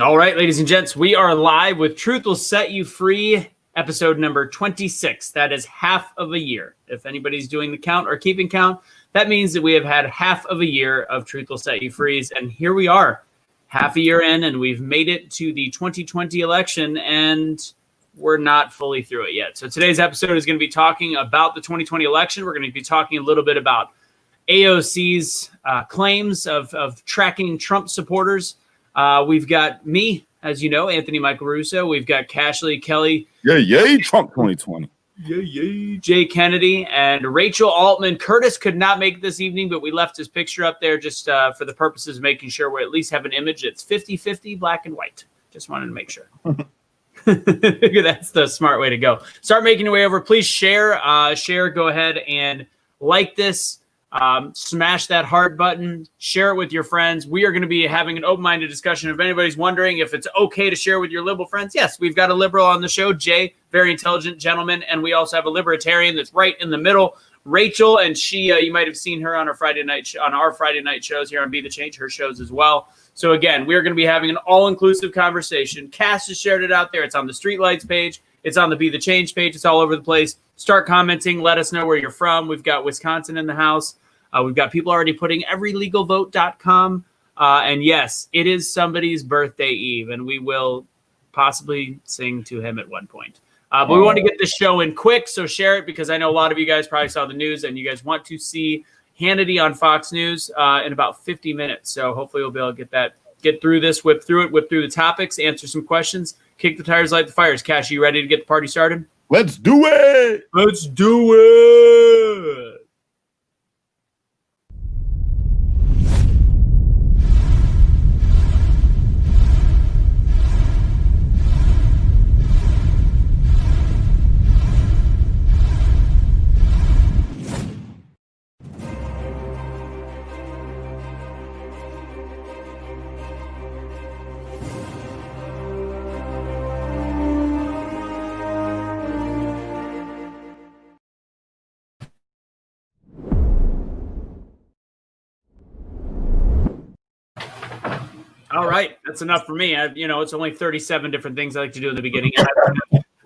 All right, ladies and gents, we are live with Truth Will Set You Free, episode number 26. That is half of a year. If anybody's doing the count or keeping count, that means that we have had half of a year of Truth Will Set You Free. And here we are, half a year in, and we've made it to the 2020 election, and we're not fully through it yet. So today's episode is going to be talking about the 2020 election. We're going to be talking a little bit about AOC's claims of tracking Trump supporters. We've got me, as you know, Anthony Michael Russo. We've got Cashley Kelly. Yay, Trump 2020. Yay, Jay Kennedy and Rachel Altman. Curtis could not make it this evening, but we left his picture up there just for the purposes of making sure we at least have an image that's 50-50 black and white. Just wanted to make sure. That's the smart way to go. Start making your way over. Please share. Go ahead and like this. Smash that heart button, share it with your friends. We are going to be having an open-minded discussion. If anybody's wondering if it's okay to share with your liberal friends, yes, we've got a liberal on the show, Jay, very intelligent gentleman, and we also have a libertarian that's right in the middle, Rachel, and she, you might have seen her on our Friday night shows here on BeTheChange, her shows as well. So again, we are going to be having an all-inclusive conversation. Cass has shared it out there. It's on the Streetlights page. It's on the BeTheChange page. It's all over the place. Start commenting. Let us know where you're from. We've got Wisconsin in the house. We've got people already putting everylegalvote.com. And yes, it is somebody's birthday eve, and we will possibly sing to him at one point. But we want to get this show in quick, so share it because I know a lot of you guys probably saw the news and you guys want to see Hannity on Fox News in about 50 minutes. So hopefully we'll be able to get through this, whip through the topics, answer some questions, kick the tires, light the fires. Cash, you ready to get the party started? Let's do it. Let's do it. All right, that's enough for me. It's only 37 different things I like to do in the beginning.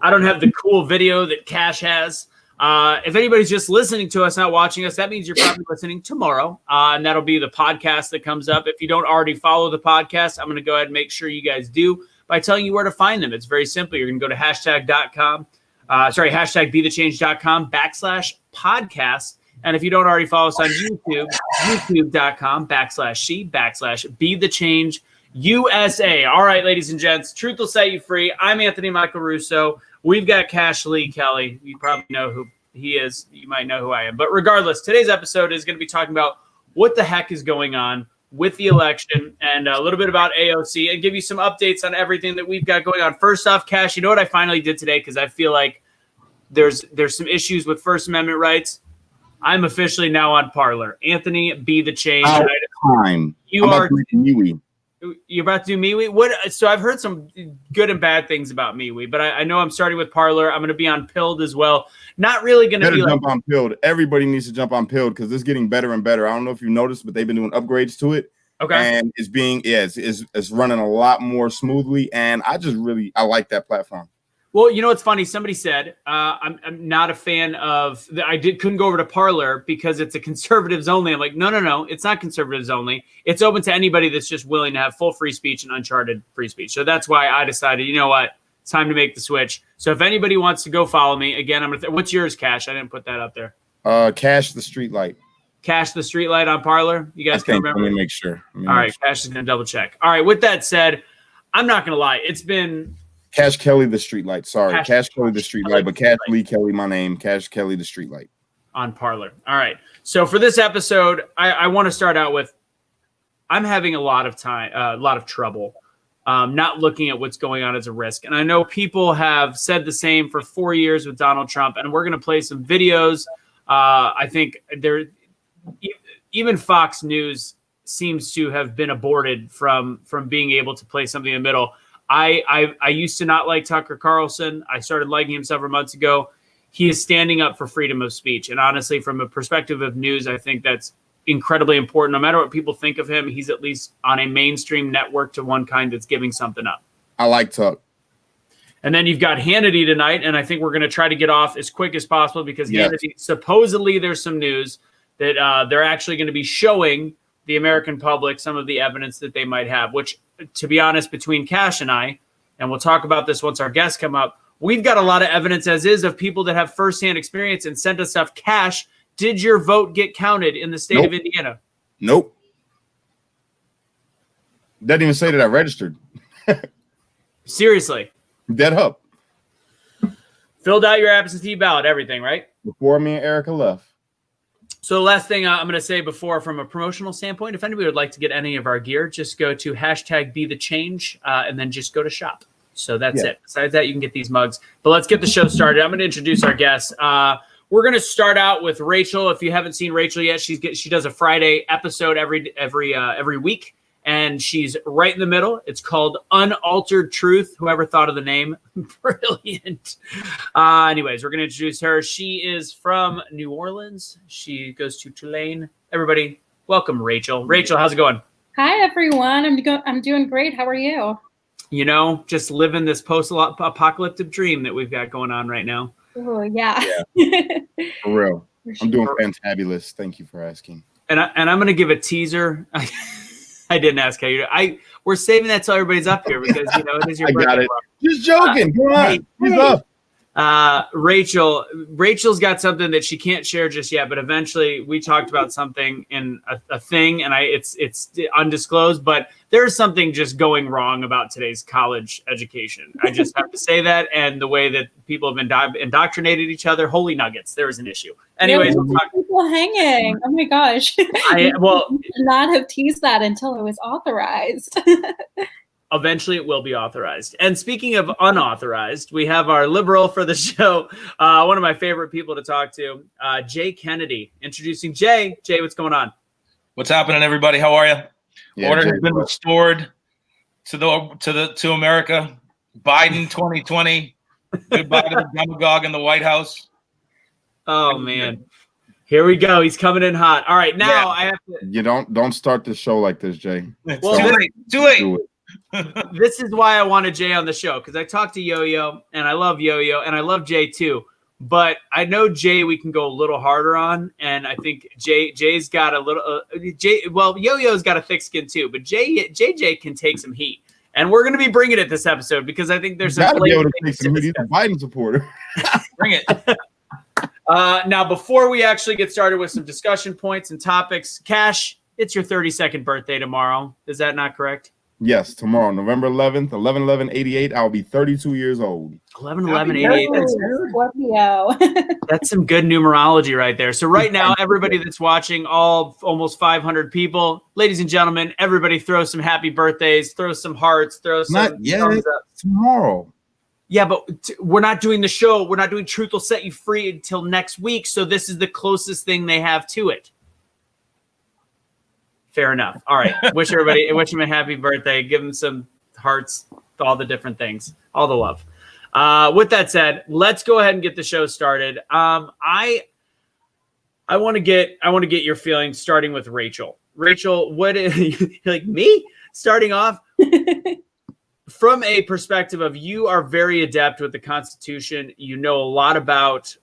I don't have the cool video that Cash has. If anybody's just listening to us, not watching us, that means you're probably listening tomorrow, and that'll be the podcast that comes up. If you don't already follow the podcast, I'm going to go ahead and make sure you guys do by telling you where to find them. It's very simple. You're going to go to hashtag.com, hashtag.com/podcast. And if you don't already follow us on YouTube, youtube.com/BeTheChange USA. All right, ladies and gents, Truth Will Set You Free. I'm Anthony Michael Russo. We've got Cashley Kelly. You probably know who he is. You might know who I am. But regardless, today's episode is going to be talking about what the heck is going on with the election and a little bit about AOC and give you some updates on everything that we've got going on. First off, Cash, you know what I finally did today? Because I feel like there's some issues with First Amendment rights. I'm officially now on Parler. Anthony, BeTheChange. You're about to do MeWe? What? So I've heard some good and bad things about MeWe, but I know I'm starting with Parler. I'm going to be on Pilled as well. Not really going to be jump on Pilled. Everybody needs to jump on Pilled because it's getting better and better. I don't know if you noticed, but they've been doing upgrades to it. Okay. And it's running a lot more smoothly, and I like that platform. Well, you know what's funny? Somebody said I'm not a fan of. Couldn't go over to Parler because it's a conservatives only. I'm like, no, it's not conservatives only. It's open to anybody that's just willing to have full free speech and uncharted free speech. So that's why I decided, you know what, it's time to make the switch. So if anybody wants to go follow me again, I'm gonna. What's yours, Cash? I didn't put that up there. Cash the Streetlight. Cash the Streetlight on Parler. You guys can remember. Let me make sure. All right, Cash is gonna double check. All right. With that said, I'm not gonna lie. It's been. Cash Kelly the Streetlight. Sorry, Cash Kelly the Streetlight, but Cash Lee Kelly, my name. Cash Kelly the Streetlight. On Parler. All right. So for this episode, I want to start out with I'm having a lot of trouble not looking at what's going on as a risk. And I know people have said the same for 4 years with Donald Trump, and we're going to play some videos. I think even Fox News seems to have been aborted from being able to play something in the middle. I used to not like Tucker Carlson. I started liking him several months ago. He is standing up for freedom of speech. And honestly, from a perspective of news, I think that's incredibly important. No matter what people think of him, he's at least on a mainstream network to one kind that's giving something up. I like Tuck. And then you've got Hannity tonight, and I think we're going to try to get off as quick as possible because Hannity, supposedly there's some news that they're actually going to be showing the American public some of the evidence that they might have, which, to be honest, between Cash and I, and we'll talk about this once our guests come up, we've got a lot of evidence as is of people that have firsthand experience and sent us stuff. Cash, did your vote get counted in the state of Indiana? Nope. Doesn't even say that I registered. Seriously. Dead up. Filled out your absentee ballot, everything, right? Before me and Erica left. So the last thing I'm going to say before, from a promotional standpoint, if anybody would like to get any of our gear, just go to #BeTheChange and then just go to shop. So that's it. Besides that, you can get these mugs. But let's get the show started. I'm going to introduce our guests. We're going to start out with Rachel. If you haven't seen Rachel yet, she does a Friday episode every week, and she's right in the middle. It's called Unaltered Truth. Whoever thought of the name, brilliant. Anyways, we're going to introduce her. She is from New Orleans. She goes to Tulane. Everybody, welcome Rachel. Rachel, how's it going? Hi everyone. I'm doing great. How are you? You know, just living this post-apocalyptic dream that we've got going on right now. Oh yeah. For real. I'm doing fantabulous. Thank you for asking. And I'm going to give a teaser. I didn't ask how you do. We're saving that till everybody's up here because it is your birthday. Got it. Just joking. Come on. What's up? Rachel's got something that she can't share just yet, but eventually we talked about something in a thing, and it's undisclosed, but there's something just going wrong about today's college education. I just have to say that, and the way that people have indoctrinated each other, holy nuggets, there is an issue. Anyways, people hanging. Oh my gosh. I should not have teased that until it was authorized. Eventually, it will be authorized. And speaking of unauthorized, we have our liberal for the show, one of my favorite people to talk to, Jay Kennedy. Introducing Jay. Jay, what's going on? What's happening, everybody? How are you? Yeah, Order has been restored to America. Biden 2020. Goodbye to the demagogue in the White House. Oh man, here we go. He's coming in hot. All right, now I have to. You don't start the show like this, Jay. Well, too late. This is why I wanted Jay on the show, because I talked to Yo-Yo, and I love Yo-Yo, and I love Jay too. But I know Jay we can go a little harder on, and I think Jay's got a little Yo-Yo's got a thick skin too, but JJ can take some heat. And we're going to be bringing it this episode because I think there's some He's a Biden supporter. Bring it. Now, before we actually get started with some discussion points and topics, Cash, it's your 32nd birthday tomorrow. Is that not correct? Yes, tomorrow, November 11th, 11/11/88, I'll be 32 years old. 11/11/88. That's some good numerology right there. So right now, everybody that's watching, all almost 500 people, ladies and gentlemen, everybody throw some happy birthdays, throw some hearts, throw some Not yet. thumbs up. Tomorrow. Yeah, but we're not doing the show. We're not doing Truth Will Set You Free until next week. So this is the closest thing they have to it. Fair enough. All right. Wish him a happy birthday. Give him some hearts, all the different things, all the love. With that said, let's go ahead and get the show started. I want to get your feelings, starting with Rachel. Rachel, what is like me starting off from a perspective of you are very adept with the Constitution. You know a lot about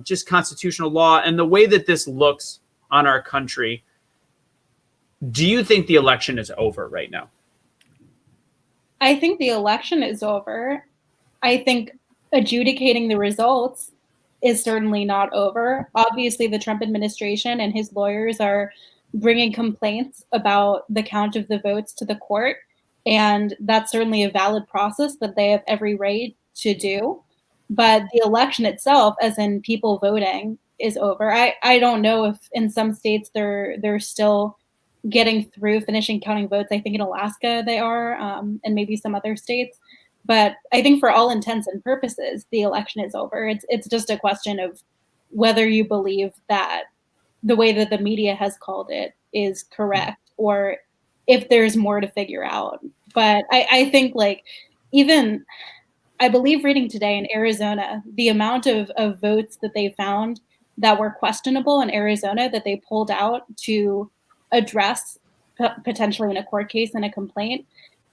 just constitutional law and the way that this looks on our country. Do you think the election is over right now? I think the election is over. I think adjudicating the results is certainly not over. Obviously, the Trump administration and his lawyers are bringing complaints about the count of the votes to the court, and that's certainly a valid process that they have every right to do. But the election itself, as in people voting, is over. I don't know if in some states they're still getting through finishing counting votes. I think in Alaska they are, and maybe some other states. But I think for all intents and purposes, the election is over. It's just a question of whether you believe that the way that the media has called it is correct, or if there's more to figure out. But I think even I believe reading today in Arizona, the amount of votes that they found that were questionable in Arizona that they pulled out to address potentially in a court case and a complaint,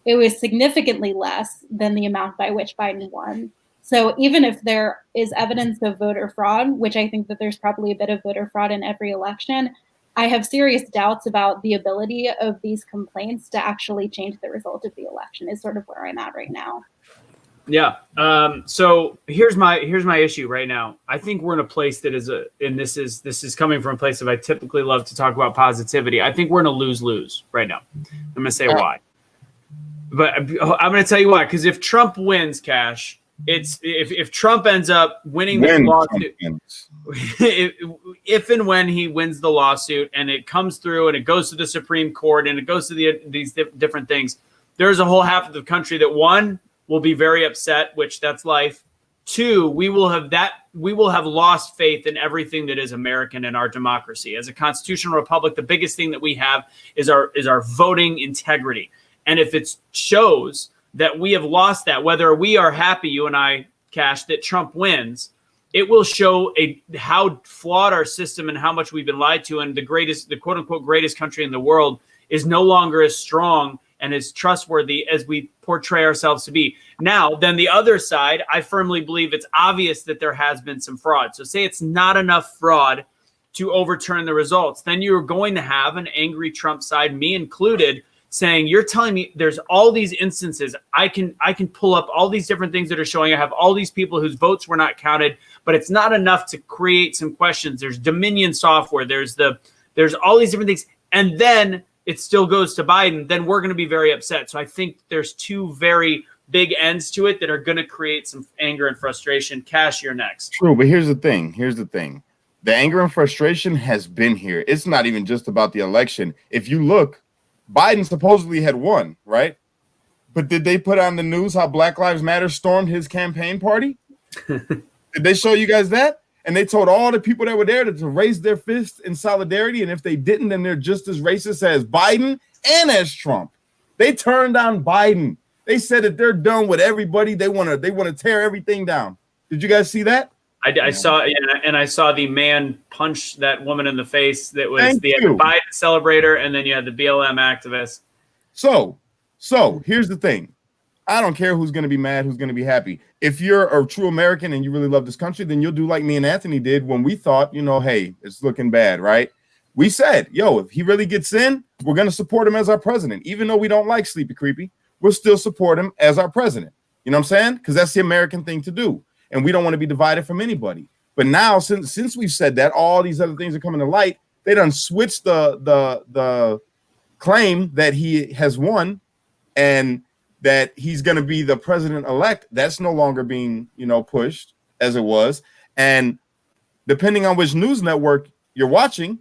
it was significantly less than the amount by which Biden won. So even if there is evidence of voter fraud, which I think that there's probably a bit of voter fraud in every election, I have serious doubts about the ability of these complaints to actually change the result of the election is sort of where I'm at right now. Yeah. So here's my issue right now. I think we're in a place that is and this is coming from a place that I typically love to talk about positivity. I think we're in a lose-lose right now. I'm going to say why. But I'm going to tell you why. Because if Trump wins, Cash, if Trump ends up winning this lawsuit, if and when he wins the lawsuit and it comes through and it goes to the Supreme Court and it goes to these different things, there's a whole half of the country that will be very upset, which that's life. 2, we will have lost faith in everything that is American in our democracy. As a constitutional republic, the biggest thing that we have is our voting integrity. And if it shows that we have lost that, whether we are happy, you and I, Cash, that Trump wins, it will show how flawed our system and how much we've been lied to. And the quote unquote greatest country in the world is no longer as strong and as trustworthy as we portray ourselves to be. Now, then the other side, I firmly believe it's obvious that there has been some fraud. So say it's not enough fraud to overturn the results. Then you're going to have an angry Trump side, me included, saying, you're telling me there's all these instances. I can pull up all these different things that are showing I have all these people whose votes were not counted, but it's not enough to create some questions. There's Dominion software. There's all these different things. And then it still goes to Biden, then we're going to be very upset. So I think there's 2 very big ends to it that are going to create some anger and frustration. Cash, you're next. True, but here's the thing. The anger and frustration has been here. It's not even just about the election. If you look, Biden supposedly had won, right? But did they put on the news how Black Lives Matter stormed his campaign party? Did they show you guys that? And they told all the people that were there to raise their fists in solidarity. And if they didn't, then they're just as racist as Biden and as Trump. They turned on Biden. They said that they're done with everybody. They want to tear everything down. Did you guys see that? I saw, and I saw the man punch that woman in the face. That was the Biden celebrator, and then you had the BLM activist. So here's the thing. I don't care who's going to be mad, who's going to be happy. If you're a true American and you really love this country, then you'll do like me and Anthony did when we thought, hey, it's looking bad, right? We said, if he really gets in, we're going to support him as our president. Even though we don't like Sleepy Creepy, we'll still support him as our president. You know what I'm saying? Because that's the American thing to do. And we don't want to be divided from anybody. But now, since we've said that, all these other things are coming to light. They done switched the claim that he has won and that he's going to be the president-elect. That's no longer being, pushed as it was. And depending on which news network you're watching,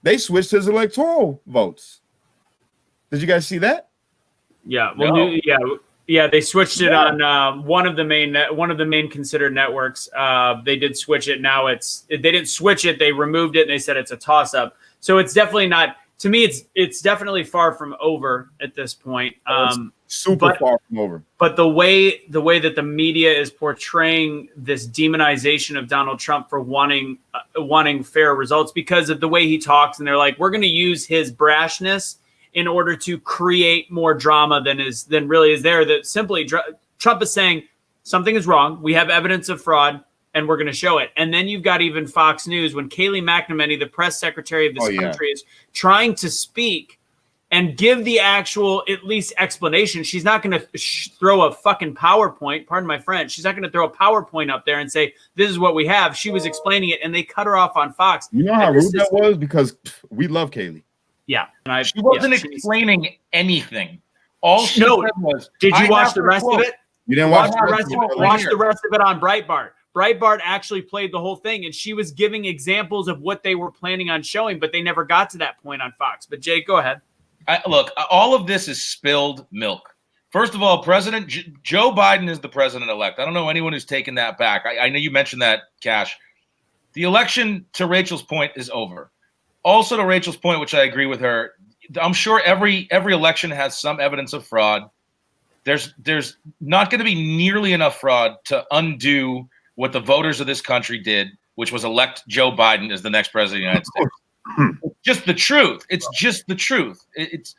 they switched his electoral votes. Did you guys see that? Yeah. Well, yeah. They switched it on one of the main considered networks. They did switch it. Now they didn't switch it. They removed it and they said it's a toss-up. So it's definitely not. To me, it's definitely far from over at this point. Super far from over. But the way that the media is portraying this demonization of Donald Trump for wanting fair results because of the way he talks, and they're like, we're going to use his brashness in order to create more drama than really is there. That simply Trump is saying something is wrong. We have evidence of fraud, and we're going to show it. And then you've got even Fox News when Kayleigh McEnany, the press secretary of this country, is trying to speak and give the actual at least explanation. She's not going to throw a fucking PowerPoint. Pardon my French. She's not going to throw a PowerPoint up there and say, this is what we have. She was explaining it, and they cut her off on Fox. You know how rude that was? Because we love Kayleigh. Yeah. She wasn't explaining anything. All she said was, did you watch the rest of it? You didn't watch the rest of it? Watch the rest of it on Breitbart. Breitbart actually played the whole thing, and she was giving examples of what they were planning on showing, but they never got to that point on Fox. But Jay, go ahead. Look, all of this is spilled milk. First of all, President Joe Biden is the president-elect. I don't know anyone who's taken that back. I know you mentioned that, Cash. The election, to Rachel's point, is over. Also, to Rachel's point, which I agree with her, I'm sure every election has some evidence of fraud. There's not going to be nearly enough fraud to undo what the voters of this country did which was elect Joe Biden as the next president of the United States. It's just the truth. It's just the truth. It's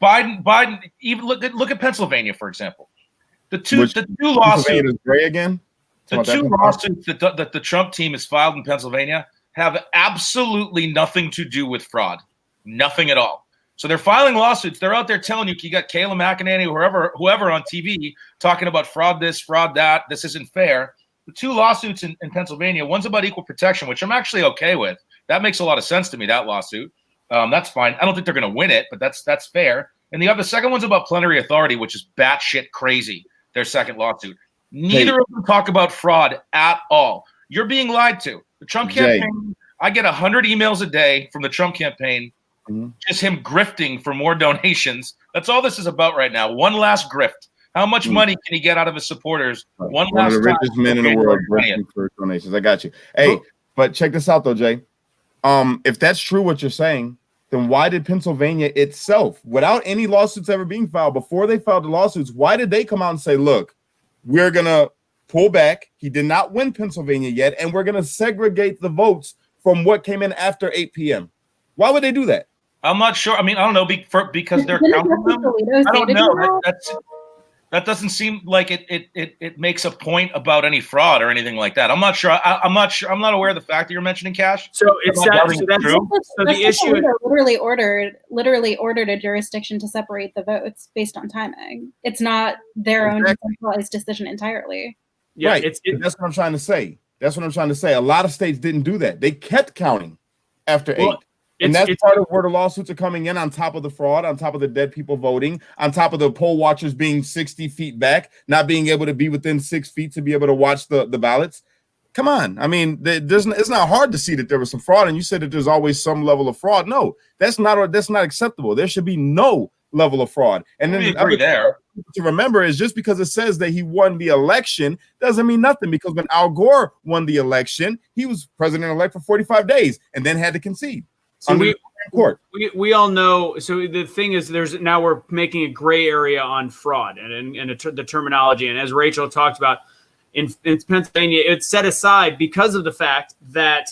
Biden. Even look at Pennsylvania, for example. The two lawsuits. Is gray again. The two lawsuits that the Trump team has filed in Pennsylvania have absolutely nothing to do with fraud. Nothing at all. So they're filing lawsuits. They're out there telling you got Kayla McEnany, whoever on TV talking about fraud this, fraud that. This isn't fair. The two lawsuits in Pennsylvania, one's about equal protection, which I'm actually okay with. That makes a lot of sense to me, that lawsuit. That's fine. I don't think they're going to win it, but that's fair. And the second one's about plenary authority, which is batshit crazy, their second lawsuit. Neither of them talk about fraud at all. You're being lied to. The Trump campaign, I get 100 emails a day from the Trump campaign, just him grifting for more donations. That's all this is about right now. One last grift. How much money can he get out of his supporters? One of the richest men in the world for donations. I got you. Hey, but check this out though, Jay. If that's true what you're saying, then why did Pennsylvania itself, without any lawsuits ever being filed, before they filed the lawsuits, why did they come out and say, look, we're gonna pull back. He did not win Pennsylvania yet, and we're gonna segregate the votes from what came in after 8 p.m. Why would they do that? I'm not sure. I mean, I don't know because they're counting them. I don't know. That doesn't seem like it makes a point about any fraud or anything like that. I'm not sure. I'm not sure. I'm not aware of the fact that you're mentioning cash. So the issue literally ordered a jurisdiction to separate the votes based on timing. It's not their own decentralized decision entirely. Yeah, right. That's what I'm trying to say. A lot of states didn't do that. They kept counting after 8. And that's part of where the lawsuits are coming in, on top of the fraud, on top of the dead people voting, on top of the poll watchers being 60 feet back, not being able to be within 6 feet to be able to watch the ballots. Come on. I mean, it's not hard to see that there was some fraud. And you said that there's always some level of fraud. No, that's not acceptable. There should be no level of fraud. And then the other thing to remember is just because it says that he won the election doesn't mean nothing, because when Al Gore won the election, he was president-elect for 45 days and then had to concede. So we all know. So the thing is, we're making a gray area on fraud and the terminology. And as Rachel talked about, in Pennsylvania, it's set aside because of the fact that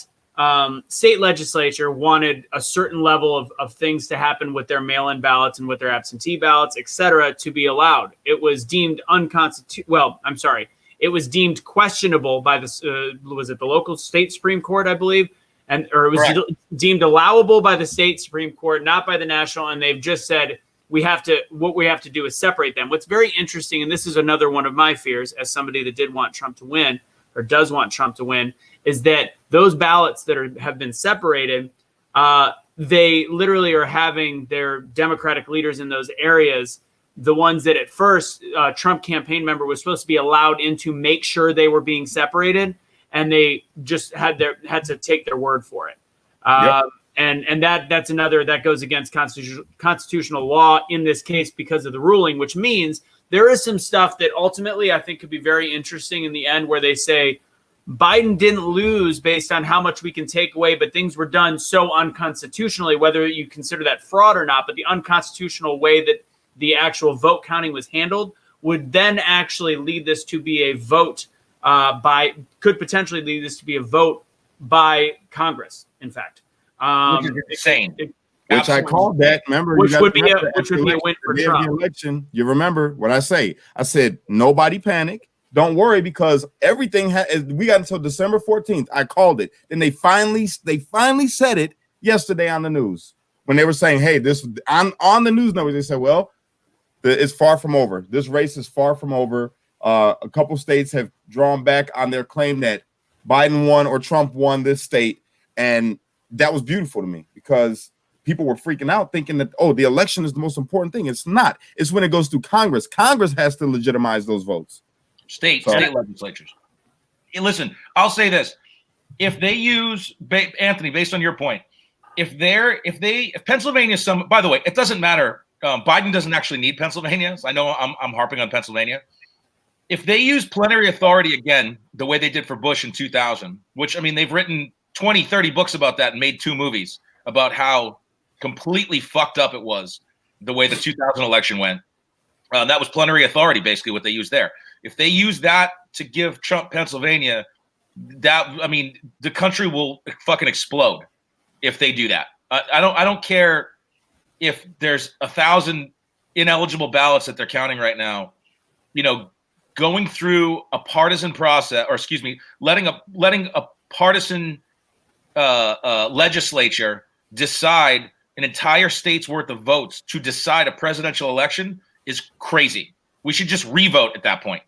state legislature wanted a certain level of things to happen with their mail-in ballots and with their absentee ballots, et cetera, to be allowed. It was deemed unconstitutional. Well, I'm sorry. It was deemed questionable by the local state Supreme Court, I believe. Or it was deemed allowable by the state Supreme Court, not by the national. And they've just said what we have to do is separate them. What's very interesting, and this is another one of my fears as somebody that did want Trump to win or does want Trump to win, is that those ballots that have been separated, they literally are having their Democratic leaders in those areas, the ones that at first Trump campaign member was supposed to be allowed in to make sure they were being separated. And they just had to take their word for it, and that's another that goes against constitutional law in this case because of the ruling, which means there is some stuff that ultimately I think could be very interesting in the end, where they say Biden didn't lose based on how much we can take away, but things were done so unconstitutionally, whether you consider that fraud or not. But the unconstitutional way that the actual vote counting was handled would then actually lead this to be a vote. Could potentially lead this to be a vote by Congress. In fact, which is insane. Which I called that. Remember, which would be a win for Trump. The election. You remember what I said nobody panic. Don't worry, because everything we got until December 14th. I called it. Then they finally said it yesterday on the news when they were saying, "Hey, this on the news network." They said, "Well, it's far from over. This race is far from over." A couple states have drawn back on their claim that Biden won or Trump won this state. And that was beautiful to me, because people were freaking out thinking that, the election is the most important thing. It's not. It's when it goes through Congress. Congress has to legitimize those votes. State legislatures. Hey, listen, I'll say this. If they use, Anthony, based on your point, if Pennsylvania, by the way, it doesn't matter. Biden doesn't actually need Pennsylvania. So I know I'm harping on Pennsylvania. If they use plenary authority again, the way they did for Bush in 2000, which, I mean, they've written 20, 30 books about that and made 2 movies about how completely fucked up it was, the way the 2000 election went. That was plenary authority, basically, what they used there. If they use that to give Trump Pennsylvania, the country will fucking explode if they do that. I don't care if there's 1,000 ineligible ballots that they're counting right now. Going through a partisan process, or excuse me, letting a partisan legislature decide an entire state's worth of votes to decide a presidential election is crazy. We should just revote at that point.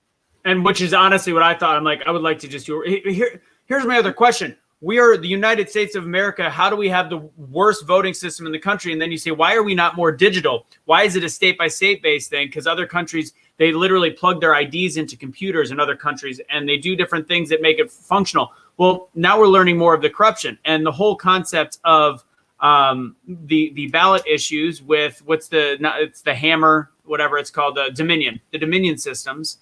And which is honestly what I thought. I'm like, I would like to just here's my other question. We are the United States of America. How do we have the worst voting system in the country? And then you say, why are we not more digital? Why is it a state by state based thing? Because other countries, they literally plug their IDs into computers in other countries, and they do different things that make it functional. Well, now we're learning more of the corruption and the whole concept of the ballot issues with it's the hammer, whatever it's called, the Dominion systems.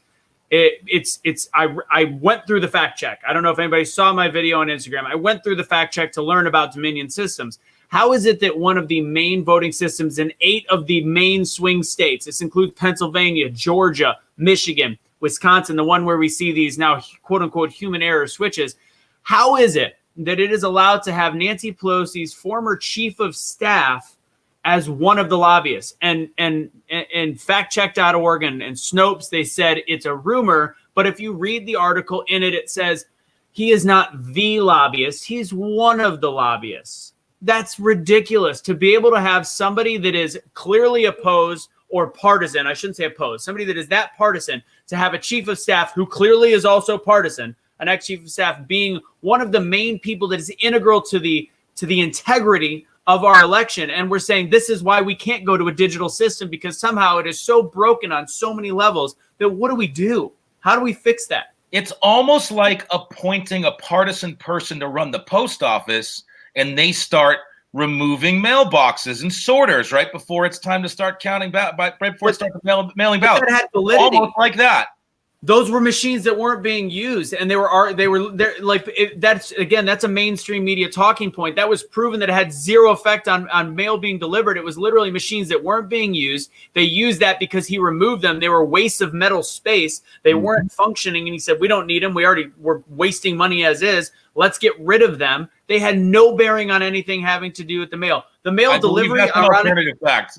I went through the fact check. I don't know if anybody saw my video on Instagram. I went through the fact check to learn about Dominion systems. How is it that one of the main voting systems in 8 of the main swing states, this includes Pennsylvania, Georgia, Michigan, Wisconsin, the one where we see these now quote unquote human error switches, how is it that it is allowed to have Nancy Pelosi's former chief of staff as one of the lobbyists? And factcheck.org and Snopes, they said it's a rumor, but if you read the article in it, it says he is not the lobbyist, he's one of the lobbyists. That's ridiculous to be able to have somebody that is clearly opposed or partisan. I shouldn't say opposed, somebody that is that partisan, to have a chief of staff who clearly is also partisan, an ex-chief of staff being one of the main people that is integral to the integrity of our election. And we're saying this is why we can't go to a digital system, because somehow it is so broken on so many levels that what do we do? How do we fix that? It's almost like appointing a partisan person to run the post office, and they start removing mailboxes and sorters right before it's time to start counting right before it starts mailing ballots. That had validity. Almost like that. Those were machines that weren't being used, and that's a mainstream media talking point. That was proven that it had zero effect on mail being delivered. It was literally machines that weren't being used. They used that because he removed them. They were wastes of metal space. They weren't functioning, and he said, we don't need them. We're wasting money as is. Let's get rid of them. They had no bearing on anything having to do with the mail. The mail delivery. That's an alternative fact.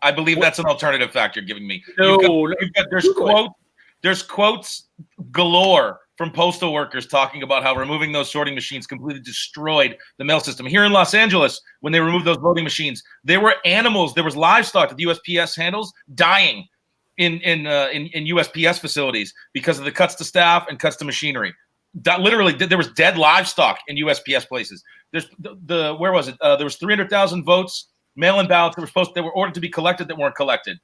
I believe that's an alternative fact you're giving me. There's quotes galore from postal workers talking about how removing those sorting machines completely destroyed the mail system. Here in Los Angeles, when they removed those voting machines, there were animals, there was livestock that the USPS handles dying in USPS facilities because of the cuts to staff and cuts to machinery. Literally, there was dead livestock in USPS places. Where was it? There was 300,000 votes, mail-in ballots that were ordered to be collected that weren't collected.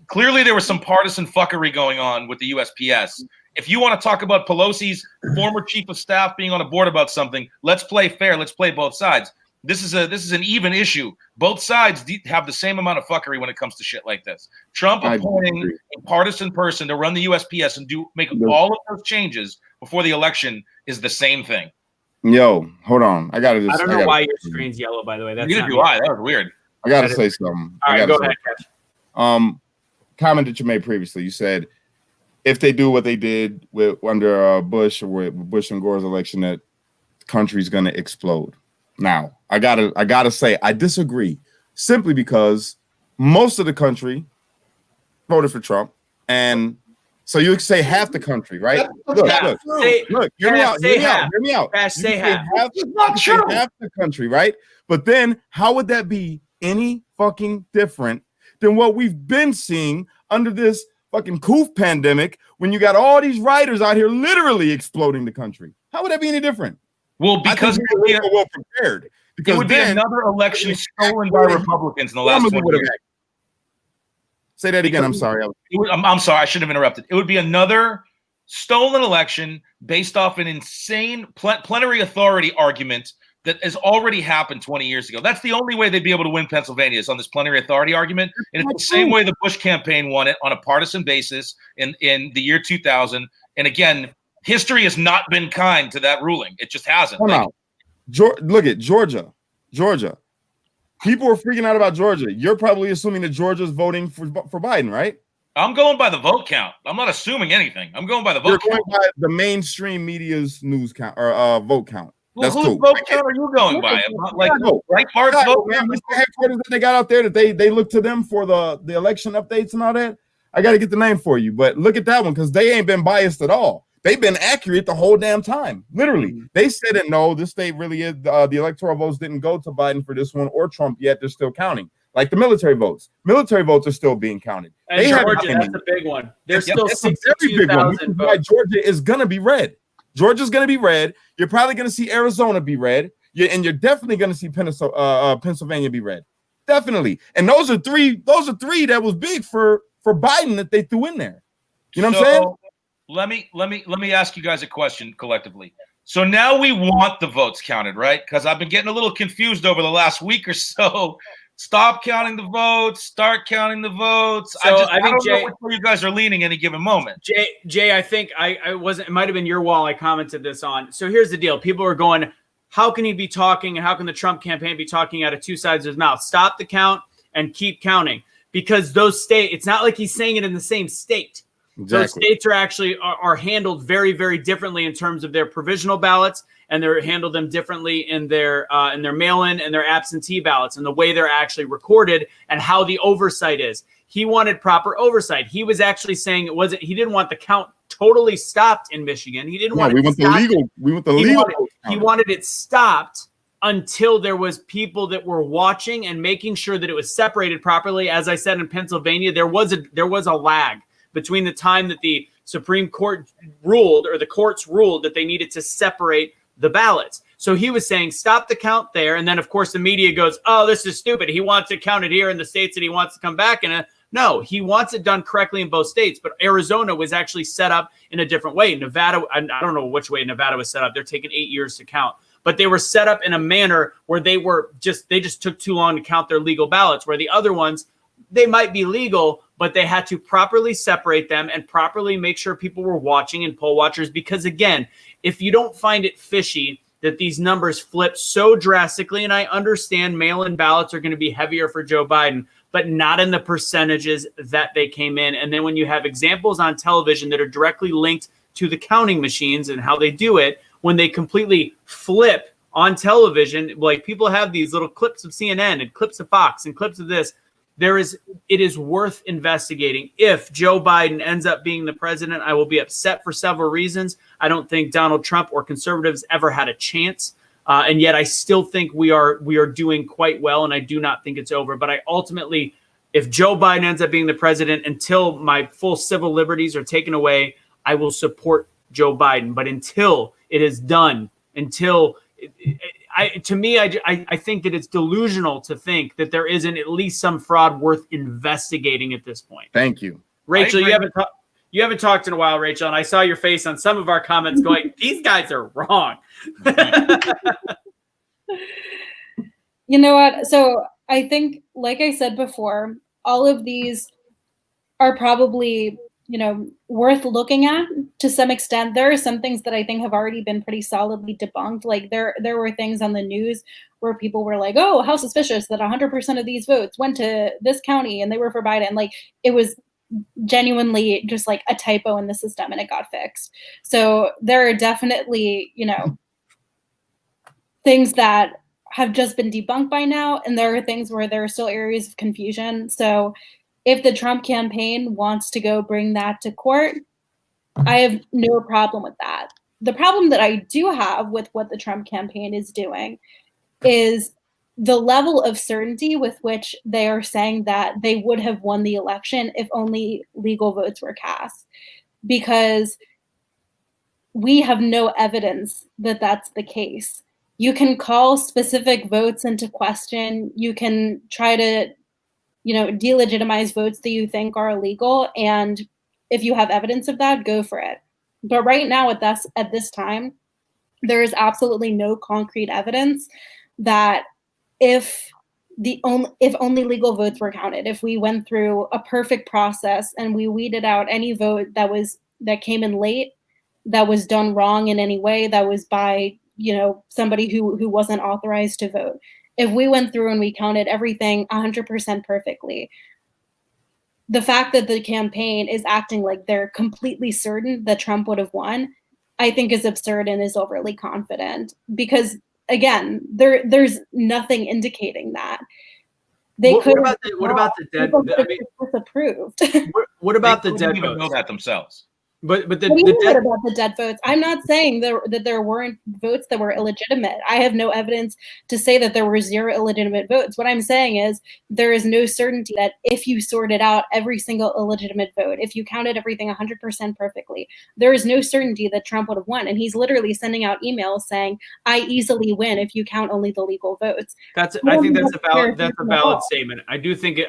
Clearly, there was some partisan fuckery going on with the USPS. If you want to talk about Pelosi's former chief of staff being on a board about something, let's play fair. Let's play both sides. This is an even issue. Both sides have the same amount of fuckery when it comes to shit like this. Trump appointing a partisan person to run the USPS and make all of those changes before the election is the same thing. Yo, hold on. I don't know why your screen's yellow, by the way. Neither do I. That was weird. I gotta say something. All right, go ahead, Cash. Comment that you made previously. You said if they do what they did under Bush or with Bush and Gore's election, that the country's going to explode. Now, I gotta say I disagree, simply because most of the country voted for Trump, and so you say half the country, right? Look, hear me out. Hear me out. Say half. It's not true. Half the country, right? But then, how would that be any fucking different than what we've been seeing under this fucking coof pandemic, when you got all these writers out here literally exploding the country? How would that be any different? Well, because we were well prepared. Because it would be another election stolen by Republicans in the last 20 years. Say that again. I'm sorry. I'm sorry. I should have interrupted. It would be another stolen election based off an insane plenary authority argument that has already happened 20 years ago. That's the only way they'd be able to win Pennsylvania, is on this plenary authority argument. And it's the same way the Bush campaign won it, on a partisan basis in the year 2000. And again, history has not been kind to that ruling. It just hasn't. Look at Georgia. People are freaking out about Georgia. You're probably assuming that Georgia's voting for Biden, right? I'm going by the vote count. I'm not assuming anything. I'm going by the vote You're count. going by the mainstream media's news count or vote count. Well, That's whose cool. vote count are you going by? Like Breitbart's vote Man, count? this headquarters that they got out there that they look to them for the election updates and all that. I got to get the name for you, but look at that one because they ain't been biased at all. They've been accurate the whole damn time. Literally, they said it. No, this state really is. The electoral votes didn't go to Biden for this one or Trump yet. They're still counting. Like the military votes. Military votes are still being counted. And Georgia, that's a big one. There's still 62,000 votes. Why Georgia is going to be red. Georgia's going to be red. You're probably going to see Arizona be red. And you're definitely going to see Pennsylvania be red. Definitely. And those are three that was big for Biden that they threw in there. You know what I'm saying? Let me ask you guys a question collectively. So now we want the votes counted, right? Because I've been getting a little confused over the last week or so. Stop counting the votes. Start counting the votes. So I don't know which way you guys are leaning any given moment. Jay, I think I wasn't. It might have been your wall. I commented this on. So here's the deal. People are going, how can he be talking and how can the Trump campaign be talking out of two sides of his mouth? Stop the count and keep counting because those states. It's not like he's saying it in the same state. Exactly. Those states are actually are handled very, very differently in terms of their provisional ballots, and they're handled them differently in their mail-in and their absentee ballots, and the way they're actually recorded and how the oversight is. He wanted proper oversight. He was actually saying it wasn't. He didn't want the count totally stopped in Michigan. He didn't want. We want the legal. He wanted it stopped until there was people that were watching and making sure that it was separated properly. As I said, in Pennsylvania, there was a lag between the time that the Supreme Court ruled or the courts ruled that they needed to separate the ballots. So he was saying, stop the count there. And then, of course, the media goes, oh, this is stupid. He wants it counted here in the states that he wants to come back in. No, he wants it done correctly in both states. But Arizona was actually set up in a different way. Nevada, I don't know which way Nevada was set up. They're taking 8 years to count. But they were set up in a manner where they just took too long to count their legal ballots, where the other ones, they might be legal, but they had to properly separate them and properly make sure people were watching and poll watchers. Because again, if you don't find it fishy that these numbers flip so drastically, and I understand mail-in ballots are going to be heavier for Joe Biden, but not in the percentages that they came in. And then when you have examples on television that are directly linked to the counting machines and how they do it, when they completely flip on television, like people have these little clips of CNN and clips of Fox and clips of this, it is worth investigating. If Joe Biden ends up being the president, I will be upset for several reasons. I don't think Donald Trump or conservatives ever had a chance. And yet I still think we are doing quite well, and I do not think it's over. But I ultimately, if Joe Biden ends up being the president, until my full civil liberties are taken away, I will support Joe Biden. But until it is done, I think that it's delusional to think that there isn't at least some fraud worth investigating at this point. Thank you. Rachel, you haven't talked in a while, Rachel, and I saw your face on some of our comments going, these guys are wrong. You know what? So I think, like I said before, all of these are probably, worth looking at to some extent. There are some things that I think have already been pretty solidly debunked. Like there were things on the news where people were like, oh, how suspicious that 100% of these votes went to this county and they were for Biden. Like it was genuinely just like a typo in the system and it got fixed. So there are definitely, things that have just been debunked by now. And there are things where there are still areas of confusion. So if the Trump campaign wants to go bring that to court, I have no problem with that. The problem that I do have with what the Trump campaign is doing is the level of certainty with which they are saying that they would have won the election if only legal votes were cast. Because we have no evidence that that's the case. You can call specific votes into question. You can try to delegitimize votes that you think are illegal. And if you have evidence of that, go for it. But right now at this time, there is absolutely no concrete evidence that if only legal votes were counted, if we went through a perfect process and we weeded out any vote that came in late, that was done wrong in any way, that was by, somebody who wasn't authorized to vote. If we went through and we counted everything 100% perfectly, the fact that the campaign is acting like they're completely certain that Trump would have won, I think is absurd and is overly confident because, again, there's nothing indicating that. They What could about the dead? I mean, disapproved. what about They the couldn't dead even know votes? that themselves. But What do you mean what about the dead votes? I'm not saying that there weren't votes that were illegitimate. I have no evidence to say that there were 0 illegitimate votes. What I'm saying is there is no certainty that if you sorted out every single illegitimate vote, if you counted everything 100% perfectly, there is no certainty that Trump would have won. And he's literally sending out emails saying, "I easily win if you count only the legal votes." I think that's a valid statement. I do think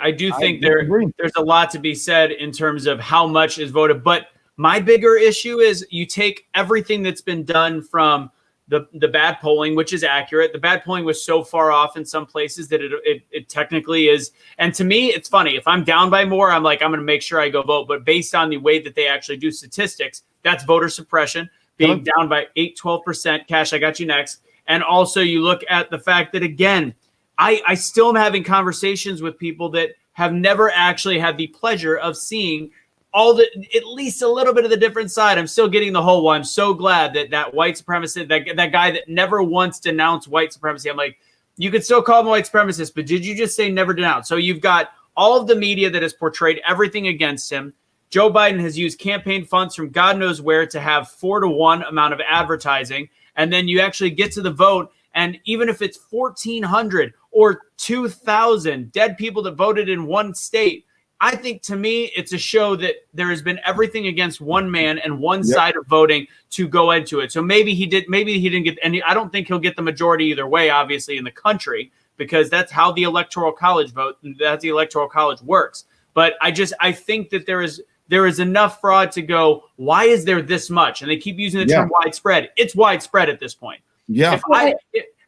there's a lot to be said in terms of how much is voted, but my bigger issue is you take everything that's been done from the bad polling, which is accurate. The bad polling was so far off in some places that it technically is. And to me, it's funny. If I'm down by more, I'm like, I'm going to make sure I go vote. But based on the way that they actually do statistics, that's voter suppression being down by 12%. Cash, I got you next. And also you look at the fact that, again, I still am having conversations with people that have never actually had the pleasure of seeing at least a little bit of the different side. I'm still getting the whole one. I'm so glad that white supremacist, that guy that never once denounced white supremacy. I'm like, you could still call him a white supremacist, but did you just say never denounce? So you've got all of the media that has portrayed everything against him. Joe Biden has used campaign funds from God knows where to have 4-to-1 amount of advertising. And then you actually get to the vote. And even if it's 1,400 or 2,000 dead people that voted in one state, I think to me, it's a show that there has been everything against one man and one side of voting to go into it. So maybe he didn't get any. I don't think he'll get the majority either way, obviously, in the country, because that's how the Electoral College that's the Electoral College works. But I think that there is enough fraud to go, why is there this much? And they keep using the term widespread. It's widespread at this point. Yeah.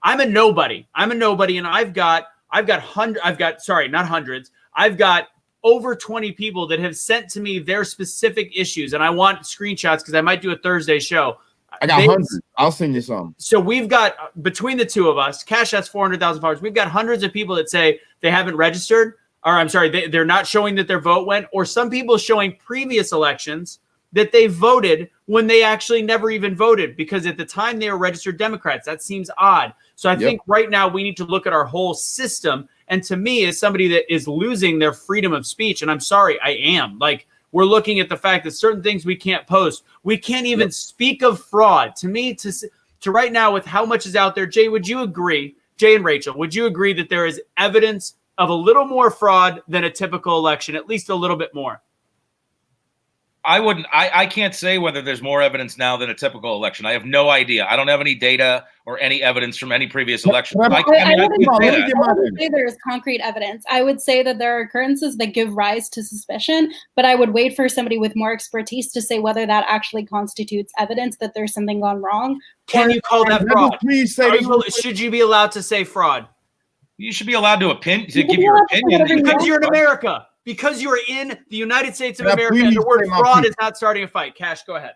I'm a nobody, and I've got over 20 people that have sent to me their specific issues, and I want screenshots because I might do a Thursday show. I got hundreds. I'll send you some. So we've got, between the two of us, Cash has 400,000 followers. We've got hundreds of people that say they haven't registered, or I'm sorry, they're not showing that their vote went, or some people showing previous elections that they voted when they actually never even voted because at the time they were registered Democrats. That seems odd. So I think right now we need to look at our whole system. And to me, as somebody that is losing their freedom of speech, and I'm sorry, I am, like, we're looking at the fact that certain things we can't post. We can't even speak of fraud. To me, to right now with how much is out there, Jay, would you agree, Jay and Rachel, would you agree that there is evidence of a little more fraud than a typical election, at least a little bit more? I wouldn't. I can't say whether there's more evidence now than a typical election. I have no idea. I don't have any data or any evidence from any previous election. I wouldn't say there's concrete evidence. I would say that there are occurrences that give rise to suspicion, but I would wait for somebody with more expertise to say whether that actually constitutes evidence that there's something gone wrong. Can you call that fraud? Should you be allowed to say fraud? You should be allowed to give your opinion. Because you're in America. Because you're in the United States of America, and the word fraud is not starting a fight. Cash, go ahead.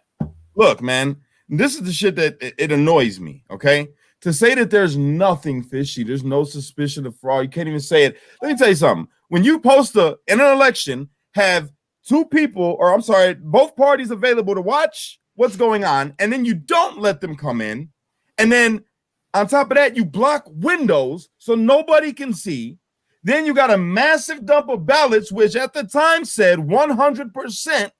Look, man, this is the shit that it annoys me, okay? To say that there's nothing fishy, there's no suspicion of fraud, you can't even say it. Let me tell you something. When you post in an election, have both parties available to watch what's going on, and then you don't let them come in, and then on top of that, you block windows so nobody can see. Then you got a massive dump of ballots, which at the time said 100%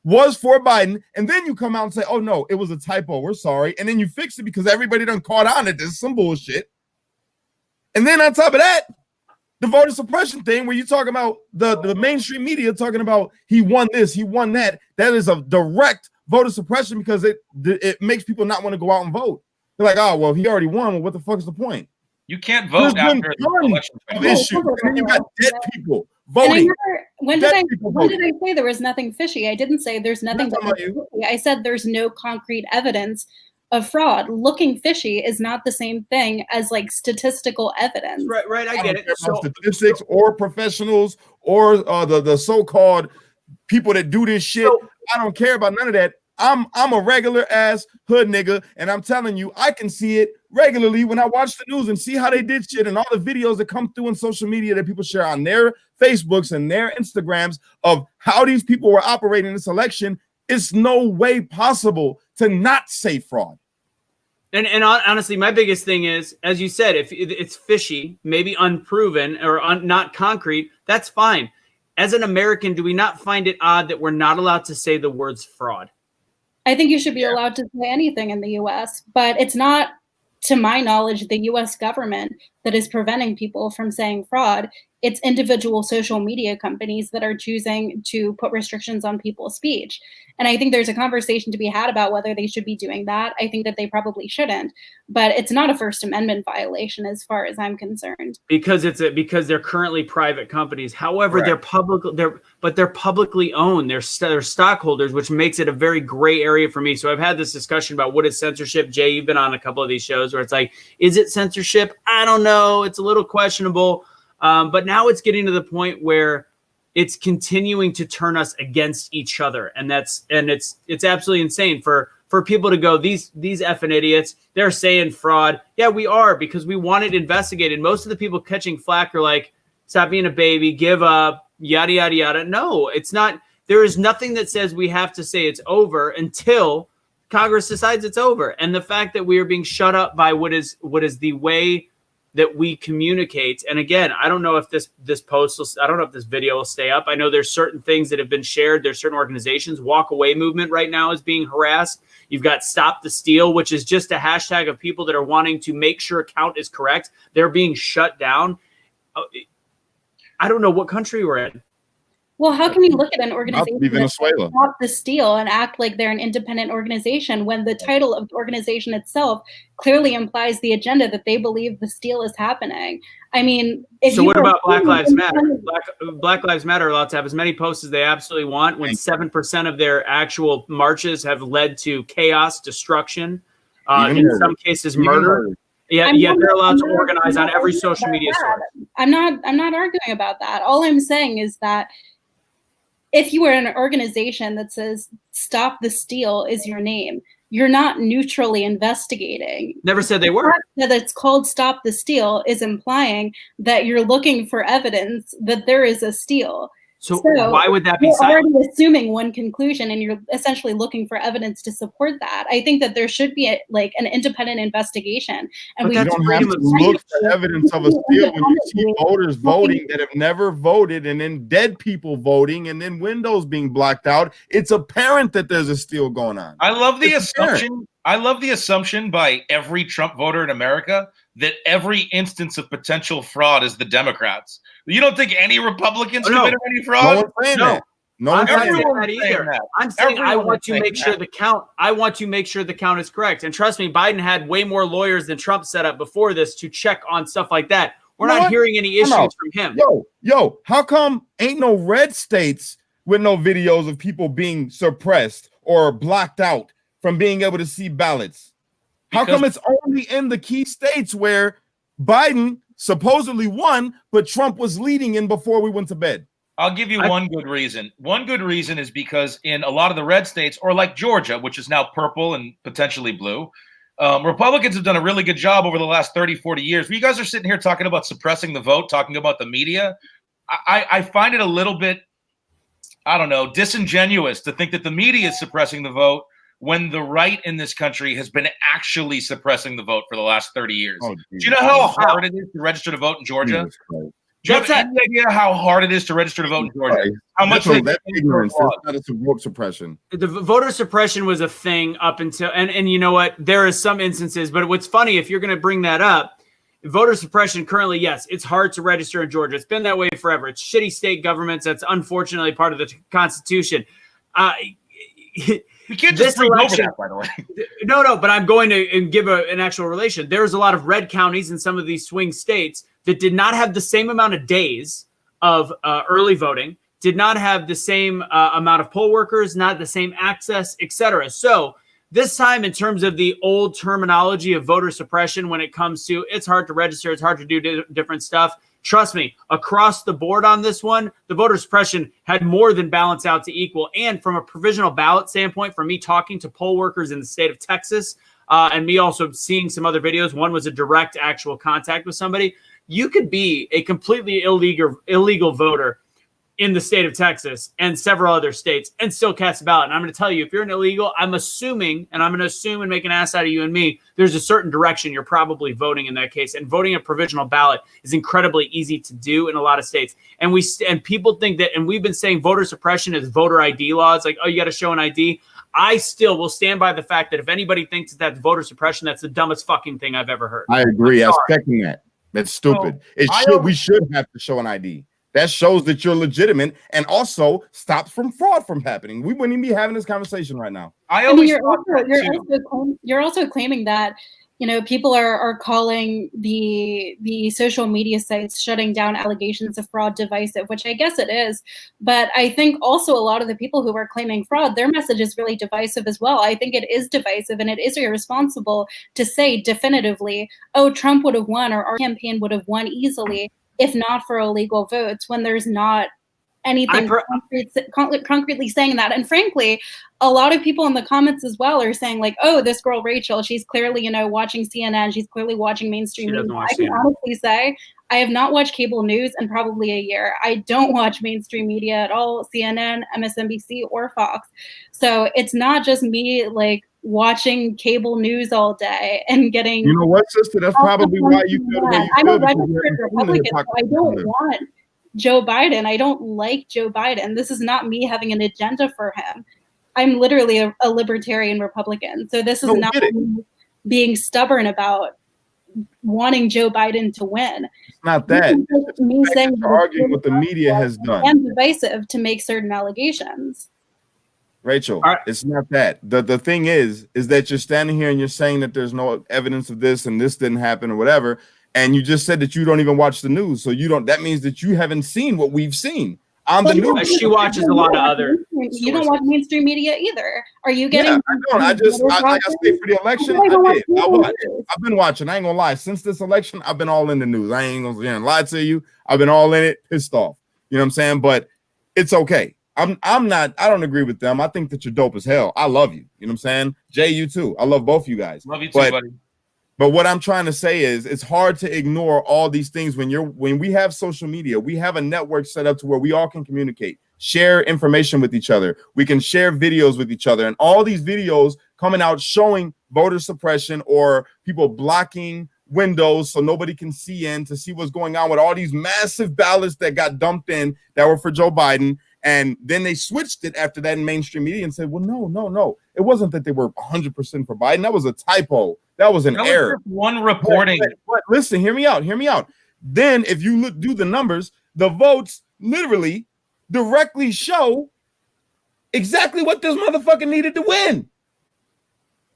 was for Biden. And then you come out and say, oh, no, it was a typo. We're sorry. And then you fix it because everybody done caught on it. This is some bullshit. And then on top of that, the voter suppression thing where you talking about the mainstream media talking about he won this, he won that. That is a direct voter suppression because it makes people not want to go out and vote. They're like, oh, well, he already won. Well, what the fuck is the point? You can't vote after the election. And then you got dead people voting. When did I say there was nothing fishy? I didn't say there's nothing fishy. I said there's no concrete evidence of fraud. Looking fishy is not the same thing as like statistical evidence. Right. I get it. Statistics or professionals or the so-called people that do this shit. I don't care about none of that. I'm a regular ass hood nigga, and I'm telling you, I can see it regularly when I watch the news and see how they did shit and all the videos that come through on social media that people share on their Facebooks and their Instagrams of how these people were operating this election, it's no way possible to not say fraud. And honestly, my biggest thing is, as you said, if it's fishy, maybe unproven or not concrete, that's fine. As an American, do we not find it odd that we're not allowed to say the words fraud? I think you should be allowed to say anything in the U.S., but it's not, to my knowledge, the U.S. government that is preventing people from saying fraud. It's individual social media companies that are choosing to put restrictions on people's speech. And I think there's a conversation to be had about whether they should be doing that. I think that they probably shouldn't, but it's not a First Amendment violation as far as I'm concerned. Because they're currently private companies. However, Correct. they're publicly owned. They're stockholders, which makes it a very gray area for me. So I've had this discussion about what is censorship. Jay, you've been on a couple of these shows where it's like, is it censorship? I don't know. It's a little questionable. But now it's getting to the point where it's continuing to turn us against each other, and it's absolutely insane for people to go, these effing idiots, they're saying fraud. Yeah, we are, because we want it investigated. Most of the people catching flack are like, stop being a baby, give up, yada yada yada. No, it's not. There is nothing that says we have to say it's over until Congress decides it's over. And the fact that we are being shut up by what is the way that we communicate. And again, I don't know if this I don't know if this video will stay up. I know there's certain things that have been shared. There's certain organizations. Walk Away movement right now is being harassed. You've got Stop the Steal, which is just a hashtag of people that are wanting to make sure a count is correct. They're being shut down. I don't know what country we're in. Well, how can you look at an organization Venezuela. Stop the Steal and act like they're an independent organization when the title of the organization itself clearly implies the agenda that they believe the steal is happening? I mean, so what about Black Lives Matter? Black Lives Matter are allowed to have as many posts as they absolutely want when 7% of their actual marches have led to chaos, destruction, in some cases murder. Yeah, they're allowed to organize on every social media source. I'm not arguing about that. All I'm saying is that if you are an organization that says Stop the Steal is your name, you're not neutrally investigating. Never said they were. The fact that it's called Stop the Steal is implying that you're looking for evidence that there is a steal. So why would that be you're silent? already assuming one conclusion, and you're essentially looking for evidence to support that. I think that there should be an independent investigation. And but you don't have to look for evidence of a steal when you see voters voting that have never voted, and then dead people voting, and then windows being blacked out. It's apparent that there's a steal going on. I love the assumption. I love the assumption by every Trump voter in America that every instance of potential fraud is the Democrats. You don't think any Republicans committed any fraud? No, I'm not saying that either. I'm saying I want to make sure the count. I want to make sure the count is correct. And trust me, Biden had way more lawyers than Trump set up before this to check on stuff like that. We're not hearing any issues from him. Yo, how come ain't no red states with no videos of people being suppressed or blocked out from being able to see ballots? How come it's only in the key states where Biden supposedly won, but Trump was leading in before we went to bed? I'll give you one good reason. One good reason is because in a lot of the red states, or like Georgia, which is now purple and potentially blue, Republicans have done a really good job over the last 30, 40 years. You guys are sitting here talking about suppressing the vote, talking about the media. I find it a little bit, I don't know, disingenuous to think that the media is suppressing the vote when the right in this country has been actually suppressing the vote for the last 30 years. Do you know how hard it is to register to vote in Georgia? Do you have any idea how hard it is to register to vote in Georgia? How much that ignorance is vote suppression. The voter suppression was a thing up until, and you know what? There is some instances, but what's funny, if you're going to bring that up, voter suppression currently, yes, it's hard to register in Georgia. It's been that way forever. It's shitty state governments. That's unfortunately part of the Constitution. You can't just read over that, by the way. No, but I'm going to give an actual relation. There's a lot of red counties in some of these swing states that did not have the same amount of days of early voting, did not have the same amount of poll workers, not the same access, etc. So this time, in terms of the old terminology of voter suppression, when it comes to it's hard to register, it's hard to do different stuff. Trust me, across the board on this one, the voter suppression had more than balanced out to equal. And from a provisional ballot standpoint, from me talking to poll workers in the state of Texas, and me also seeing some other videos, one was a direct actual contact with somebody. You could be a completely illegal voter in the state of Texas and several other states and still cast a ballot. And I'm going to tell you, if you're an illegal, I'm assuming, and I'm going to assume and make an ass out of you and me, there's a certain direction you're probably voting in that case. And voting a provisional ballot is incredibly easy to do in a lot of states. And and people think that, and we've been saying voter suppression is voter ID laws. Like, oh, you got to show an ID. I still will stand by the fact that if anybody thinks that that's voter suppression, that's the dumbest fucking thing I've ever heard. I agree. I second that. That's stupid. We should have to show an ID. That shows that you're legitimate and also stops from fraud from happening. We wouldn't even be having this conversation right now. You're also claiming that, you know, people are calling the social media sites shutting down allegations of fraud divisive, which I guess it is. But I think also a lot of the people who are claiming fraud, their message is really divisive as well. I think it is divisive, and it is irresponsible to say definitively, oh, Trump would have won or our campaign would have won easily if not for illegal votes, when there's not anything concretely saying that. And frankly, a lot of people in the comments as well are saying like, oh, this girl Rachel, she's clearly, you know, watching CNN. She's clearly watching mainstream media. I can honestly say I have not watched cable news in probably a year. I don't watch mainstream media at all, CNN, MSNBC, or Fox. So it's not just me like watching cable news all day and getting. You know what, sister? That's probably why you feel the way you I'm feel. a registered Republican, so I don't want Joe Biden. I don't like Joe Biden. This is not me having an agenda for him. I'm literally a libertarian Republican. So this is not me being stubborn about wanting Joe Biden to win. It's not that. It's me saying you're arguing what the media has done. And divisive to make certain allegations. Rachel, it's not that. The thing is that you're standing here and you're saying that there's no evidence of this and this didn't happen or whatever. And you just said that you don't even watch the news. So that means that you haven't seen what we've seen. The news. She watches a lot of other. You don't watch mainstream media either. Are you getting? Yeah, I don't. Like I say for the election, I did. I watched. I've been watching. I ain't gonna lie. Since this election, I've been all in the news. I ain't gonna lie to you. I've been all in it, pissed off. You know what I'm saying? But it's okay. I'm not. I don't agree with them. I think that you're dope as hell. I love you. You know what I'm saying? Jay, you too. I love both you guys. Love you too, buddy. But what I'm trying to say is it's hard to ignore all these things when we have social media. We have a network set up to where we all can communicate, share information with each other. We can share videos with each other, and all these videos coming out showing voter suppression or people blocking windows so nobody can see in to see what's going on with all these massive ballots that got dumped in that were for Joe Biden. And then they switched it after that in mainstream media and said, well, no. It wasn't that they were 100% for Biden. That was a typo. That was an error. One reporting. But listen, hear me out. Then if you do the numbers, the votes literally directly show exactly what this motherfucker needed to win.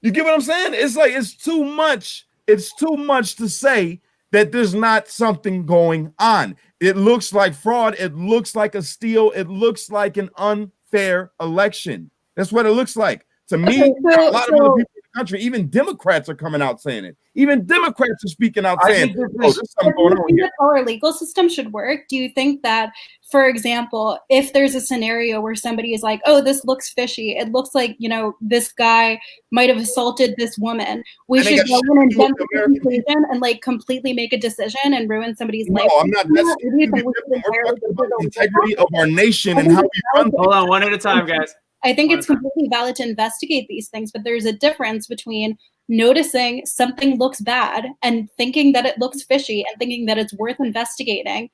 You get what I'm saying? It's like, it's too much. It's too much to say that there's not something going on. It looks like fraud. It looks like a steal. It looks like an unfair election. That's what it looks like. To me, a lot of other people in the country, even Democrats are coming out saying it. Even Democrats are speaking out saying, there's something going on here. How our legal system should work. Do you think that, for example, if there's a scenario where somebody is like, oh, this looks fishy. It looks like, you know, this guy might have assaulted this woman. We should go in and jump to the conclusion and like completely make a decision and ruin somebody's life. No, I'm not. We're talking about the integrity of our nation and how we run. Hold on, one at a time, guys. I think it's completely valid to investigate these things, but there's a difference between noticing something looks bad and thinking that it looks fishy and thinking that it's worth investigating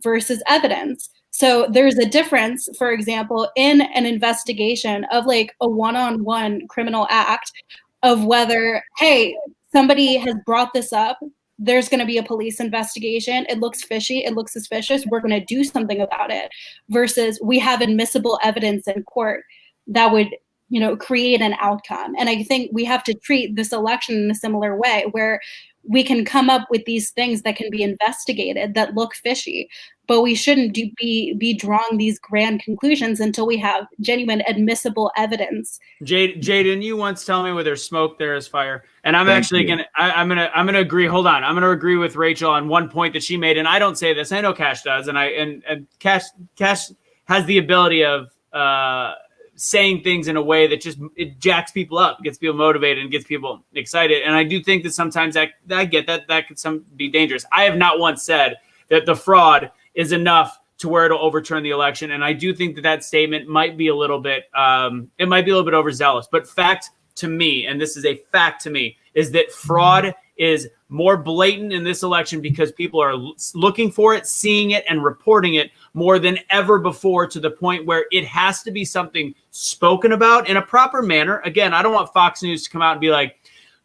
versus evidence. So there's a difference, for example, in an investigation of like a one-on-one criminal act of whether, hey, somebody has brought this up. There's going to be a police investigation. It looks fishy. It looks suspicious. We're going to do something about it versus we have admissible evidence in court that would, you know, create an outcome. And I think we have to treat this election in a similar way where we can come up with these things that can be investigated that look fishy, but we shouldn't be drawing these grand conclusions until we have genuine admissible evidence. Jay, didn't you once tell me where there's smoke, there is fire? And I'm I'm gonna agree. Hold on, I'm gonna agree with Rachel on one point that she made, and I don't say this. I know Cash does, and Cash has the ability of saying things in a way that just it jacks people up, gets people motivated, and gets people excited. And I do think that sometimes I get that could be dangerous. I have not once said that the fraud is enough to where it'll overturn the election. And I do think that statement might be a little bit, it might be a little bit overzealous. But fact to me, and this is a fact to me, is that fraud is more blatant in this election because people are looking for it, seeing it, and reporting it more than ever before, to the point where it has to be something spoken about in a proper manner. Again, I don't want Fox News to come out and be like,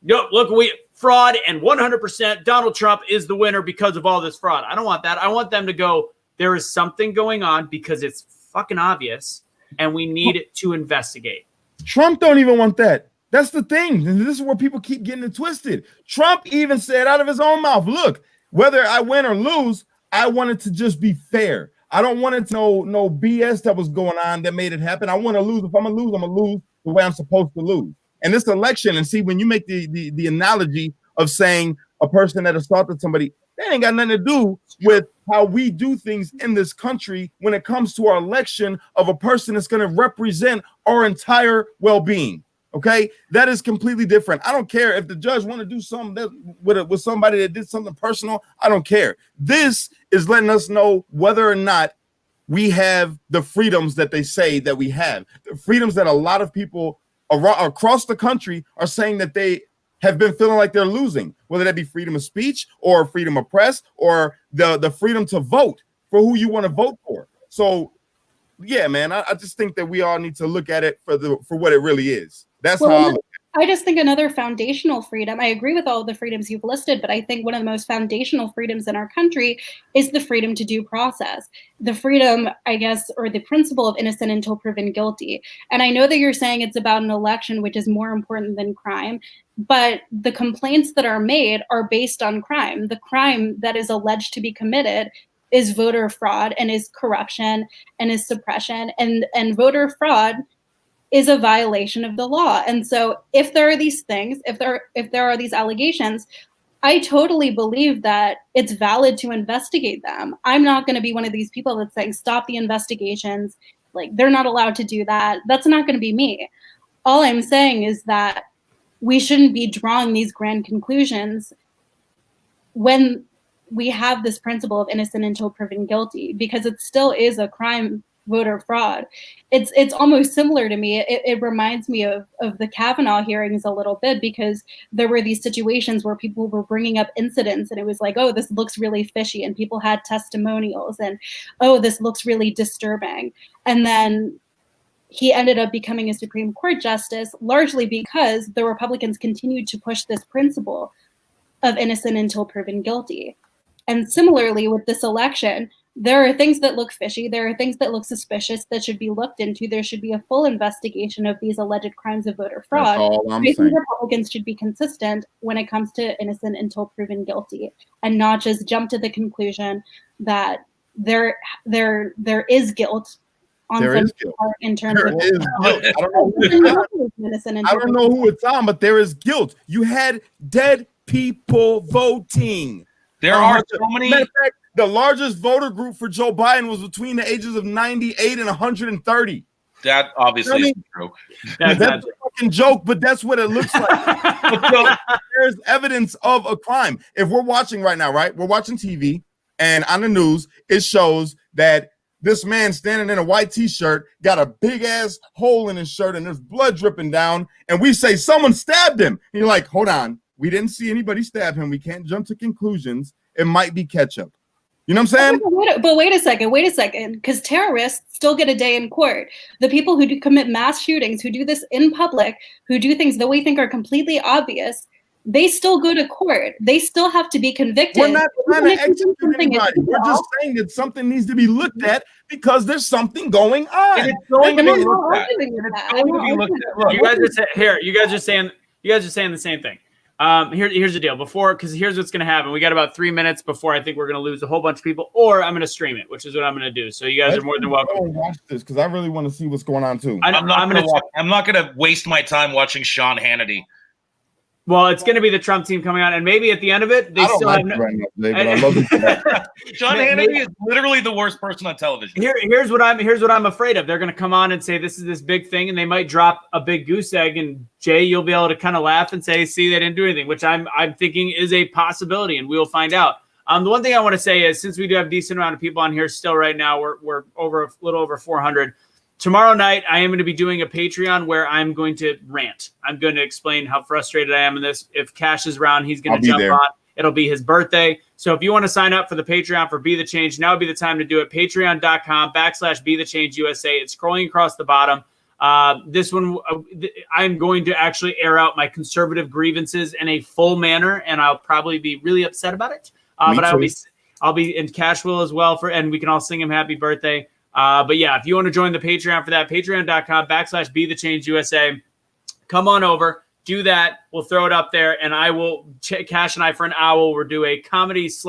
no, look, fraud and 100% Donald Trump is the winner because of all this fraud. I don't want that. I want them to go, there is something going on because it's fucking obvious and we need to investigate. Trump don't even want that. That's the thing. And this is where people keep getting it twisted. Trump even said out of his own mouth, look, whether I win or lose, I want it to just be fair. I don't want it to no BS that was going on that made it happen. I want to lose. If I'm going to lose, I'm going to lose the way I'm supposed to lose. And this election, and see, when you make the analogy of saying a person that assaulted somebody, that ain't got nothing to do with how we do things in this country when it comes to our election of a person that's going to represent our entire well-being. Okay, that is completely different. I don't care if the judge want to do something with somebody that did something personal. I don't care. This is letting us know whether or not we have the freedoms that they say that we have. The freedoms that a lot of people across the country are saying that they have been feeling like they're losing, whether that be freedom of speech or freedom of press or the freedom to vote for who you want to vote for. So, yeah, man, I just think that we all need to look at it for what it really is. That's how I look. I just think another foundational freedom, I agree with all of the freedoms you've listed, but I think one of the most foundational freedoms in our country is the freedom to due process. The freedom, I guess, or the principle of innocent until proven guilty. And I know that you're saying it's about an election, which is more important than crime, but the complaints that are made are based on crime. The crime that is alleged to be committed is voter fraud and is corruption and is suppression, and voter fraud is a violation of the law. And so if there are these things, if there are these allegations, I totally believe that it's valid to investigate them. I'm not going to be one of these people that's saying, stop the investigations. Like, they're not allowed to do that. That's not going to be me. All I'm saying is that we shouldn't be drawing these grand conclusions when we have this principle of innocent until proven guilty, because it still is a crime, voter fraud. It's almost similar to me. It reminds me of the Kavanaugh hearings a little bit, because there were these situations where people were bringing up incidents and it was like, oh, this looks really fishy, and people had testimonials, and oh, this looks really disturbing. And then he ended up becoming a Supreme Court justice, largely because the Republicans continued to push this principle of innocent until proven guilty. And similarly with this election, there are things that look fishy. There are things that look suspicious that should be looked into. There should be a full investigation of these alleged crimes of voter fraud. That's all I'm I saying. think Republicans should be consistent when it comes to innocent until proven guilty, and not just jump to the conclusion that there is guilt on There some is guilt. part in terms There of is guilt. I don't know who it's on. I don't know who it's on, but there is guilt. You had dead people voting. There are so many. Matter of fact, the largest voter group for Joe Biden was between the ages of 98 and 130. That obviously is true. That's a fucking joke, but that's what it looks like. There's evidence of a crime. If we're watching right now, right? We're watching TV, and on the news, it shows that this man standing in a white t-shirt got a big ass hole in his shirt and there's blood dripping down. And we say someone stabbed him. And you're like, hold on. We didn't see anybody stab him. We can't jump to conclusions. It might be ketchup. You know what I'm saying? But wait a second, because terrorists still get a day in court. The people who do commit mass shootings, who do this in public, who do things that we think are completely obvious, they still go to court. They still have to be convicted. We're not trying to execute anybody. We're just saying that something needs to be looked at because there's something going on. And it's going to be looked at. Look, you guys are saying the same thing. Here's the deal. Because here's what's going to happen. We got about 3 minutes before I think we're going to lose a whole bunch of people, or I'm going to stream it, which is what I'm going to do. So you guys are more than welcome. Watch this because I really want to see what's going on too. I'm not going to waste my time watching Sean Hannity. Well, it's going to be the Trump team coming on, and maybe at the end of it, they still have. Right now, Jay, but I love you for that. John Hannity is literally the worst person on television. Here's what I'm afraid of. They're going to come on and say this is this big thing, and they might drop a big goose egg. And Jay, you'll be able to kind of laugh and say, "See, they didn't do anything," which I'm thinking is a possibility, and we will find out. The one thing I want to say is, since we do have a decent amount of people on here still right now, we're over a little over 400. Tomorrow night, I am going to be doing a Patreon where I'm going to rant. I'm going to explain how frustrated I am in this. If Cash is around, he's going to jump on. It'll be his birthday. So if you want to sign up for the Patreon for Be The Change, now would be the time to do it. Patreon.com/BeTheChangeUSA. It's scrolling across the bottom. This one, I'm going to actually air out my conservative grievances in a full manner, and I'll probably be really upset about it. But I'll be in Cash will as well and we can all sing him happy birthday. But yeah, if you want to join the Patreon for that, patreon.com/BeTheChangeUSA, come on over, do that. We'll throw it up there, and I will Cash and I for an hour. We'll do a comedy /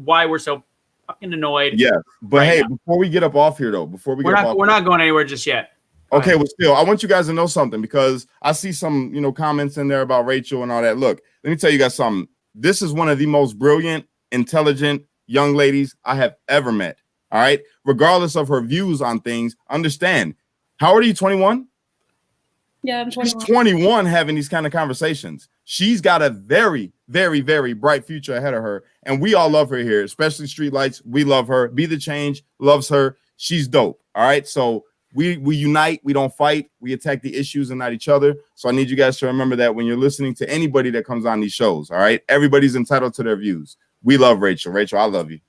why we're so fucking annoyed. Yeah, but hey, before we get up off here though, we're not going anywhere just yet. Okay, well, still, I want you guys to know something because I see some, comments in there about Rachel and all that. Look, let me tell you guys something. This is one of the most brilliant, intelligent young ladies I have ever met. All right. Regardless of her views on things, understand. How old are you? 21? Yeah, I'm 21. She's 21 having these kind of conversations. She's got a very, very, very bright future ahead of her. And we all love her here, especially Streetlights. We love her. Be The Change loves her. She's dope. All right. So we unite. We don't fight. We attack the issues and not each other. So I need you guys to remember that when you're listening to anybody that comes on these shows. All right. Everybody's entitled to their views. We love Rachel. Rachel, I love you.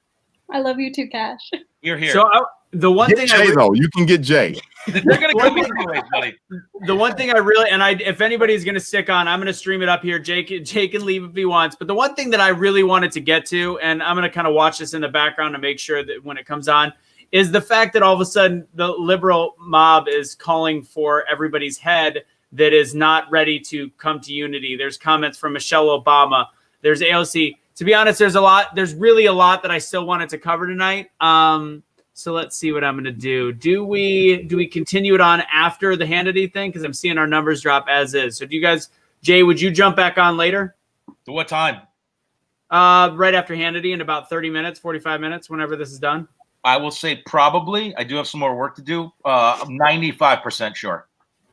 I love you too, Cash. You're here. So the one thing Jay, though, you can get Jay. They're gonna come anyway, buddy. The one thing I really if anybody's gonna stick on, I'm gonna stream it up here. Jay can leave if he wants. But the one thing that I really wanted to get to, and I'm gonna kind of watch this in the background to make sure that when it comes on, is the fact that all of a sudden the liberal mob is calling for everybody's head that is not ready to come to unity. There's comments from Michelle Obama. There's AOC. To be honest, there's really a lot that I still wanted to cover tonight. So let's see what I'm going to do. Do we continue it on after the Hannity thing? Because I'm seeing our numbers drop as is. So do you guys, Jay, would you jump back on later? To what time? Right after Hannity in about 30 minutes, 45 minutes, whenever this is done. I will say probably. I do have some more work to do. I'm 95% sure.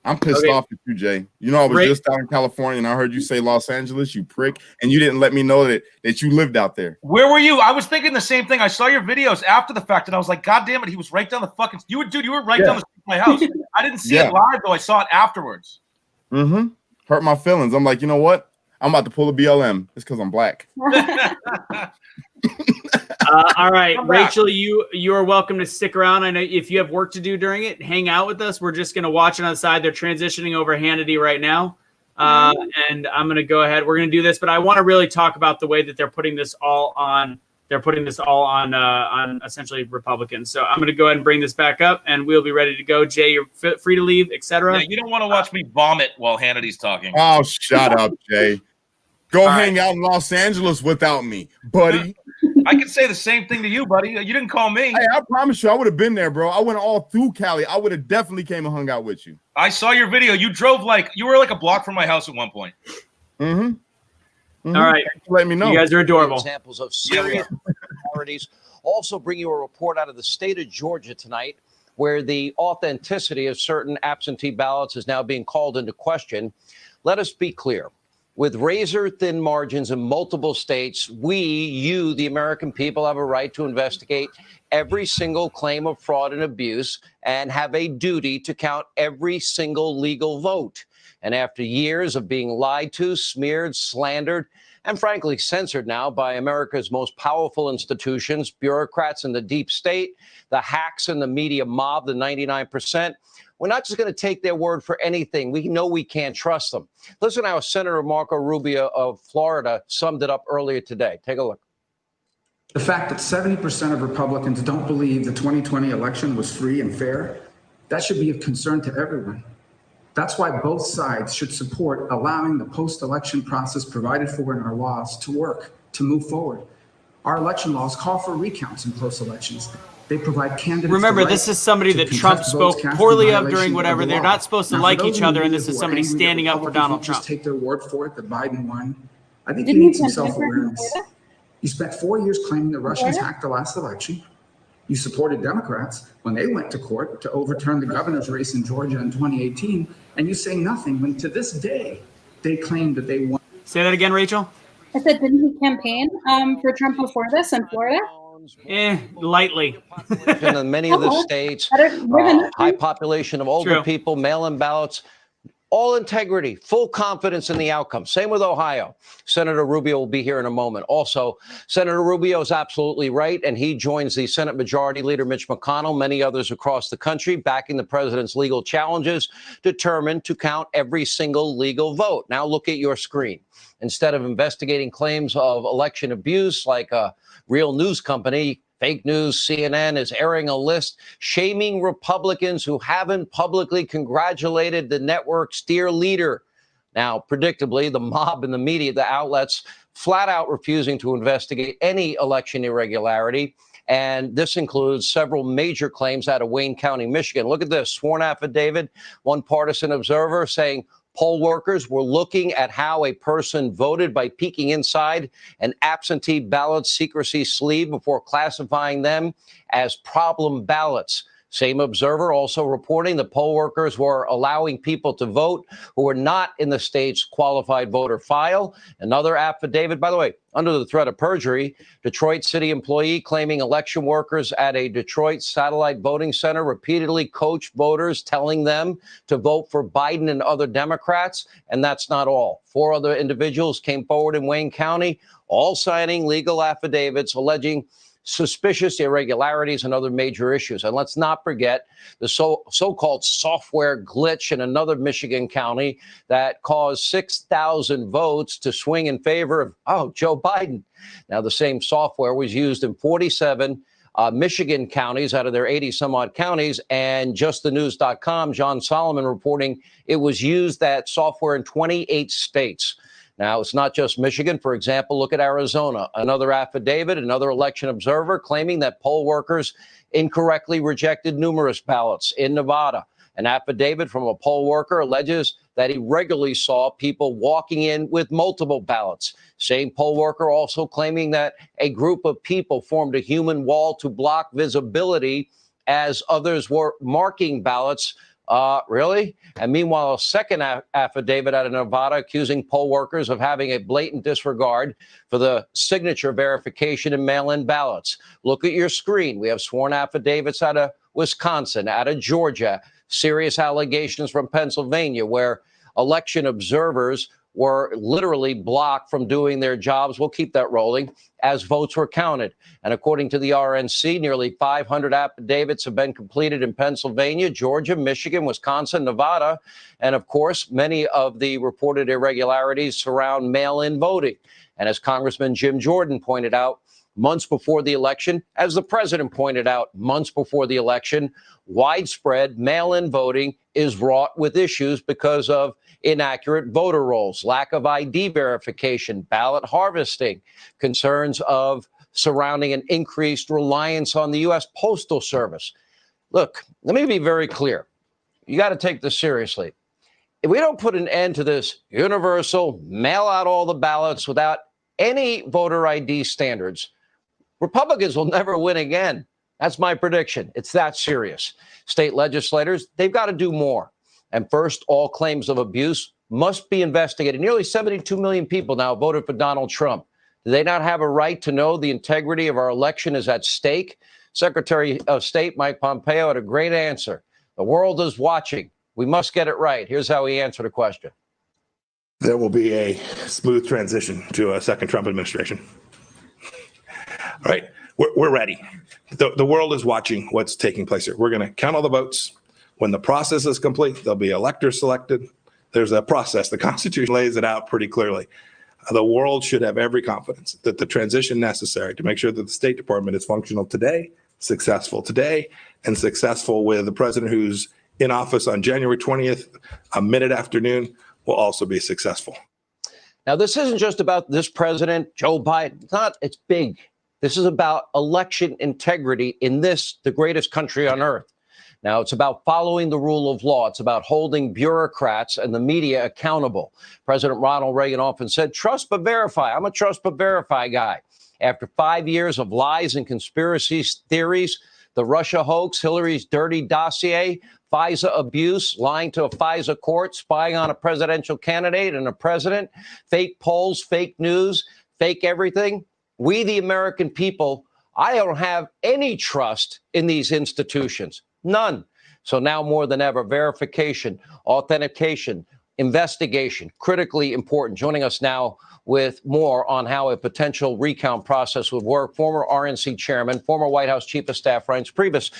I'm pissed off at you, Jay. I was just out in California and I heard you say Los Angeles, you prick, and you didn't let me know that you lived out there. Where were you? I was thinking the same thing. I saw your videos after the fact and I was like, God damn it, he was right down the fucking you were right down the street of my house. I didn't see it live though. I saw it afterwards. Hurt my feelings. I'm like, you know what? I'm about to pull a BLM. It's because I'm black. All right, Rachel, you are welcome to stick around. I know if you have work to do during it, hang out with us. We're just going to watch it on the side. They're transitioning over Hannity right now. And I'm going to go ahead. We're going to do this, but I want to really talk about the way that they're putting this all on. They're putting this all on essentially Republicans. So I'm going to go ahead and bring this back up, and we'll be ready to go. Jay, you're free to leave, etc. Yeah, you don't want to watch me vomit while Hannity's talking. Oh, shut up, Jay. Go hang out in Los Angeles without me, buddy. I can say the same thing to you, buddy. You didn't call me. Hey, I promise you, I would have been there, bro. I went all through Cali. I would have definitely came and hung out with you. I saw your video. You were like a block from my house at one point. All right. Let me know. You guys are adorable. Examples of serious disparities. Also bring you a report out of the state of Georgia tonight, where the authenticity of certain absentee ballots is now being called into question. Let us be clear. With razor-thin margins in multiple states, you, the American people, have a right to investigate every single claim of fraud and abuse and have a duty to count every single legal vote. And after years of being lied to, smeared, slandered, and frankly censored now by America's most powerful institutions, bureaucrats in the deep state, the hacks in the media mob, the 99%, we're not just going to take their word for anything. We know we can't trust them. Listen to how Senator Marco Rubio of Florida summed it up earlier today. Take a look. The fact that 70% of Republicans don't believe the 2020 election was free and fair, that should be of concern to everyone. That's why both sides should support allowing the post-election process provided for in our laws to work, to move forward. Our election laws call for recounts in close elections. They provide candidates. Remember, the right this is somebody to that Trump contest votes spoke cast in poorly of violation during whatever. the They're law. not supposed to Now, like for those each in the other, and media this who is are somebody angry that standing up for Republicans Donald will Trump. just take their word for it that Biden won, I think Didn't you you need some campaign for him in self-awareness. Florida? You spent 4 years claiming the Russians Florida? hacked the last election. You supported Democrats when they went to court to overturn the governor's race in Georgia in 2018, and you say nothing when to this day they claim that they won. Say that again, Rachel. I said, didn't he campaign for Trump before this in Florida? Lightly. In many of the states, high population of older True. people, mail-in ballots, all integrity, full confidence in the outcome. Same with Ohio. Senator Rubio will be here in a moment. Also, Senator Rubio is absolutely right, and he joins the Senate Majority Leader Mitch McConnell, many others across the country, backing the president's legal challenges, determined to count every single legal vote. Now look at your screen. Instead of investigating claims of election abuse like a real news company, fake news, CNN is airing a list shaming Republicans who haven't publicly congratulated the network's dear leader. Now, predictably, the mob and the media, the outlets, flat out refusing to investigate any election irregularity. And this includes several major claims out of Wayne County, Michigan. Look at this sworn affidavit, one partisan observer saying poll workers were looking at how a person voted by peeking inside an absentee ballot secrecy sleeve before classifying them as problem ballots. Same observer also reporting the poll workers were allowing people to vote who were not in the state's qualified voter file. Another affidavit, by the way, under the threat of perjury, Detroit city employee claiming election workers at a Detroit satellite voting center repeatedly coached voters, telling them to vote for Biden and other Democrats. And that's not all. 4 other individuals came forward in Wayne County, all signing legal affidavits alleging suspicious irregularities and other major issues. And let's not forget the so-called software glitch in another Michigan county that caused 6,000 votes to swing in favor of, Joe Biden. Now, the same software was used in 47 Michigan counties out of their 80 some odd counties. And justthenews.com, John Solomon reporting it was used, that software, in 28 states. Now, it's not just Michigan. For example, look at Arizona. Another affidavit, another election observer claiming that poll workers incorrectly rejected numerous ballots. In Nevada, an affidavit from a poll worker alleges that he regularly saw people walking in with multiple ballots. Same poll worker also claiming that a group of people formed a human wall to block visibility as others were marking ballots. Really? And meanwhile, a second affidavit out of Nevada accusing poll workers of having a blatant disregard for the signature verification in mail-in ballots. Look at your screen. We have sworn affidavits out of Wisconsin, out of Georgia, serious allegations from Pennsylvania, where election observers were literally blocked from doing their jobs. We'll keep that rolling as votes were counted. And according to the RNC, nearly 500 affidavits have been completed in Pennsylvania, Georgia, Michigan, Wisconsin, Nevada. And of course, many of the reported irregularities surround mail-in voting. And as Congressman Jim Jordan pointed out, months before the election, as the president pointed out, months before the election, widespread mail-in voting is wrought with issues because of inaccurate voter rolls, lack of ID verification, ballot harvesting, concerns of surrounding an increased reliance on the U.S. Postal Service. Look, let me be very clear. You got to take this seriously. If we don't put an end to this universal mail out all the ballots without any voter ID standards, Republicans will never win again. That's my prediction. It's that serious. State legislators, they've got to do more. And first, all claims of abuse must be investigated. Nearly 72 million people now voted for Donald Trump. Do they not have a right to know the integrity of our election is at stake? Secretary of State Mike Pompeo had a great answer. The world is watching. We must get it right. Here's how he answered a question. There will be a smooth transition to a second Trump administration. All right, we're ready. The world is watching what's taking place here. We're going to count all the votes. When the process is complete, there'll be electors selected. There's a process. The Constitution lays it out pretty clearly. The world should have every confidence that the transition necessary to make sure that the State Department is functional today, successful today, and successful with the president who's in office on January 20th, a minute afternoon, will also be successful. Now, this isn't just about this president, Joe Biden. It's big. This is about election integrity in this, the greatest country on earth. Now, it's about following the rule of law. It's about holding bureaucrats and the media accountable. President Ronald Reagan often said, trust but verify. I'm a trust but verify guy. After 5 years of lies and conspiracy theories, the Russia hoax, Hillary's dirty dossier, FISA abuse, lying to a FISA court, spying on a presidential candidate and a president, fake polls, fake news, fake everything. We, the American people, I don't have any trust in these institutions. None. So now more than ever, verification, authentication, investigation, critically important. Joining us now with more on how a potential recount process would work, former RNC chairman, former White House chief of staff, Reince Priebus.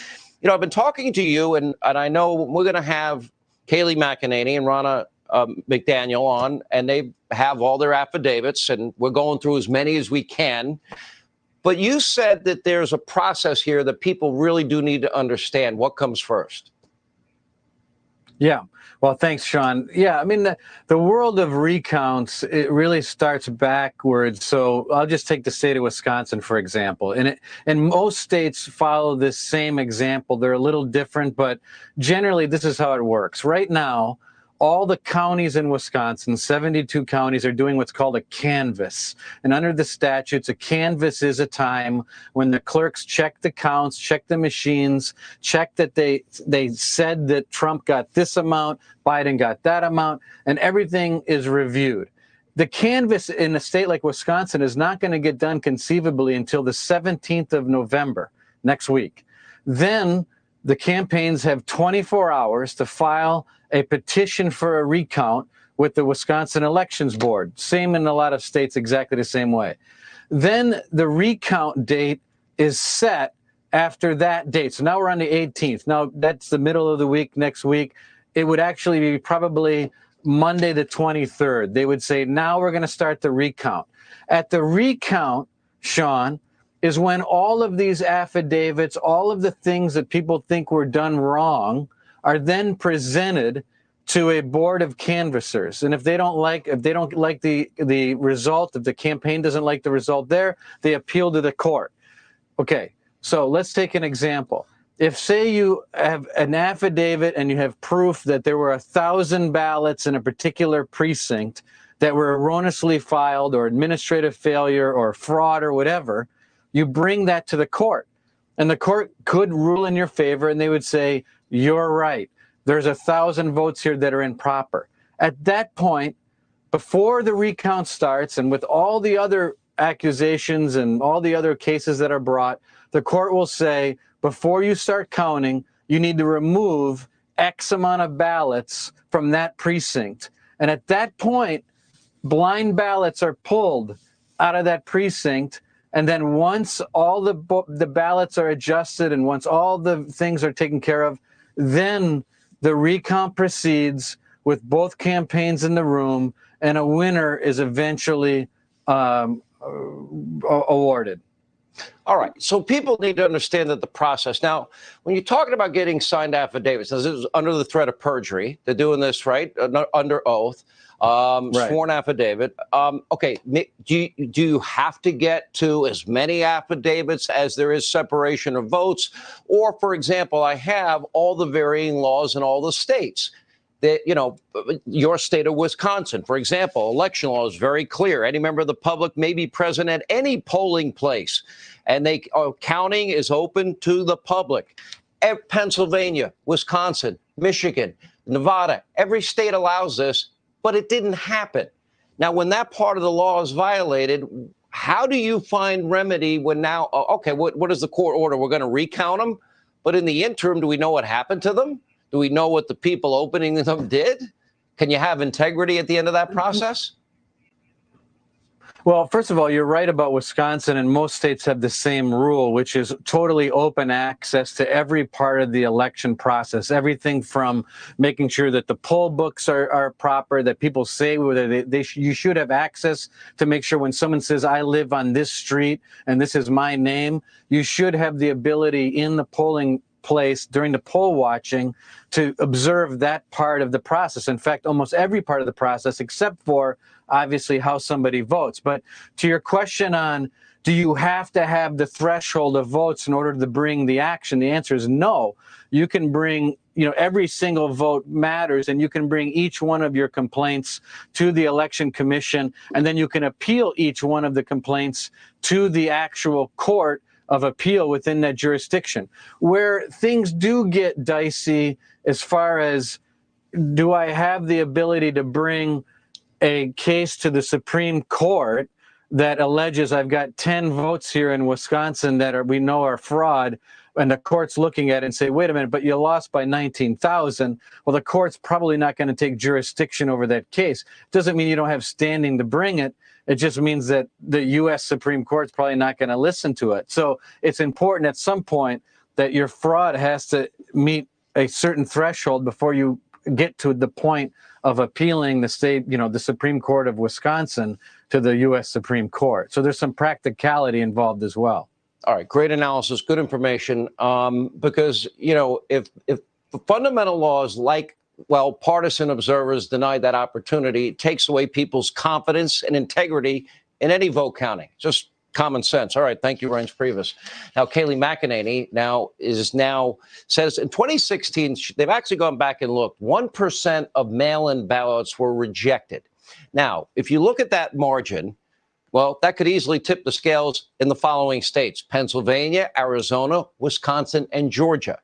You know, I've been talking to you, and I know we're going to have Kayleigh McEnany and Ronna McDaniel on, and they have all their affidavits, and we're going through as many as we can. But you said that there's a process here that people really do need to understand. What comes first? Yeah. Well, thanks, Sean. Yeah, I mean, the world of recounts, it really starts backwards. So I'll just take the state of Wisconsin, for example. And most states follow this same example. They're a little different, but generally this is how it works. Right now, all the counties in Wisconsin, 72 counties, are doing what's called a canvass. And under the statutes, a canvass is a time when the clerks check the counts, check the machines, check that they said that Trump got this amount, Biden got that amount, and everything is reviewed. The canvass in a state like Wisconsin is not going to get done conceivably until the 17th of November, next week. Then the campaigns have 24 hours to file a petition for a recount with the Wisconsin Elections Board. Same in a lot of states, exactly the same way. Then the recount date is set after that date. So now we're on the 18th. Now that's the middle of the week next week. It would actually be probably Monday the 23rd. They would say, now we're going to start the recount. At the recount, Sean, is when all of these affidavits, all of the things that people think were done wrong, are then presented to a board of canvassers. And if they don't like the result, if the campaign doesn't like the result there, they appeal to the court. Okay, so let's take an example. If, say, you have an affidavit and you have proof that there were 1,000 ballots in a particular precinct that were erroneously filed, or administrative failure or fraud or whatever, you bring that to the court. And the court could rule in your favor, and they would say, you're right. There's 1,000 votes here that are improper. At that point, before the recount starts, and with all the other accusations and all the other cases that are brought, the court will say, before you start counting, you need to remove X amount of ballots from that precinct. And at that point, blind ballots are pulled out of that precinct. And then once all the ballots are adjusted and once all the things are taken care of, then the recount proceeds with both campaigns in the room, and a winner is eventually awarded. All right. So people need to understand that the process. Now, when you're talking about getting signed affidavits, this is under the threat of perjury. They're doing this, right? Under oath, right. Sworn affidavit. Okay. Do you have to get to as many affidavits as there is separation of votes? Or, for example, I have all the varying laws in all the states. That, you know, your state of Wisconsin, for example, election law is very clear. Any member of the public may be present at any polling place, and counting is open to the public. Pennsylvania, Wisconsin, Michigan, Nevada, every state allows this, but it didn't happen. Now, when that part of the law is violated, how do you find remedy when now, okay, what is the court order? We're going to recount them, but in the interim, do we know what happened to them? Do we know what the people opening them did? Can you have integrity at the end of that process? Well, first of all, you're right about Wisconsin, and most states have the same rule, which is totally open access to every part of the election process. Everything from making sure that the poll books are proper, that people say whether you should have access to make sure when someone says, I live on this street and this is my name, you should have the ability in the polling place during the poll watching to observe that part of the process. In fact, almost every part of the process, except for obviously how somebody votes. But to your question on, do you have to have the threshold of votes in order to bring the action? The answer is no. You can bring, every single vote matters, and you can bring each one of your complaints to the Election Commission, and then you can appeal each one of the complaints to the actual court of appeal within that jurisdiction. Where things do get dicey as far as, do I have the ability to bring a case to the Supreme Court that alleges I've got 10 votes here in Wisconsin that we know are fraud, and the court's looking at it and say, wait a minute, but you lost by 19,000. Well, the court's probably not going to take jurisdiction over that case. Doesn't mean you don't have standing to bring it. It just means that the U.S. Supreme Court's probably not going to listen to it. So it's important at some point that your fraud has to meet a certain threshold before you get to the point of appealing the state, the Supreme Court of Wisconsin to the U.S. Supreme Court. So there's some practicality involved as well. All right, great analysis, good information. Because if fundamental laws like partisan observers deny that opportunity, it takes away people's confidence and integrity in any vote counting. Just common sense. All right, thank you, Reince Priebus. Now, Kayleigh McEnany says in 2016 they've actually gone back and looked. 1% of mail-in ballots were rejected. Now, if you look at that margin, well, that could easily tip the scales in the following states: Pennsylvania, Arizona, Wisconsin, and Georgia.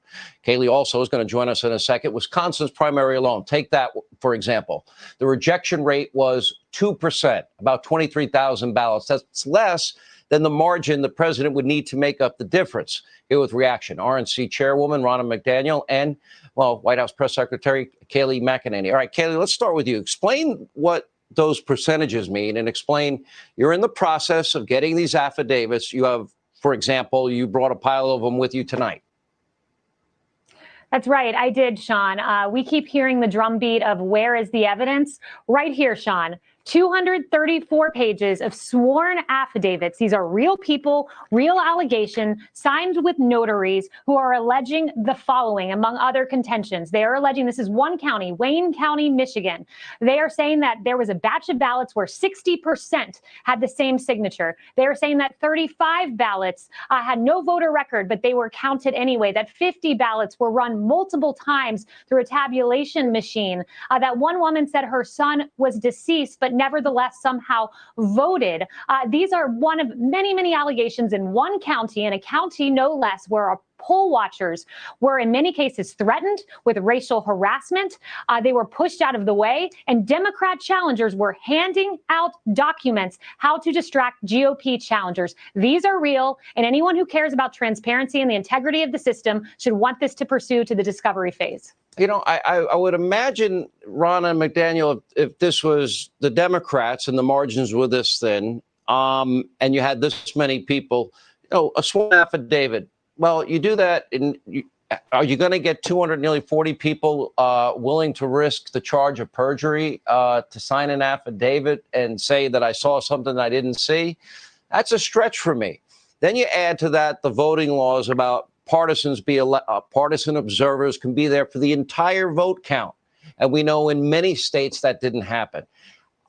Kayleigh also is going to join us in a second. Wisconsin's primary alone, take that, for example. The rejection rate was 2%, about 23,000 ballots. That's less than the margin the president would need to make up the difference. Here with reaction, RNC Chairwoman Ronna McDaniel and, White House Press Secretary Kayleigh McEnany. All right, Kayleigh, let's start with you. Explain what those percentages mean, and explain, you're in the process of getting these affidavits. You have, for example, you brought a pile of them with you tonight. That's right. I did, Sean. We keep hearing the drumbeat of where is the evidence? Right here, Sean. 234 pages of sworn affidavits. These are real people, real allegation, signed with notaries who are alleging the following, among other contentions. They are alleging, this is one county, Wayne County, Michigan. They are saying that there was a batch of ballots where 60% had the same signature. They are saying that 35 ballots had no voter record, but they were counted anyway, that 50 ballots were run multiple times through a tabulation machine, that one woman said her son was deceased, but nevertheless somehow voted. These are one of many, many allegations in one county, and a county no less, where our poll watchers were in many cases threatened with racial harassment. They were pushed out of the way, and Democrat challengers were handing out documents how to distract GOP challengers. These are real, and anyone who cares about transparency and the integrity of the system should want this to pursue to the discovery phase. I would imagine, Ronna McDaniel, if this was the Democrats and the margins were this thin, and you had this many people, a sworn affidavit. Well, you do that, and are you going to get 240 people willing to risk the charge of perjury to sign an affidavit and say that I saw something I didn't see? That's a stretch for me. Then you add to that the voting laws about partisan observers can be there for the entire vote count. And we know in many states that didn't happen.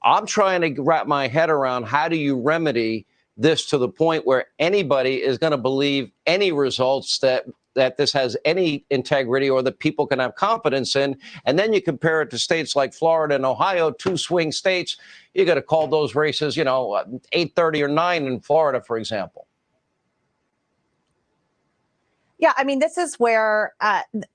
I'm trying to wrap my head around, how do you remedy this to the point where anybody is going to believe any results that this has any integrity or that people can have confidence in? And then you compare it to states like Florida and Ohio, two swing states. You got to call those races, 8:30 or 9 in Florida, for example. Yeah, I mean, this is where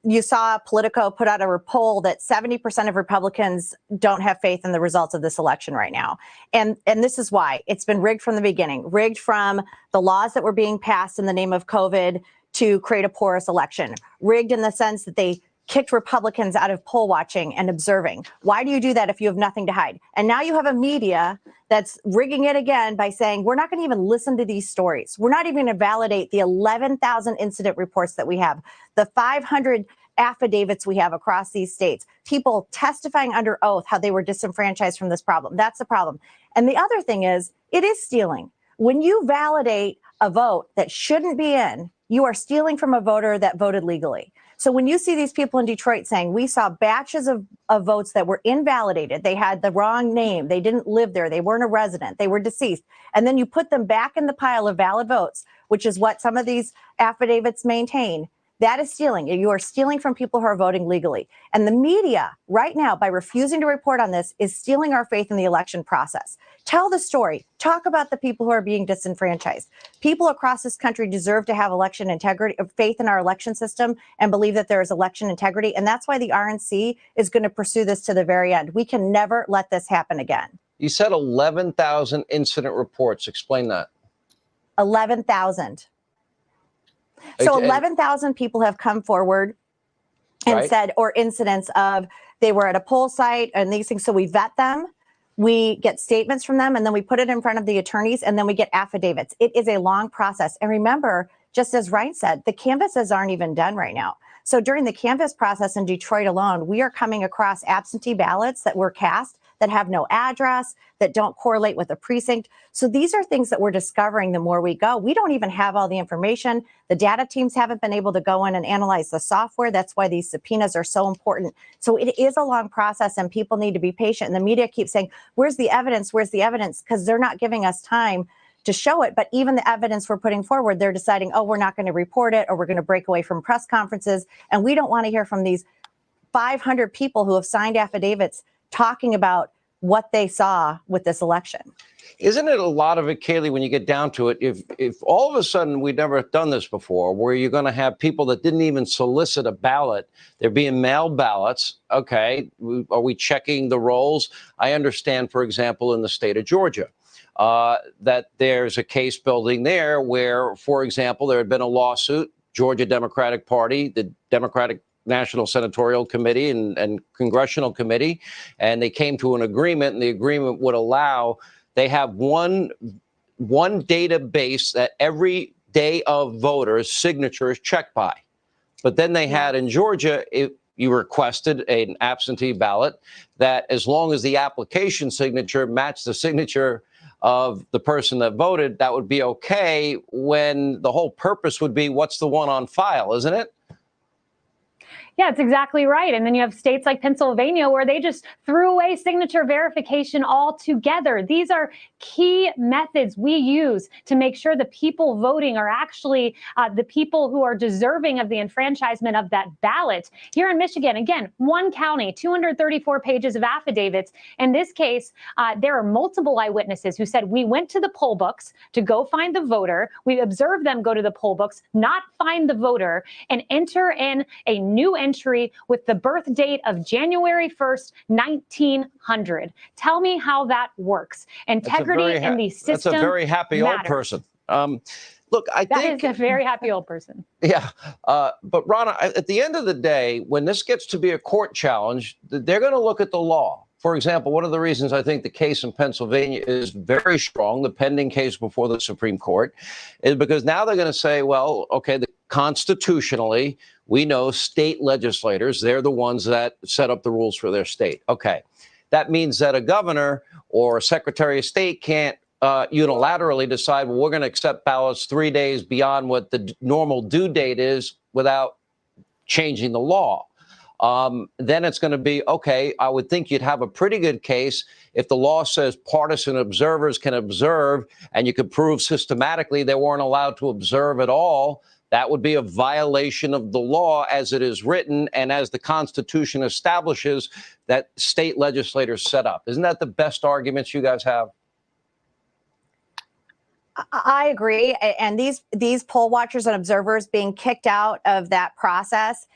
you saw Politico put out a poll that 70% of Republicans don't have faith in the results of this election right now. And this is why. It's been rigged from the beginning, rigged from the laws that were being passed in the name of COVID to create a porous election, rigged in the sense that they kicked Republicans out of poll watching and observing. Why do you do that if you have nothing to hide? And now you have a media that's rigging it again by saying, we're not going to even listen to these stories. We're not even going to validate the 11,000 incident reports that we have, the 500 affidavits we have across these states, people testifying under oath how they were disenfranchised from this problem. That's the problem. And the other thing is, it is stealing. When you validate a vote that shouldn't be in, you are stealing from a voter that voted legally. So when you see these people in Detroit saying we saw batches of votes that were invalidated, they had the wrong name, they didn't live there, they weren't a resident, they were deceased, and then you put them back in the pile of valid votes, which is what some of these affidavits maintain, that is stealing. You are stealing from people who are voting legally. And the media right now, by refusing to report on this, is stealing our faith in the election process. Tell the story. Talk about the people who are being disenfranchised. People across this country deserve to have election integrity, faith in our election system, and believe that there is election integrity. And that's why the RNC is going to pursue this to the very end. We can never let this happen again. You said 11,000 incident reports. Explain that. 11,000. So 11,000 people have come forward and said, or incidents of they were at a poll site and these things. So we vet them, we get statements from them, and then we put it in front of the attorneys, and then we get affidavits. It is a long process. And remember, just as Ryan said, the canvasses aren't even done right now. So during the canvass process in Detroit alone, we are coming across absentee ballots that were cast that have no address, that don't correlate with the precinct. So these are things that we're discovering the more we go. We don't even have all the information. The data teams haven't been able to go in and analyze the software. That's why these subpoenas are so important. So it is a long process, and people need to be patient. And the media keeps saying, where's the evidence? Where's the evidence? Because they're not giving us time to show it. But even the evidence we're putting forward, they're deciding, oh, we're not going to report it, or we're going to break away from press conferences. And we don't want to hear from these 500 people who have signed affidavits talking about what they saw with this election. Isn't it a lot of it, Kaylee, when you get down to it, if all of a sudden we've never done this before, where you're going to have people that didn't even solicit a ballot, they're being mailed ballots. Okay, are we checking the rolls? I understand, for example, in the state of Georgia, that there's a case building there where, for example, there had been a lawsuit, Georgia Democratic Party, the Democratic National Senatorial Committee and Congressional Committee, and they came to an agreement, and the agreement would allow, they have one database that every day of voters' signature is checked by. But then they had in Georgia, you requested an absentee ballot that as long as the application signature matched the signature of the person that voted, that would be okay, when the whole purpose would be what's the one on file, isn't it? Yeah, it's exactly right. And then you have states like Pennsylvania where they just threw away signature verification altogether. These are key methods we use to make sure the people voting are actually the people who are deserving of the enfranchisement of that ballot. Here in Michigan, again, one county, 234 pages of affidavits. In this case, there are multiple eyewitnesses who said we went to the poll books to go find the voter. We observed them go to the poll books, not find the voter, and enter in a new entry with the birth date of January 1st, 1900. Tell me how that works. Integrity in the system. That's a very happy old person. Look, I think that is a very happy old person. Yeah. But Ronna, at the end of the day, when this gets to be a court challenge, they're going to look at the law. For example, one of the reasons I think the case in Pennsylvania is very strong, the pending case before the Supreme Court, is because now they're going to say, well, okay, constitutionally, we know state legislators, they're the ones that set up the rules for their state. Okay. That means that a governor or a secretary of state can't unilaterally decide, well, we're going to accept ballots 3 days beyond what the normal due date is without changing the law. Then it's going to be, okay, I would think you'd have a pretty good case if the law says partisan observers can observe, and you could prove systematically they weren't allowed to observe at all. That would be a violation of the law as it is written and as the Constitution establishes that state legislators set up. Isn't that the best arguments you guys have? I agree. And these poll watchers and observers being kicked out of that process,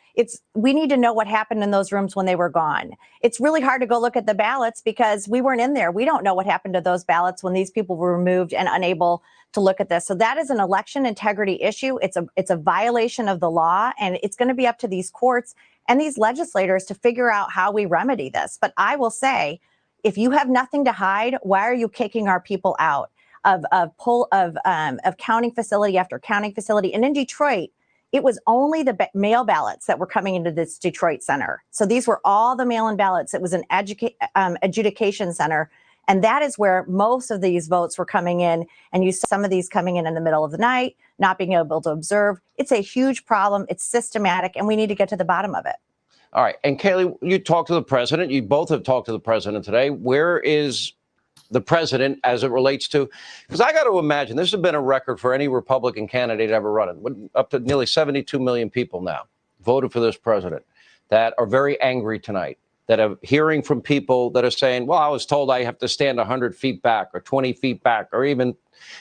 we need to know what happened in those rooms when they were gone. It's really hard to go look at the ballots because we weren't in there. We don't know what happened to those ballots when these people were removed and unable to look at this. So that is an election integrity issue. It's a violation of the law, and it's going to be up to these courts and these legislators to figure out how we remedy this. But I will say, if you have nothing to hide, why are you kicking our people out of counting facility after counting facility? And in Detroit, it was only the mail ballots that were coming into this Detroit center. So these were all the mail-in ballots. It was an adjudication center. And that is where most of these votes were coming in. And you saw some of these coming in the middle of the night, not being able to observe. It's a huge problem. It's systematic, and we need to get to the bottom of it. All right. And Kayleigh, you talked to the president. You both have talked to the president today. Where is the president as it relates to, because I got to imagine this has been a record for any Republican candidate ever running. Up to nearly 72 million people now voted for this president that are very angry tonight, that are hearing from people that are saying, well, I was told I have to stand 100 feet back or 20 feet back, or even,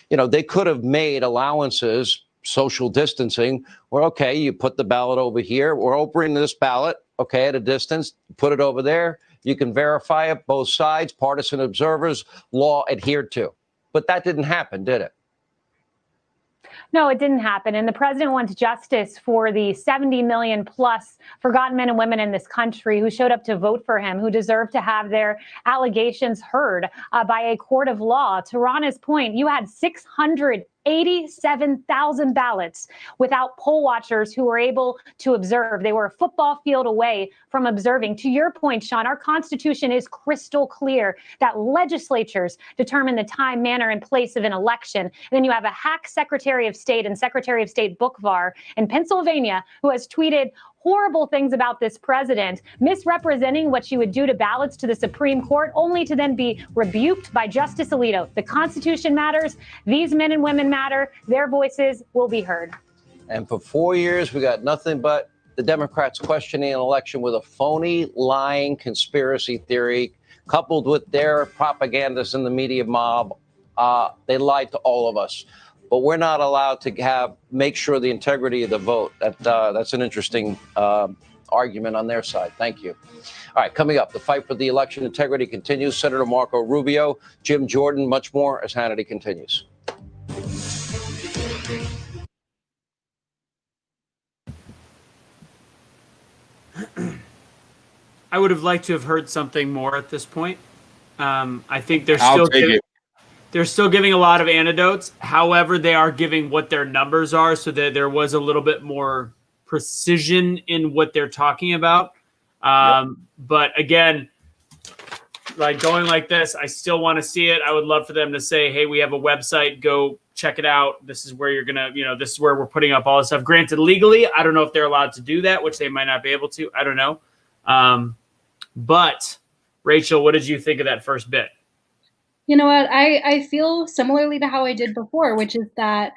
they could have made allowances, social distancing, where, okay, you put the ballot over here, we're opening this ballot, okay, at a distance, put it over there. You can verify it, both sides, partisan observers, law adhered to. But that didn't happen, did it? No, it didn't happen. And the president wants justice for the 70 million plus forgotten men and women in this country who showed up to vote for him, who deserve to have their allegations heard by a court of law. To Rana's point, you had 687,000 ballots without poll watchers who were able to observe. They were a football field away from observing. To your point, Sean, our Constitution is crystal clear that legislatures determine the time, manner, and place of an election. And then you have a hack Secretary of State and Secretary of State Bookvar in Pennsylvania who has tweeted horrible things about this president, misrepresenting what she would do to ballots to the Supreme Court, only to then be rebuked by Justice Alito. The Constitution matters. These men and women matter. Their voices will be heard. And for 4 years, we got nothing but the Democrats questioning an election with a phony, lying conspiracy theory, coupled with their propagandists in the media mob. They lied to all of us. But we're not allowed to make sure the integrity of the vote. That's an interesting argument on their side. Thank you. All right, coming up, the fight for the election integrity continues. Senator Marco Rubio, Jim Jordan, much more as Hannity continues. I would have liked to have heard something more at this point. I think they're still giving a lot of anecdotes. However, they are giving what their numbers are, so that there was a little bit more precision in what they're talking about. But again, like going like this, I still want to see it. I would love for them to say, hey, we have a website, go check it out. This is where you're going to, this is where we're putting up all this stuff. Granted, legally, I don't know if they're allowed to do that, which they might not be able to. I don't know. But Rachel, what did you think of that first bit? You know what? I feel similarly to how I did before, which is that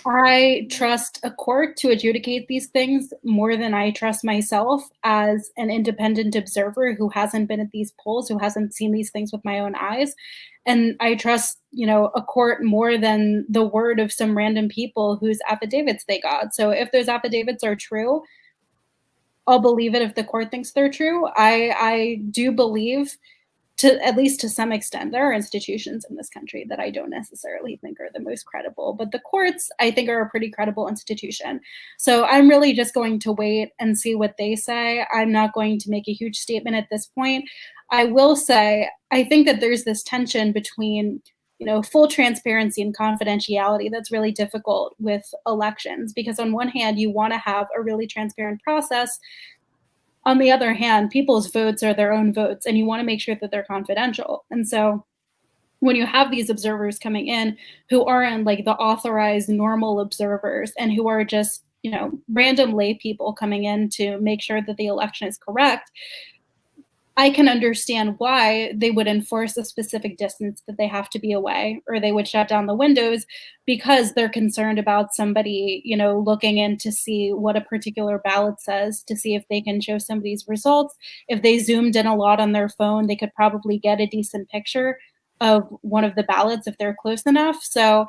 I trust a court to adjudicate these things more than I trust myself as an independent observer who hasn't been at these polls, who hasn't seen these things with my own eyes. And I trust, a court more than the word of some random people whose affidavits they got. So if those affidavits are true, I'll believe it if the court thinks they're true. I do believe, at least to some extent, there are institutions in this country that I don't necessarily think are the most credible, but the courts, I think, are a pretty credible institution. So I'm really just going to wait and see what they say. I'm not going to make a huge statement at this point. I will say, I think that there's this tension between, full transparency and confidentiality that's really difficult with elections, because on one hand, you want to have a really transparent process. On the other hand, people's votes are their own votes, and you want to make sure that they're confidential. And so when you have these observers coming in who aren't like the authorized normal observers and who are just, random lay people coming in to make sure that the election is correct, I can understand why they would enforce a specific distance that they have to be away, or they would shut down the windows because they're concerned about somebody, looking in to see what a particular ballot says, to see if they can show somebody's results. If they zoomed in a lot on their phone, they could probably get a decent picture of one of the ballots if they're close enough. So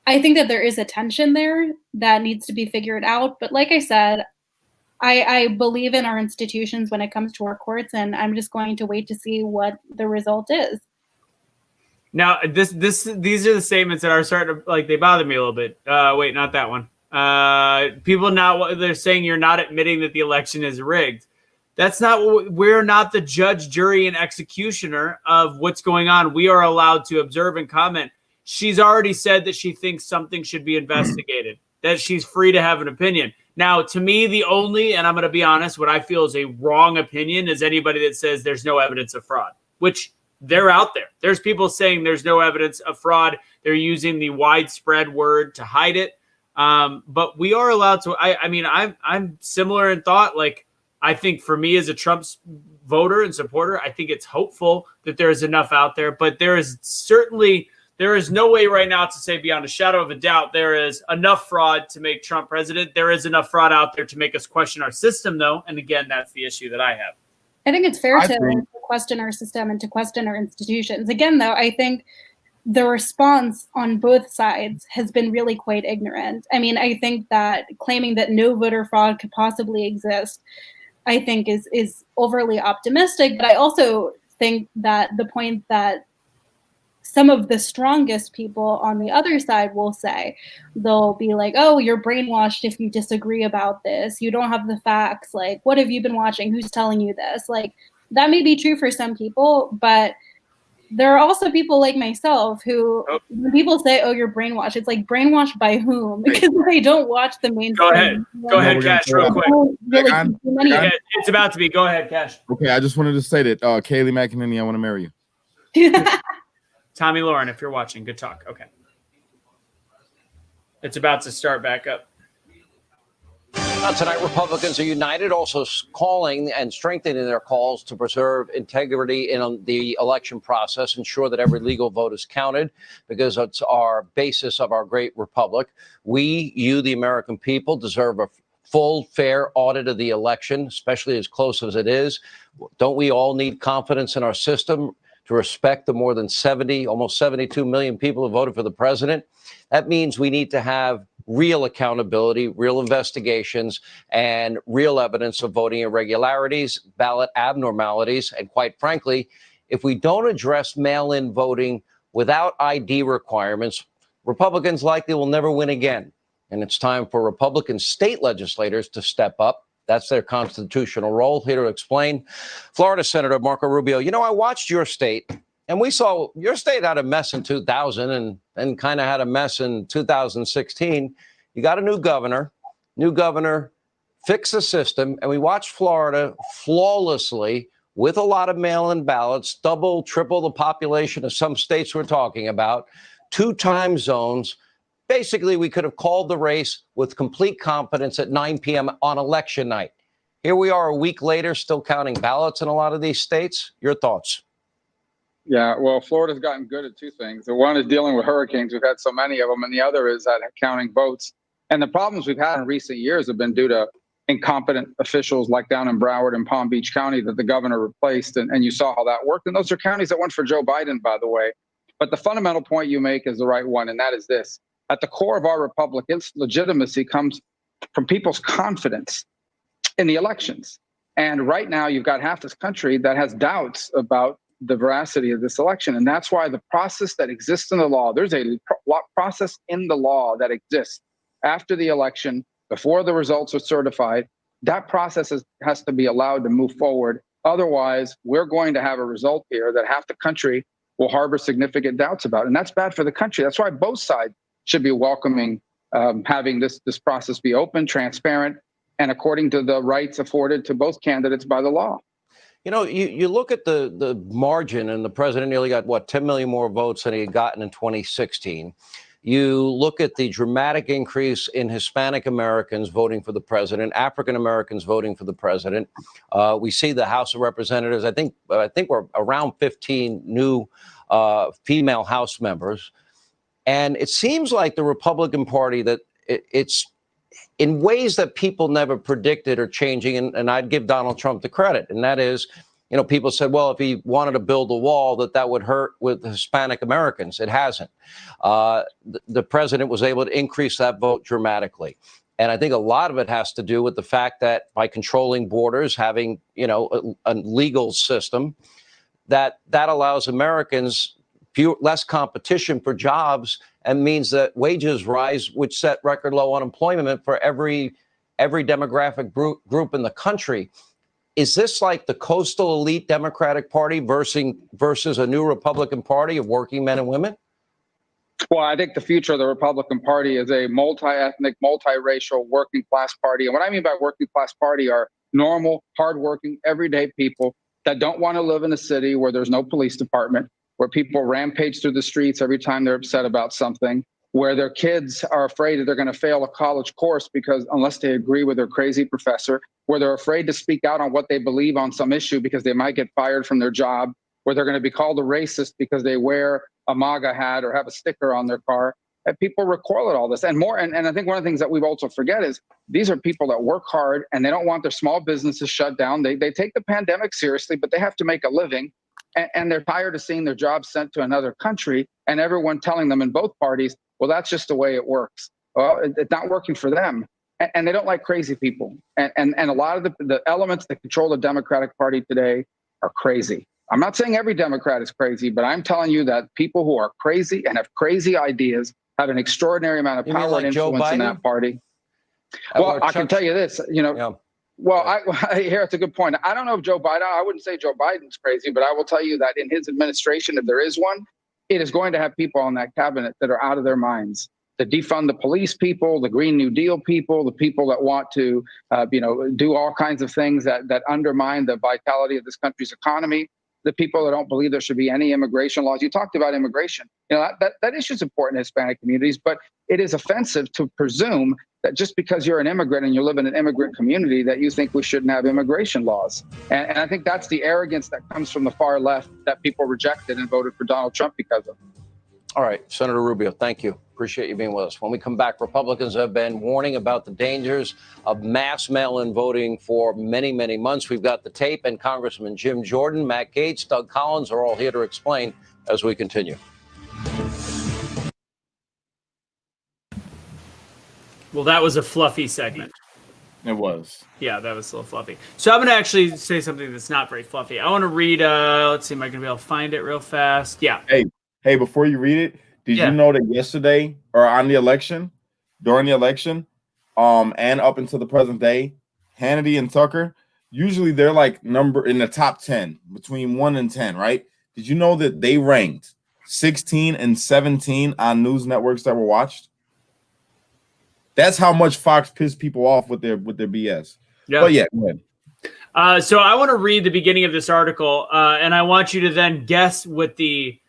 I think that there is a tension there that needs to be figured out. But like I said, I believe in our institutions when it comes to our courts, and I'm just going to wait to see what the result is. Now, these are the statements that are starting to, they bother me a little bit. Wait, not that one. People now, they're saying you're not admitting that the election is rigged. That's not, we're not the judge, jury, and executioner of what's going on. We are allowed to observe and comment. She's already said that she thinks something should be investigated, that she's free to have an opinion. Now, to me, the only, and I'm going to be honest, what I feel is a wrong opinion is anybody that says there's no evidence of fraud, which they're out there. There's people saying there's no evidence of fraud. They're using the widespread word to hide it. But we are allowed to. I mean, I'm similar in thought. Like, I think for me as a Trump voter and supporter, I think it's hopeful that there is enough out there. But there is no way right now to say beyond a shadow of a doubt there is enough fraud to make Trump president. There is enough fraud out there to make us question our system, though. And again, that's the issue that I have. I think it's fair to question our system and to question our institutions. Again, though, I think the response on both sides has been really quite ignorant. I mean, I think that claiming that no voter fraud could possibly exist, I think is overly optimistic. But I also think that the point that some of the strongest people on the other side will say, they'll be like, oh, you're brainwashed if you disagree about this. You don't have the facts. Like, what have you been watching? Who's telling you this? Like, that may be true for some people, but there are also people like myself who, when people say, oh, you're brainwashed, it's like, brainwashed by whom? Because they don't watch the mainstream. Go ahead, Cash, real quick. It's about to be. Go ahead, Cash. Okay, I just wanted to say that, Kayleigh McEnany, I want to marry you. Tommy Lauren, if you're watching, good talk. Okay. It's about to start back up. Tonight, Republicans are united, also calling and strengthening their calls to preserve integrity in the election process, ensure that every legal vote is counted, because it's our basis of our great republic. We, you, the American people, deserve a full, fair audit of the election, especially as close as it is. Don't we all need confidence in our system to respect the more than almost 72 million people who voted for the president? That means we need to have real accountability, real investigations, and real evidence of voting irregularities, ballot abnormalities. And quite frankly, if we don't address mail-in voting without ID requirements, Republicans likely will never win again. And it's time for Republican state legislators to step up. That's their constitutional role. Here to explain, Florida Senator Marco Rubio. You know, I watched your state, and we saw your state had a mess in 2000 and kind of had a mess in 2016. You got a new governor fixed the system, and we watched Florida flawlessly with a lot of mail-in ballots, double, triple the population of some states we're talking about, 2 time zones. Basically, we could have called the race with complete confidence at 9 p.m. on election night. Here we are a week later, still counting ballots in a lot of these states. Your thoughts? Yeah, well, Florida's gotten good at 2 things. The one is dealing with hurricanes. We've had so many of them. And the other is at counting votes. And the problems we've had in recent years have been due to incompetent officials like down in Broward and Palm Beach County that the governor replaced. And you saw how that worked. And those are counties that went for Joe Biden, by the way. But the fundamental point you make is the right one. And that is this. At the core of our republic, its legitimacy comes from people's confidence in the elections. And right now, you've got half this country that has doubts about the veracity of this election. And that's why the process that exists in the law, there's a process in the law that exists after the election, before the results are certified. That process has to be allowed to move forward. Otherwise, we're going to have a result here that half the country will harbor significant doubts about. And that's bad for the country. That's why both sides should be welcoming having this process be open, transparent, and according to the rights afforded to both candidates by the law. You know, you look at the margin, and the president nearly got, 10 million more votes than he had gotten in 2016. You look at the dramatic increase in Hispanic Americans voting for the president, African Americans voting for the president. We see the House of Representatives. I think we're around 15 new female House members. And it seems like the Republican Party that it's in ways that people never predicted are changing. And I'd give Donald Trump the credit. And that is, people said, well, if he wanted to build a wall, that would hurt with Hispanic Americans. It hasn't. The president was able to increase that vote dramatically. And I think a lot of it has to do with the fact that by controlling borders, having, a legal system that allows Americans less competition for jobs, and means that wages rise, which set record low unemployment for every demographic group in the country. Is this like the coastal elite Democratic Party versus a new Republican Party of working men and women? Well, I think the future of the Republican Party is a multi-ethnic, multiracial working class party. And what I mean by working class party are normal, hardworking, everyday people that don't want to live in a city where there's no police department, where people rampage through the streets every time they're upset about something, where their kids are afraid that they're going to fail a college course because unless they agree with their crazy professor, where they're afraid to speak out on what they believe on some issue because they might get fired from their job, where they're going to be called a racist because they wear a MAGA hat or have a sticker on their car. And people recoil at all this and more. And I think one of the things that we also forget is these are people that work hard and they don't want their small businesses shut down. They take the pandemic seriously, but they have to make a living. And they're tired of seeing their jobs sent to another country and everyone telling them in both parties, well, that's just the way it works. Well, it's not working for them. And they don't like crazy people. And a lot of the elements that control the Democratic Party today are crazy. I'm not saying every Democrat is crazy, but I'm telling you that people who are crazy and have crazy ideas have an extraordinary amount of power and influence in that party. Well, I can tell you this, Well, I hear it's a good point. I don't know if Joe Biden, I wouldn't say Joe Biden's crazy, but I will tell you that in his administration, if there is one, it is going to have people on that cabinet that are out of their minds. The defund the police people, the Green New Deal people, the people that want to, do all kinds of things that undermine the vitality of this country's economy. The people that don't believe there should be any immigration laws. You talked about immigration. That issue is important in Hispanic communities, but it is offensive to presume that just because you're an immigrant and you live in an immigrant community that you think we shouldn't have immigration laws. And I think that's the arrogance that comes from the far left that people rejected and voted for Donald Trump because of. All right, Senator Rubio, thank you. Appreciate you being with us. When we come back, Republicans have been warning about the dangers of mass mail-in voting for many, many months. We've got the tape, and Congressman Jim Jordan, Matt Gaetz, Doug Collins are all here to explain as we continue. Well, that was a fluffy segment. It was. Yeah, that was a little fluffy. So I'm going to actually say something that's not very fluffy. I want to read, let's see, am I going to be able to find it real fast? Yeah. Hey, before you read it, did you know that yesterday or during the election, and up until the present day, Hannity and Tucker, usually they're like number in the top 10, between 1 and 10, right? Did you know that they ranked 16 and 17 on news networks that were watched? That's how much Fox pissed people off with their BS. Yeah. But yeah, go ahead. So I want to read the beginning of this article, and I want you to then guess what the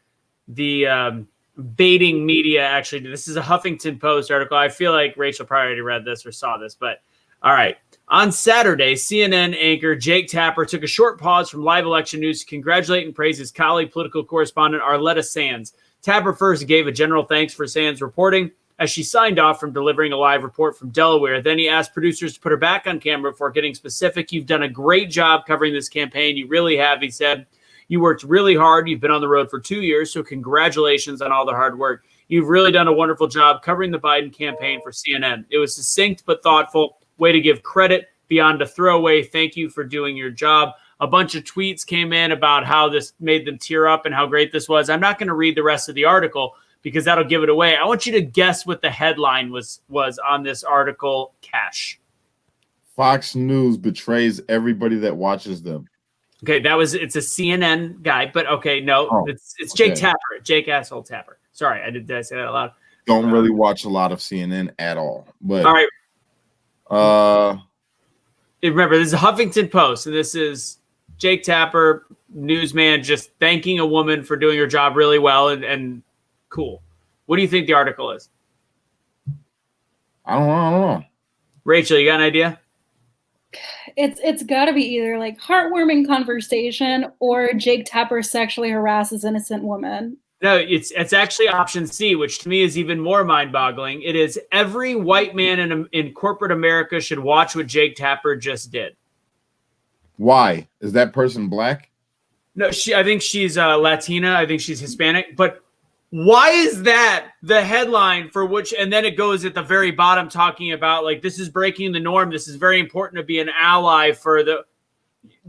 baiting media actually did. This is a Huffington Post article. I feel like Rachel probably already read this or saw this, but all right. On Saturday, CNN anchor Jake Tapper took a short pause from live election news to congratulate and praise his colleague, political correspondent Arletta Sands. Tapper first gave a general thanks for Sands reporting as she signed off from delivering a live report from Delaware. Then he asked producers to put her back on camera before getting specific. You've done a great job covering this campaign. You really have, he said. You worked really hard. You've been on the road for 2 years, so congratulations on all the hard work. You've really done a wonderful job covering the Biden campaign for CNN. It was succinct but thoughtful. Way to give credit beyond a throwaway. Thank you for doing your job. A bunch of tweets came in about how this made them tear up and how great this was. I'm not going to read the rest of the article because that'll give it away. I want you to guess what the headline was on this article, Cash. Fox News betrays everybody that watches them. Okay, it's a CNN guy, but okay, no, it's Jake Tapper, Jake asshole Tapper. Sorry, did I say that out loud? Don't really watch a lot of CNN at all. But all right. Remember, this is a Huffington Post, and this is Jake Tapper, newsman, just thanking a woman for doing her job really well and cool. What do you think the article is? I don't know. Rachel, you got an idea? It's got to be either like heartwarming conversation or Jake Tapper sexually harasses innocent woman. No, it's actually option C, which to me is even more mind-boggling. It is every white man in corporate America should watch what Jake Tapper just did. Why? Is that person black? No, I think she's Latina. I think she's Hispanic. But why is that the headline for which, and then it goes at the very bottom talking about like, this is breaking the norm. This is very important to be an ally for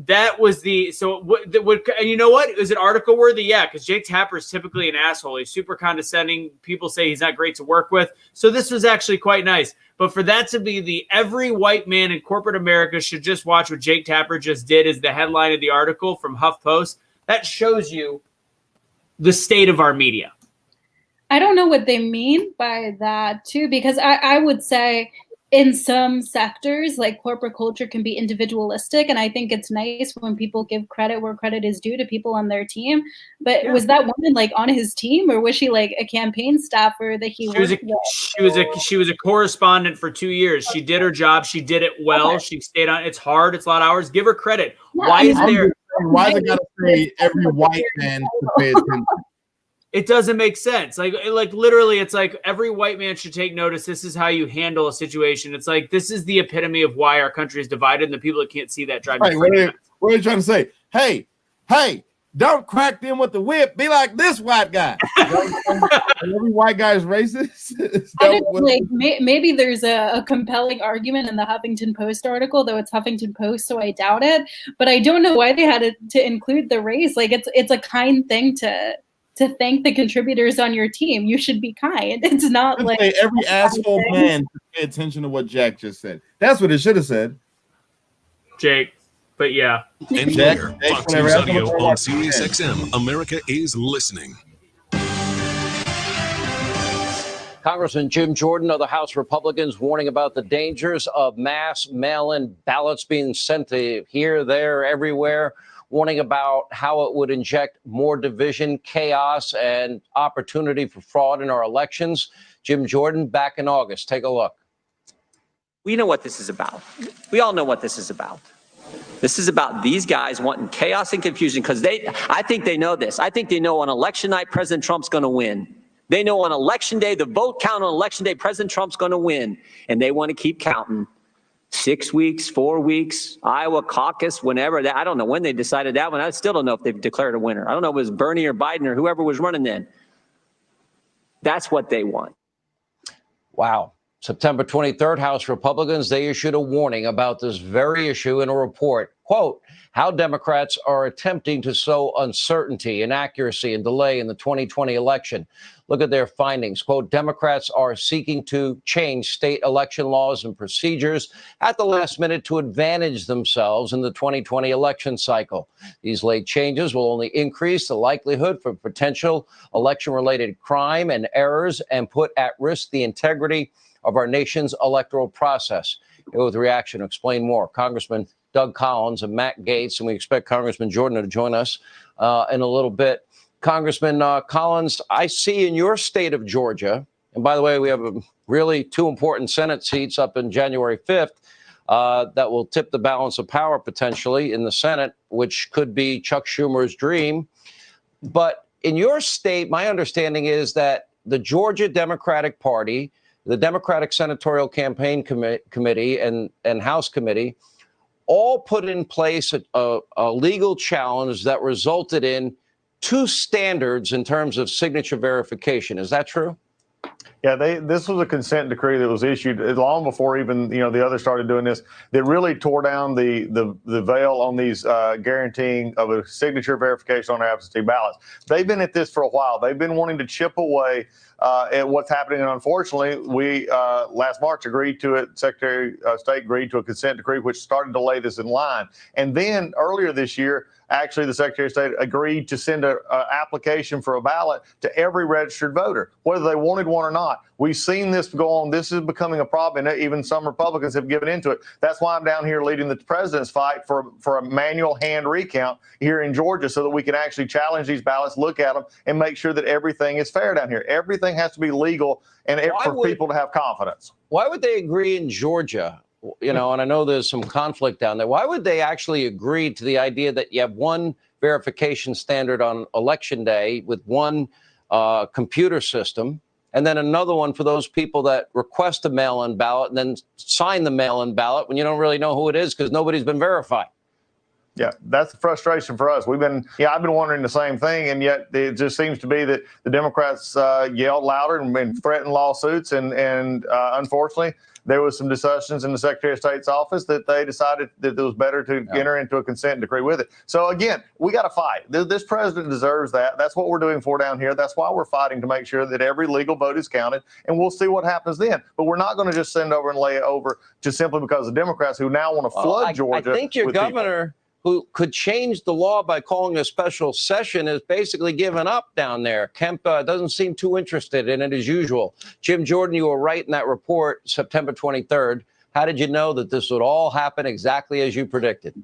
that was and you know what? Is it article worthy? Yeah. Cause Jake Tapper is typically an asshole. He's super condescending. People say he's not great to work with. So this was actually quite nice, but for that to be every white man in corporate America should just watch what Jake Tapper just did is the headline of the article from HuffPost. That shows you the state of our media. I don't know what they mean by that too, because I would say in some sectors, like corporate culture can be individualistic, and I think it's nice when people give credit where credit is due to people on their team. But was that woman like on his team, or was she like a campaign staffer that he worked with? She was a correspondent for 2 years. She did her job. She did it well. Okay. She stayed on. It's hard. It's a lot of hours. Give her credit. Yeah, Why I mean, is there? Why is it gotta say every white man to pay attention? It doesn't make sense. Like literally, it's like every white man should take notice. This is how you handle a situation. It's like this is the epitome of why our country is divided, and the people that can't see that drive me crazy. What are you trying to say? Hey, don't crack them with the whip. Be like this white guy. Every white guy is racist. Maybe there's a compelling argument in the Huffington Post article, though it's Huffington Post, so I doubt it. But I don't know why they had to include the race. Like it's a kind thing to thank the contributors on your team. You should be kind. It's not like every asshole man pay attention to what Jack just said. That's what it should have said. Jake. But yeah. Anywhere, Fox News Audio on Sirius XM. America is listening. Congressman Jim Jordan of the House Republicans warning about the dangers of mass mail-in ballots being sent to here, there, everywhere, warning about how it would inject more division, chaos, and opportunity for fraud in our elections. Jim Jordan back in August. Take a look. We know what this is about. We all know what this is about. This is about these guys wanting chaos and confusion because I think they know this. I think they know on election night, President Trump's going to win. They know on election day, the vote count on election day, President Trump's going to win. And they want to keep counting 6 weeks, 4 weeks, Iowa caucus, whenever. I don't know when they decided that one. I still don't know if they've declared a winner. I don't know if it was Bernie or Biden or whoever was running then. That's what they want. Wow. September 23rd, House Republicans, they issued a warning about this very issue in a report. Quote, how Democrats are attempting to sow uncertainty, inaccuracy, and delay in the 2020 election. Look at their findings. Quote, Democrats are seeking to change state election laws and procedures at the last minute to advantage themselves in the 2020 election cycle. These late changes will only increase the likelihood for potential election-related crime and errors and put at risk the integrity of our nation's electoral process. Here with reaction to explain more, Congressman Doug Collins and Matt Gaetz, and we expect Congressman Jordan to join us in a little bit. Congressman Collins, I see in your state of Georgia, and by the way, we have really two important Senate seats up in January 5th that will tip the balance of power potentially in the Senate, which could be Chuck Schumer's dream. But in your state, my understanding is that the Georgia Democratic Party, the Democratic Senatorial Campaign Committee and House Committee all put in place a legal challenge that resulted in two standards in terms of signature verification. Is that true? Yeah, this was a consent decree that was issued long before even the others started doing this. That really tore down the veil on these guaranteeing of a signature verification on absentee ballots. They've been at this for a while. They've been wanting to chip away at what's happening, and unfortunately, we last March agreed to it. Secretary of State agreed to a consent decree, which started to lay this in line. And then earlier this year, actually, the Secretary of State agreed to send an application for a ballot to every registered voter, whether they wanted one or not. We've seen this go on. This is becoming a problem, and even some Republicans have given into it. That's why I'm down here leading the president's fight for a manual hand recount here in Georgia so that we can actually challenge these ballots, look at them, and make sure that everything is fair down here. Everything has to be legal and for people to have confidence. Why would they agree in Georgia? And I know there's some conflict down there. Why would they actually agree to the idea that you have one verification standard on election day with one computer system, and then another one for those people that request a mail-in ballot and then sign the mail-in ballot when you don't really know who it is because nobody's been verified? Yeah, that's the frustration for us. I've been wondering the same thing, and yet it just seems to be that the Democrats yelled louder and threatened lawsuits, and unfortunately, there was some discussions in the Secretary of State's office that they decided that it was better to enter into a consent decree with it. So again, we got to fight. This president deserves that. That's what we're doing for down here. That's why we're fighting to make sure that every legal vote is counted, and we'll see what happens then. But we're not going to just send over and lay it over just simply because the Democrats who now want to flood Georgia. I think your governor who could change the law by calling a special session, is basically given up down there. Kemp doesn't seem too interested in it as usual. Jim Jordan, you were right in that report, September 23rd. How did you know that this would all happen exactly as you predicted?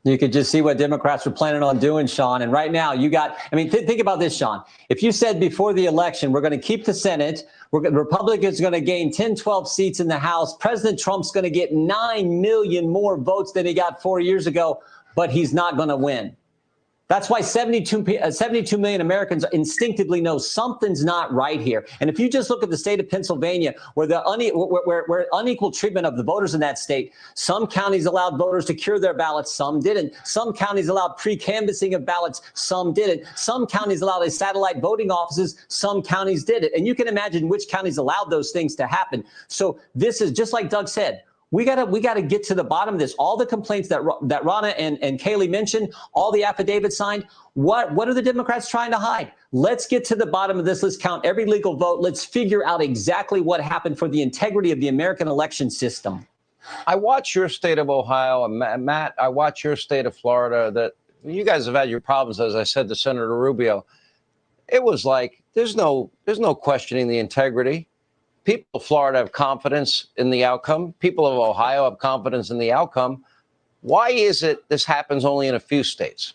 You could just see what Democrats were planning on doing, Sean. And right now you got, I mean, think about this, Sean. If you said before the election, we're going to keep the Senate, Republicans are going to gain 10, 12 seats in the House, President Trump's going to get 9 million more votes than he got 4 years ago, but he's not going to win. That's why 72 million Americans instinctively know something's not right here. And if you just look at the state of Pennsylvania, where where unequal treatment of the voters in that state, some counties allowed voters to cure their ballots, some didn't. Some counties allowed pre-canvassing of ballots, some didn't. Some counties allowed a satellite voting offices, some counties did it. And you can imagine which counties allowed those things to happen. So this is just like Doug said. We gotta get to the bottom of this. All the complaints that Ronna and Kayleigh mentioned, all the affidavits signed. What are the Democrats trying to hide? Let's get to the bottom of this. Let's count every legal vote. Let's figure out exactly what happened for the integrity of the American election system. I watch your state of Ohio, and Matt, I watch your state of Florida. That you guys have had your problems, as I said to Senator Rubio. It was like there's no questioning the integrity. People of Florida have confidence in the outcome. People of Ohio have confidence in the outcome. Why is it this happens only in a few states?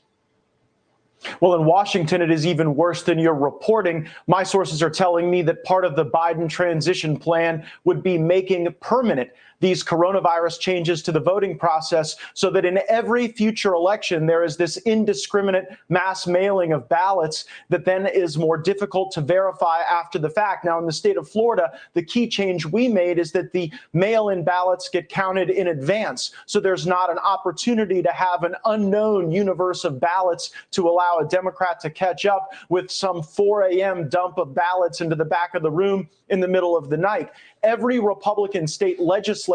Well, in Washington, it is even worse than you're reporting. My sources are telling me that part of the Biden transition plan would be making permanent these coronavirus changes to the voting process so that in every future election, there is this indiscriminate mass mailing of ballots that then is more difficult to verify after the fact. Now, in the state of Florida, the key change we made is that the mail-in ballots get counted in advance. So there's not an opportunity to have an unknown universe of ballots to allow a Democrat to catch up with some 4 a.m. dump of ballots into the back of the room in the middle of the night. Every Republican state legislator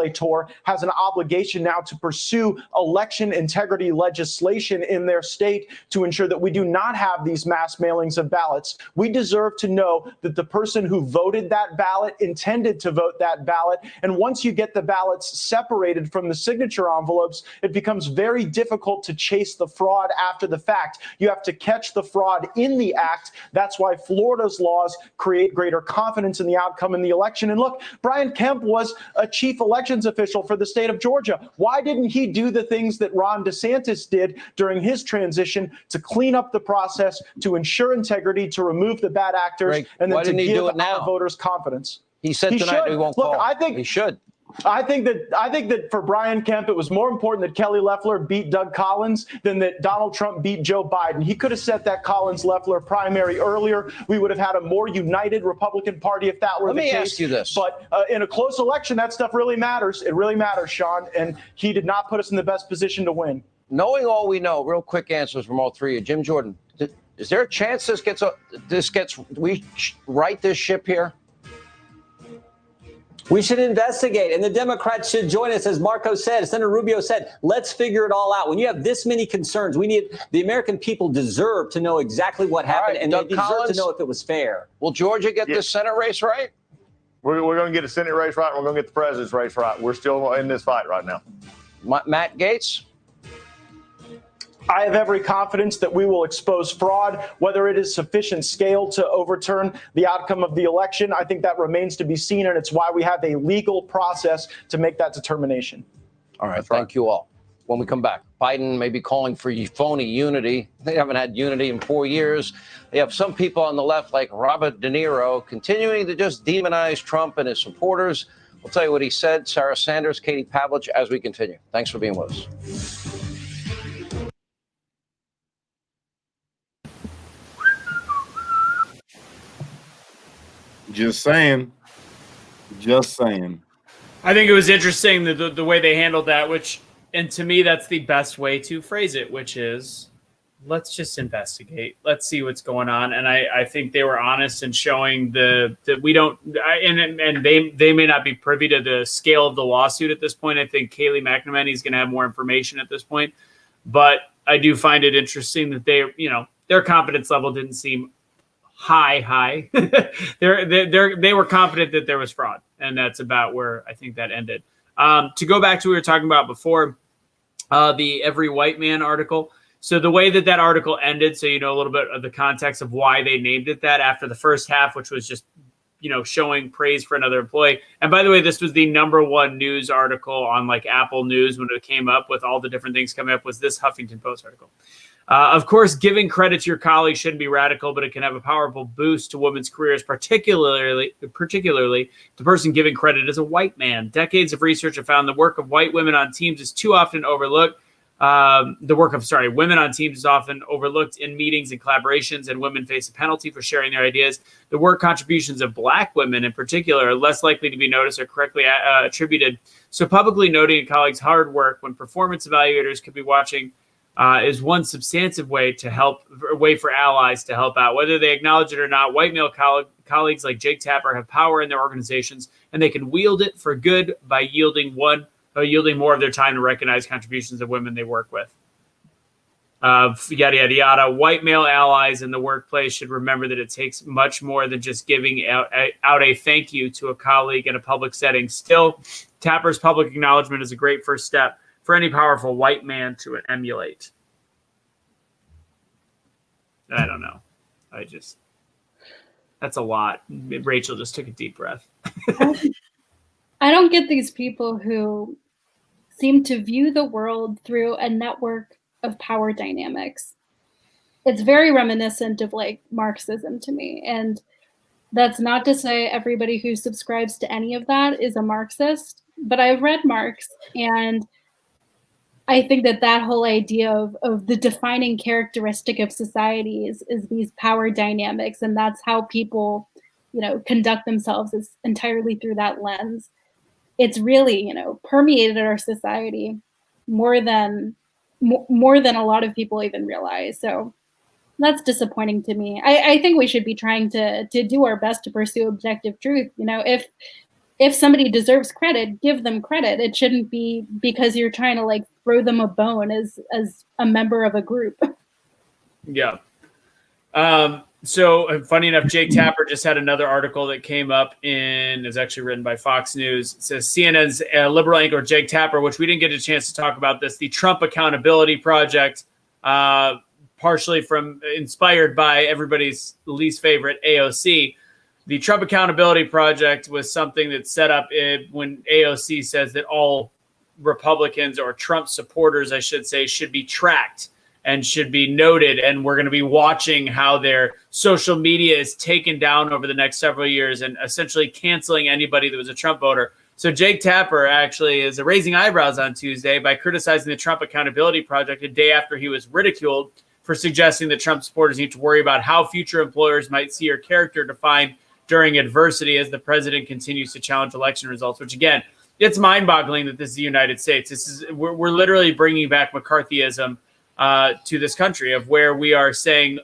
has an obligation now to pursue election integrity legislation in their state to ensure that we do not have these mass mailings of ballots. We deserve to know that the person who voted that ballot intended to vote that ballot. And once you get the ballots separated from the signature envelopes, it becomes very difficult to chase the fraud after the fact. You have to catch the fraud in the act. That's why Florida's laws create greater confidence in the outcome in the election. And look, Brian Kemp was a chief elections official for the state of Georgia. Why didn't he do the things that Ron DeSantis did during his transition to clean up the process, to ensure integrity, to remove the bad actors, and then to give our voters confidence? He said tonight he won't call. I think he should. I think that for Brian Kemp, it was more important that Kelly Loeffler beat Doug Collins than that Donald Trump beat Joe Biden. He could have set that Collins-Loeffler primary earlier. We would have had a more united Republican Party if that were the case. Let me ask you this. But in a close election, that stuff really matters. It really matters, Sean. And he did not put us in the best position to win. Knowing all we know, real quick answers from all three of you. Jim Jordan, is there a chance we right this ship here? We should investigate, and the Democrats should join us, as Marco said, Senator Rubio said. Let's figure it all out. When you have this many concerns, the American people deserve to know exactly what happened, and they deserve to know if it was fair. Will Georgia get the Senate race right? We're going to get a Senate race right. We're going to get the president's race right. We're still in this fight right now. Matt Gaetz? I have every confidence that we will expose fraud, whether it is sufficient scale to overturn the outcome of the election. I think that remains to be seen, and it's why we have a legal process to make that determination. All right. Thank you all. When we come back, Biden may be calling for phony unity. They haven't had unity in 4 years. They have some people on the left, like Robert De Niro, continuing to just demonize Trump and his supporters. We'll tell you what he said. Sarah Sanders, Katie Pavlich, as we continue. Thanks for being with us. Just saying. Just saying. I think it was interesting the way they handled that, and to me, that's the best way to phrase it, which is, let's just investigate. Let's see what's going on. And I think they were honest in showing that we don't, and they may not be privy to the scale of the lawsuit at this point. I think Kayleigh McEnany is going to have more information at this point, but I do find it interesting that their confidence level didn't seem high. They were confident that there was fraud, and that's about where I think that ended. To go back to what we were talking about before, the Every White Man article. So the way that article ended, so you know a little bit of the context of why they named it that after the first half, which was just, showing praise for another employee. And by the way, this was the #1 news article on like Apple News when it came up with all the different things coming up, was this Huffington Post article. Of course, giving credit to your colleagues shouldn't be radical, but it can have a powerful boost to women's careers, particularly the person giving credit is a white man. Decades of research have found the work of white women on teams is too often overlooked. Women on teams is often overlooked in meetings and collaborations, and women face a penalty for sharing their ideas. The work contributions of Black women in particular are less likely to be noticed or correctly attributed. So publicly noting a colleague's hard work when performance evaluators could be watching is one substantive way for allies to help out. Whether they acknowledge it or not, white male colleagues like Jake Tapper have power in their organizations, and they can wield it for good by yielding more of their time to recognize contributions of women they work with. Yada, yada, yada. White male allies in the workplace should remember that it takes much more than just giving out a thank you to a colleague in a public setting. Still, Tapper's public acknowledgement is a great first step for any powerful white man to emulate. I don't know. That's a lot. Rachel just took a deep breath. I don't get these people who seem to view the world through a network of power dynamics. It's very reminiscent of like Marxism to me. And that's not to say everybody who subscribes to any of that is a Marxist, but I've read Marx, and I think that whole idea of the defining characteristic of society is these power dynamics, and that's how people, conduct themselves, is entirely through that lens. It's really, permeated our society more than a lot of people even realize. So that's disappointing to me. I think we should be trying to do our best to pursue objective truth. If somebody deserves credit, give them credit. It shouldn't be because you're trying to like throw them a bone as a member of a group. Yeah. So funny enough, Jake Tapper just had another article that came up it's actually written by Fox News. It says CNN's liberal anchor Jake Tapper, which we didn't get a chance to talk about this, the Trump Accountability Project, partially inspired by everybody's least favorite AOC. The Trump Accountability Project was something that's set up when AOC says that all Republicans, or Trump supporters, I should say, should be tracked and should be noted. And we're going to be watching how their social media is taken down over the next several years and essentially canceling anybody that was a Trump voter. So Jake Tapper actually is raising eyebrows on Tuesday by criticizing the Trump Accountability Project a day after he was ridiculed for suggesting that Trump supporters need to worry about how future employers might see your character defined during adversity as the president continues to challenge election results, which again, it's mind-boggling that this is the United States. We're literally bringing back McCarthyism to this country, of where we are saying,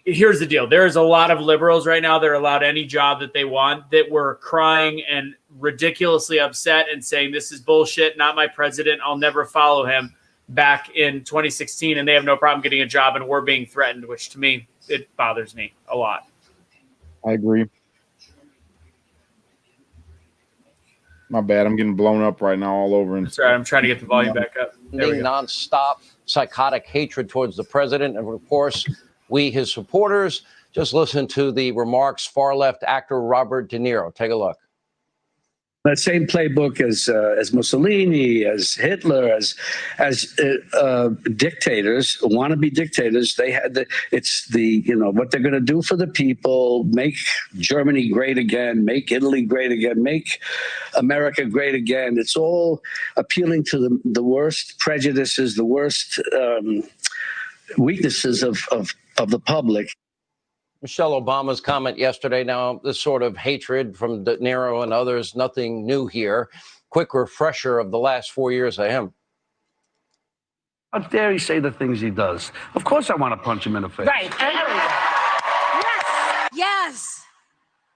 here's the deal. There is a lot of liberals right now that are allowed any job that they want, that were crying and ridiculously upset and saying, this is bullshit, not my president, I'll never follow him, back in 2016, and they have no problem getting a job, and we're being threatened, which to me, it bothers me a lot. I agree. My bad. I'm getting blown up right now all over. That's right. I'm trying to get the volume back up. Nonstop psychotic hatred towards the president. And of course, we, his supporters, just listen to the remarks far left actor Robert De Niro. Take a look. The same playbook as Mussolini, as Hitler, as dictators, wannabe dictators. They had what they're going to do for the people: make Germany great again, make Italy great again, make America great again. It's all appealing to the worst prejudices, the worst weaknesses of the public. Michelle Obama's comment yesterday. Now, this sort of hatred from De Niro and others, nothing new here. Quick refresher of the last 4 years of him. How dare he say the things he does? Of course I want to punch him in the face. Right. Yes.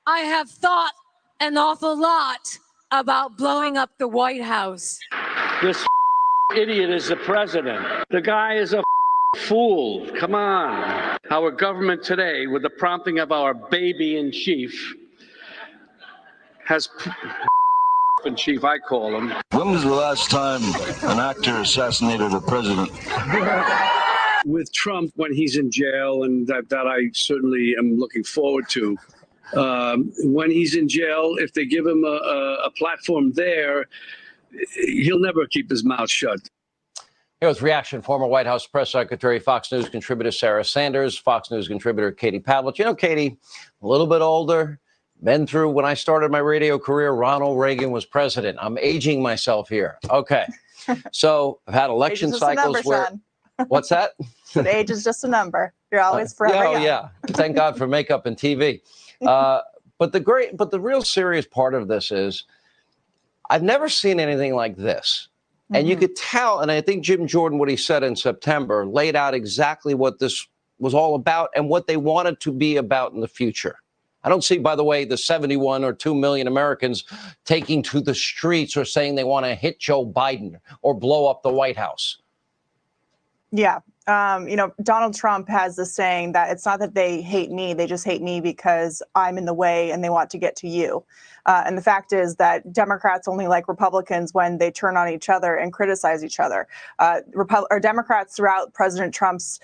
I have thought an awful lot about blowing up the White House. This idiot is the president. The guy is a fool. Come on. Our government today, with the prompting of our baby in chief, has in chief, I call him. When was the last time an actor assassinated a president? With Trump when he's in jail, and that I certainly am looking forward to. When he's in jail, if they give him a platform there, he'll never keep his mouth shut. Here was reaction. Former White House press secretary, Fox News contributor Sarah Sanders, Fox News contributor Katie Pavlich. You know, Katie, a little bit older, been through, when I started my radio career, Ronald Reagan was president. I'm aging myself here. Okay. So I've had election cycles where... What's that? But age is just a number. You're always forever young. Yeah. Thank God for makeup and TV. But the real serious part of this is I've never seen anything like this. And you could tell, and I think Jim Jordan, what he said in September, laid out exactly what this was all about and what they wanted to be about in the future. I don't see, by the way, the 71 or 2 million Americans taking to the streets or saying they want to hit Joe Biden or blow up the White House. Yeah. Donald Trump has this saying that it's not that they hate me, they just hate me because I'm in the way and they want to get to you. And the fact is that Democrats only like Republicans when they turn on each other and criticize each other. Democrats throughout President Trump's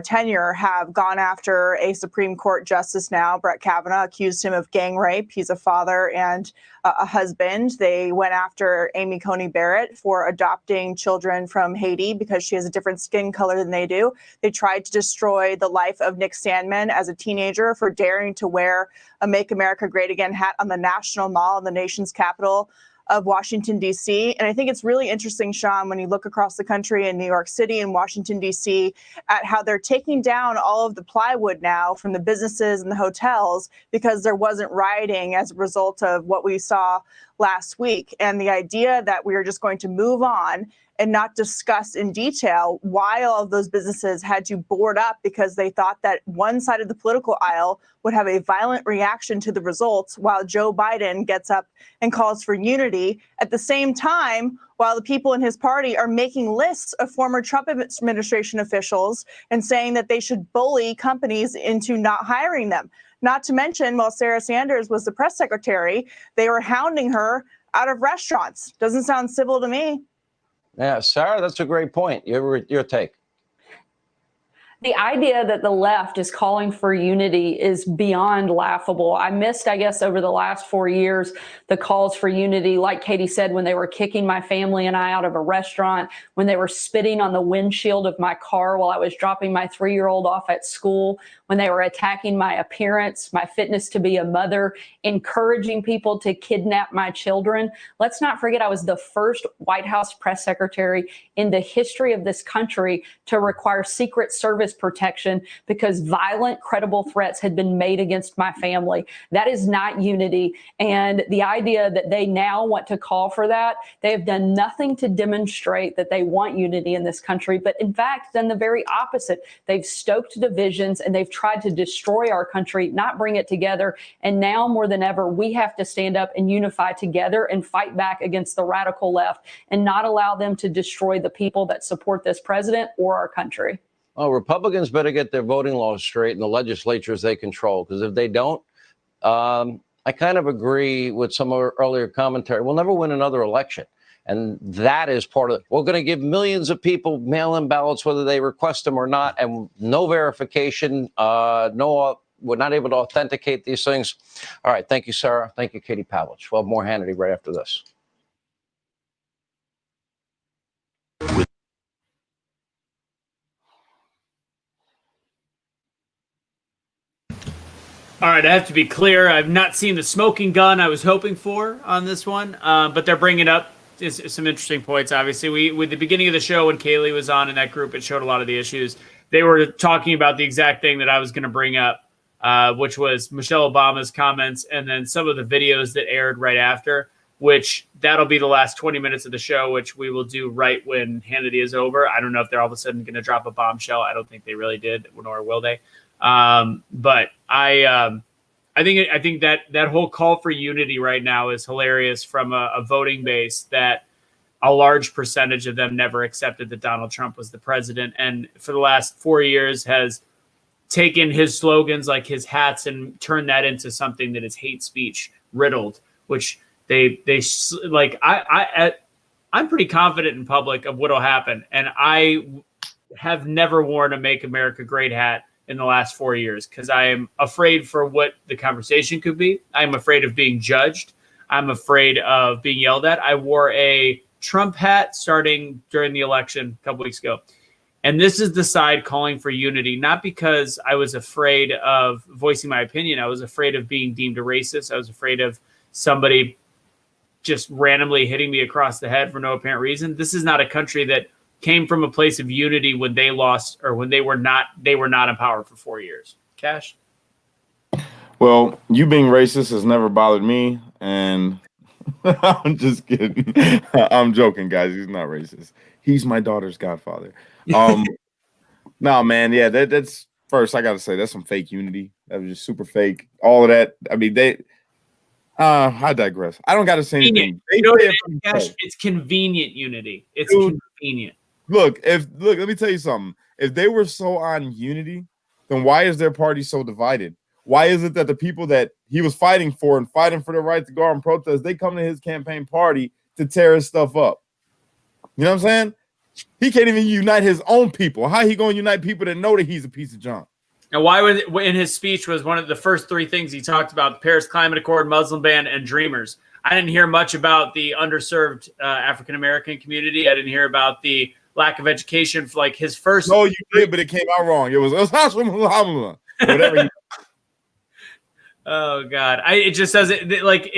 tenure have gone after a Supreme Court justice now, Brett Kavanaugh, accused him of gang rape. He's a father and a husband. They went after Amy Coney Barrett for adopting children from Haiti because she has a different skin color than they do. They tried to destroy the life of Nick Sandmann as a teenager for daring to wear a Make America Great Again hat on the National Mall in the nation's capital of Washington, D.C. And I think it's really interesting, Sean, when you look across the country in New York City and Washington, D.C., at how they're taking down all of the plywood now from the businesses and the hotels because there wasn't rioting as a result of what we saw last week. And the idea that we are just going to move on and not discuss in detail why all of those businesses had to board up because they thought that one side of the political aisle would have a violent reaction to the results while Joe Biden gets up and calls for unity at the same time while the people in his party are making lists of former Trump administration officials and saying that they should bully companies into not hiring them. Not to mention, while Sarah Sanders was the press secretary, they were hounding her out of restaurants. Doesn't sound civil to me. Yeah, Sarah, that's a great point. Your take. The idea that the left is calling for unity is beyond laughable. I missed, I guess, over the last 4 years, the calls for unity, like Katie said, when they were kicking my family and I out of a restaurant, when they were spitting on the windshield of my car while I was dropping my 3-year-old off at school, when they were attacking my appearance, my fitness to be a mother, encouraging people to kidnap my children. Let's not forget I was the first White House press secretary in the history of this country to require Secret Service protection because violent, credible threats had been made against my family. That is not unity. And the idea that they now want to call for that, they have done nothing to demonstrate that they want unity in this country, but in fact, done the very opposite. They've stoked divisions and they've tried to destroy our country, not bring it together. And now more than ever, we have to stand up and unify together and fight back against the radical left and not allow them to destroy the people that support this president or our country. Oh, Republicans better get their voting laws straight in the legislatures they control, because if they don't, I kind of agree with some earlier commentary. We'll never win another election. And that is part of it. We're going to give millions of people mail-in ballots, whether they request them or not, and no verification, we're not able to authenticate these things. All right. Thank you, Sarah. Thank you, Katie Pavlich. We'll have more Hannity right after this. All right, I have to be clear. I've not seen the smoking gun I was hoping for on this one, but they're bringing up some interesting points. Obviously, with the beginning of the show when Kaylee was on in that group, it showed a lot of the issues. They were talking about the exact thing that I was going to bring up, which was Michelle Obama's comments and then some of the videos that aired right after, which that'll be the last 20 minutes of the show, which we will do right when Hannity is over. I don't know if they're all of a sudden going to drop a bombshell. I don't think they really did, nor will they. But I think that whole call for unity right now is hilarious from a voting base that a large percentage of them never accepted that Donald Trump was the president. And for the last 4 years has taken his slogans like his hats and turned that into something that is hate speech riddled, which I'm pretty confident in public of what'll happen, and I have never worn a "Make America Great" hat in the last 4 years because I am afraid for what the conversation could be. I'm afraid of being judged. I'm afraid of being yelled at. I wore a Trump hat starting during the election a couple weeks ago. And this is the side calling for unity, not because I was afraid of voicing my opinion. I was afraid of being deemed a racist. I was afraid of somebody just randomly hitting me across the head for no apparent reason. This is not a country that came from a place of unity when they lost or when they were not in power for 4 years. Cash? Well, you being racist has never bothered me, and I'm just kidding. I'm joking, guys. He's not racist. He's my daughter's godfather. No, man. Yeah, that's first. I gotta say that's some fake unity. That was just super fake. All of that. I mean, I digress. I don't gotta say anything. It's convenient unity. It's convenient. Look, let me tell you something. If they were so on unity, then why is their party so divided? Why is it that the people that he was fighting for and fighting for the right to go out and protest, they come to his campaign party to tear his stuff up? You know what I'm saying? He can't even unite his own people. How he gonna unite people that know that he's a piece of junk? And why was it, in his speech was one of the first three things he talked about: the Paris Climate Accord, Muslim ban, and Dreamers. I didn't hear much about the underserved African American community. I didn't hear about the lack of education. For like his first. No, you did, but it came out wrong. It was whatever. Oh God! It just doesn't like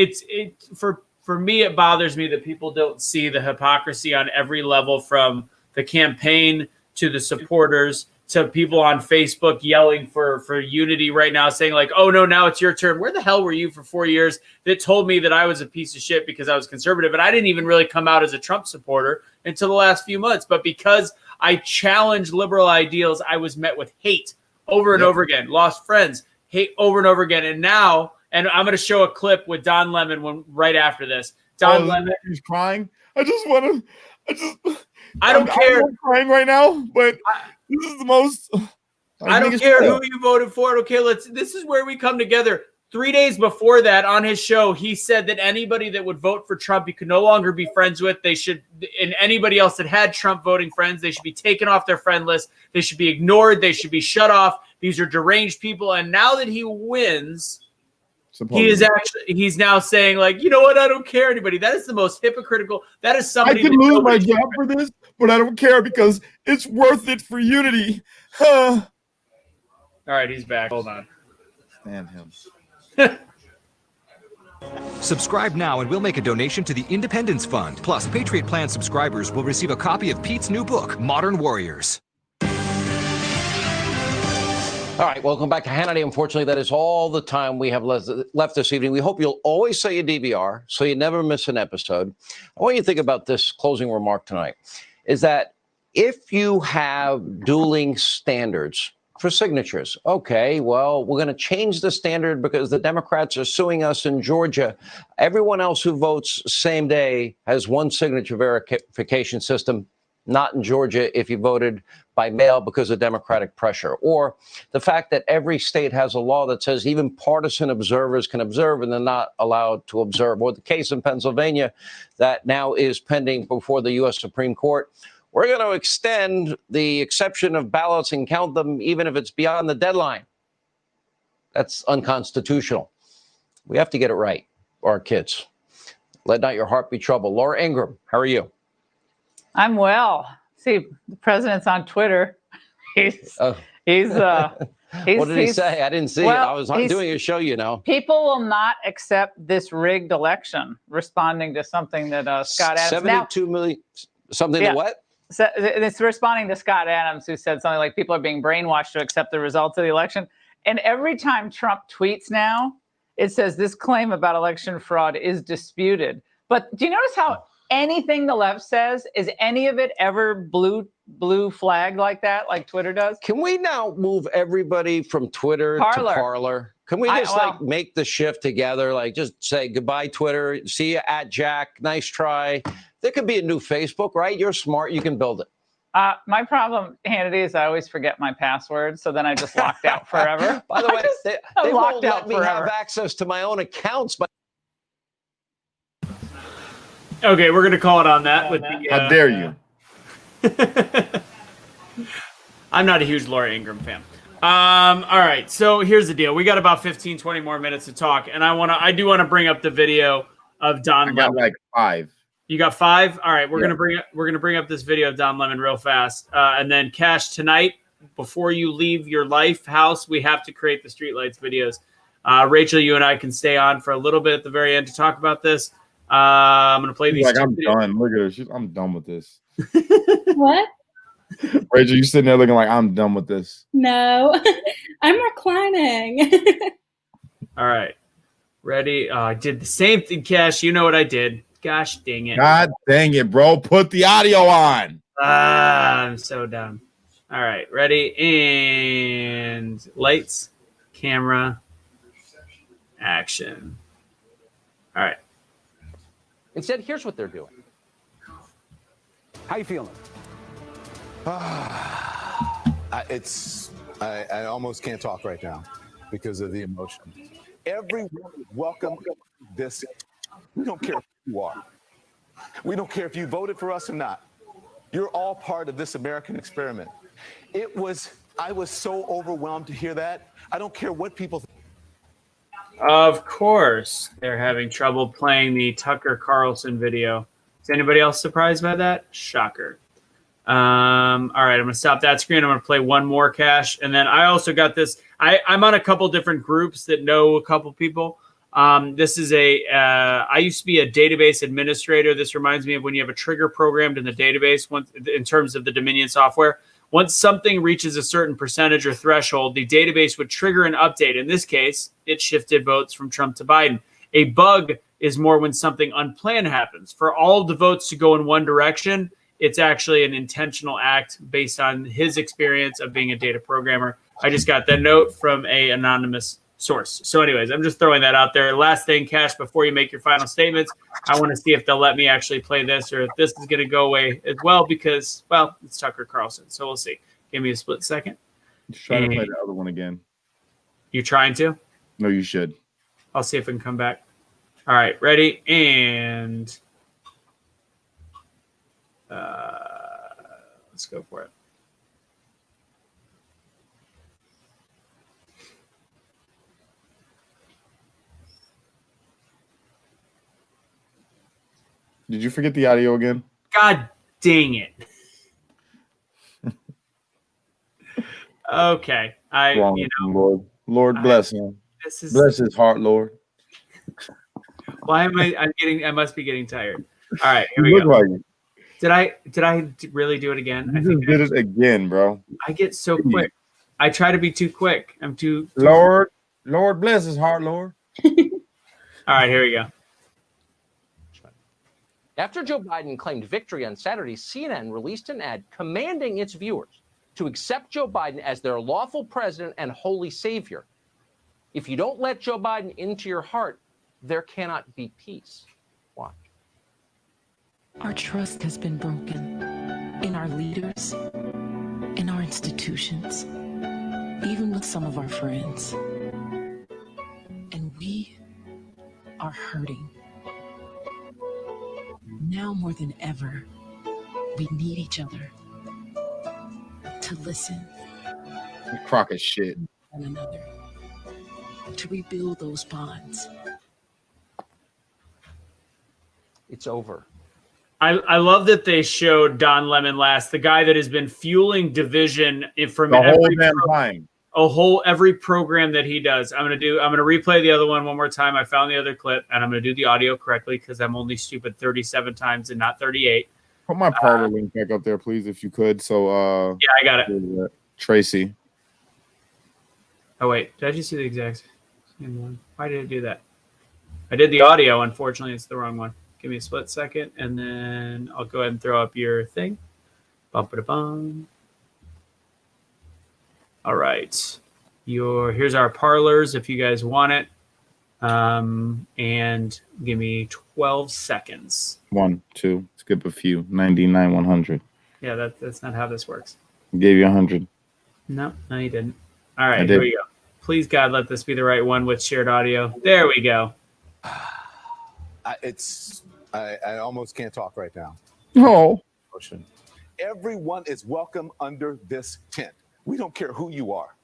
for me. It bothers me that people don't see the hypocrisy on every level, from the campaign to the supporters to people on Facebook yelling for unity right now, saying like, "Oh no, now it's your turn." Where the hell were you for 4 years that told me that I was a piece of shit because I was conservative? And I didn't even really come out as a Trump supporter until the last few months. But because I challenged liberal ideals, I was met with hate over and over again. Lost friends. Hate over and over again. And now, and I'm going to show a clip with Don Lemon right after this. Don Lemon. He's crying. I don't care. I'm crying right now, but this is the most. I don't care who you voted for. I don't care. This is where we come together. 3 days before that, on his show, he said that anybody that would vote for Trump, he could no longer be friends with. They should, and anybody else that had Trump voting friends, they should be taken off their friend list. They should be ignored. They should be shut off. These are deranged people. And now that he wins, he's now saying like, you know what? I don't care anybody. That is the most hypocritical. That is somebody. I can lose my job for this, but I don't care because it's worth it for unity. All right, he's back. Hold on. Stand him. Subscribe now and we'll make a donation to the Independence Fund. Plus, Patriot Plan subscribers will receive a copy of Pete's new book, Modern Warriors. All right, welcome back to Hannity. Unfortunately, that is all the time we have left this evening. We hope you'll always say your DVR so you never miss an episode. I want you to think about this closing remark tonight, is that if you have dueling standards for signatures, okay, well, we're going to change the standard because the Democrats are suing us in Georgia. Everyone else who votes same day has one signature verification system, not in Georgia if you voted by mail because of Democratic pressure. Or the fact that every state has a law that says even partisan observers can observe and they're not allowed to observe. Or the case in Pennsylvania that now is pending before the U.S. Supreme Court. We're going to extend the exception of ballots and count them even if it's beyond the deadline. That's unconstitutional. We have to get it right, our kids. Let not your heart be troubled. Laura Ingraham, how are you? I'm well. See, the president's on Twitter. What did he say? I didn't see it. I was doing a show, you know. People will not accept this rigged election, responding to something that Scott Adams. 72 million, something to what? So it's responding to Scott Adams, who said something like people are being brainwashed to accept the results of the election. And every time Trump tweets now, it says this claim about election fraud is disputed. But do you notice how anything the left says, is any of it ever blue flag like that, like Twitter does? Can we now move everybody from Twitter to Parler? Can we just make the shift together? Like just say goodbye, Twitter. See you at Jack. Nice try. There could be a new Facebook, right? You're smart. You can build it. My problem, Hannity, is I always forget my password, so then I just locked out forever. By the way, they won't let me have access to my own accounts. But Okay, we're gonna call it on that. With the, How dare you? I'm not a huge Laura Ingraham fan. All right, so here's the deal. We got about 15, 20 more minutes to talk, and I do want to bring up the video of Don Lemon. I got like 5. You got 5? All right, we're Yeah. gonna bring up this video of Don Lemon real fast, and then Cash, tonight before you leave your house, we have to create the Streetlights videos. Rachel, you and I can stay on for a little bit at the very end to talk about this. I'm gonna play She's these. like, two I'm videos. done. Look at her. I'm done with this. What? Rachel, you sitting there looking like I'm done with this. No, I'm reclining. All right, ready? I did the same thing, Cash. You know what I did. Gosh dang it. God dang it, bro. Put the audio on. I'm so dumb. All right, ready? And lights, camera, action. All right. Instead, here's what they're doing. How you feeling? I almost can't talk right now because of the emotion. Everyone is welcome to this. We don't care who you are. We don't care if you voted for us or not. You're all part of this American experiment. I was so overwhelmed to hear that. I don't care what people think. Of course, they're having trouble playing the Tucker Carlson video. Is anybody else surprised by that? Shocker. All right, I'm going to stop that screen. I'm going to play one more, Cash. And then I also got this. I'm on a couple different groups that know a couple people. This is I used to be a database administrator. This reminds me of when you have a trigger programmed in the database in terms of the Dominion software. Once something reaches a certain percentage or threshold, the database would trigger an update. In this case, it shifted votes from Trump to Biden. A bug is more when something unplanned happens. For all the votes to go in one direction, it's actually an intentional act based on his experience of being a data programmer. I just got that note from an anonymous source. So anyways, I'm just throwing that out there. Last thing, Cash, before you make your final statements, I want to see if they'll let me actually play this or if this is going to go away as well because, well, it's Tucker Carlson. So we'll see. Give me a split second. Just try to play the other one again. You trying to? No, you should. I'll see if I can come back. All right, ready? And let's go for it. Did you forget the audio again? God dang it. Okay. Lord bless him. Bless his heart, Lord. Why am I must be getting tired. All right, here we go. Like it. Did I really do it again? I think did it again, bro. I get so quick. I try to be too quick. I'm too Lord bless his heart, Lord. All right, here we go. After Joe Biden claimed victory on Saturday, CNN released an ad commanding its viewers to accept Joe Biden as their lawful president and holy savior. If you don't let Joe Biden into your heart, there cannot be peace. Watch. Our trust has been broken in our leaders, in our institutions, even with some of our friends. And we are hurting. Now more than ever, we need each other to listen. You crock of shit. One another, to rebuild those bonds. It's over. I love that they showed Don Lemon last, the guy that has been fueling division from the whole damn time. Every program that he does. I'm gonna replay the other one more time. I found the other clip and I'm gonna do the audio correctly because I'm only stupid 37 times and not 38. Put my Parler link back up there, please, if you could. So yeah, I got it. Tracy. Oh wait, did I just see the exact same one? Why did it do that? I did the audio, unfortunately it's the wrong one. Give me a split second and then I'll go ahead and throw up your thing. Bum-ba-da-bum. All right. Here's our parlors if you guys want it. And give me 12 seconds. 1, 2, skip a few. 99, 100. Yeah, that's not how this works. Gave you 100. No, you didn't. All right, here we go. Please, God, let this be the right one with shared audio. There we go. I almost can't talk right now. No. Everyone is welcome under this tent. We don't care who you are.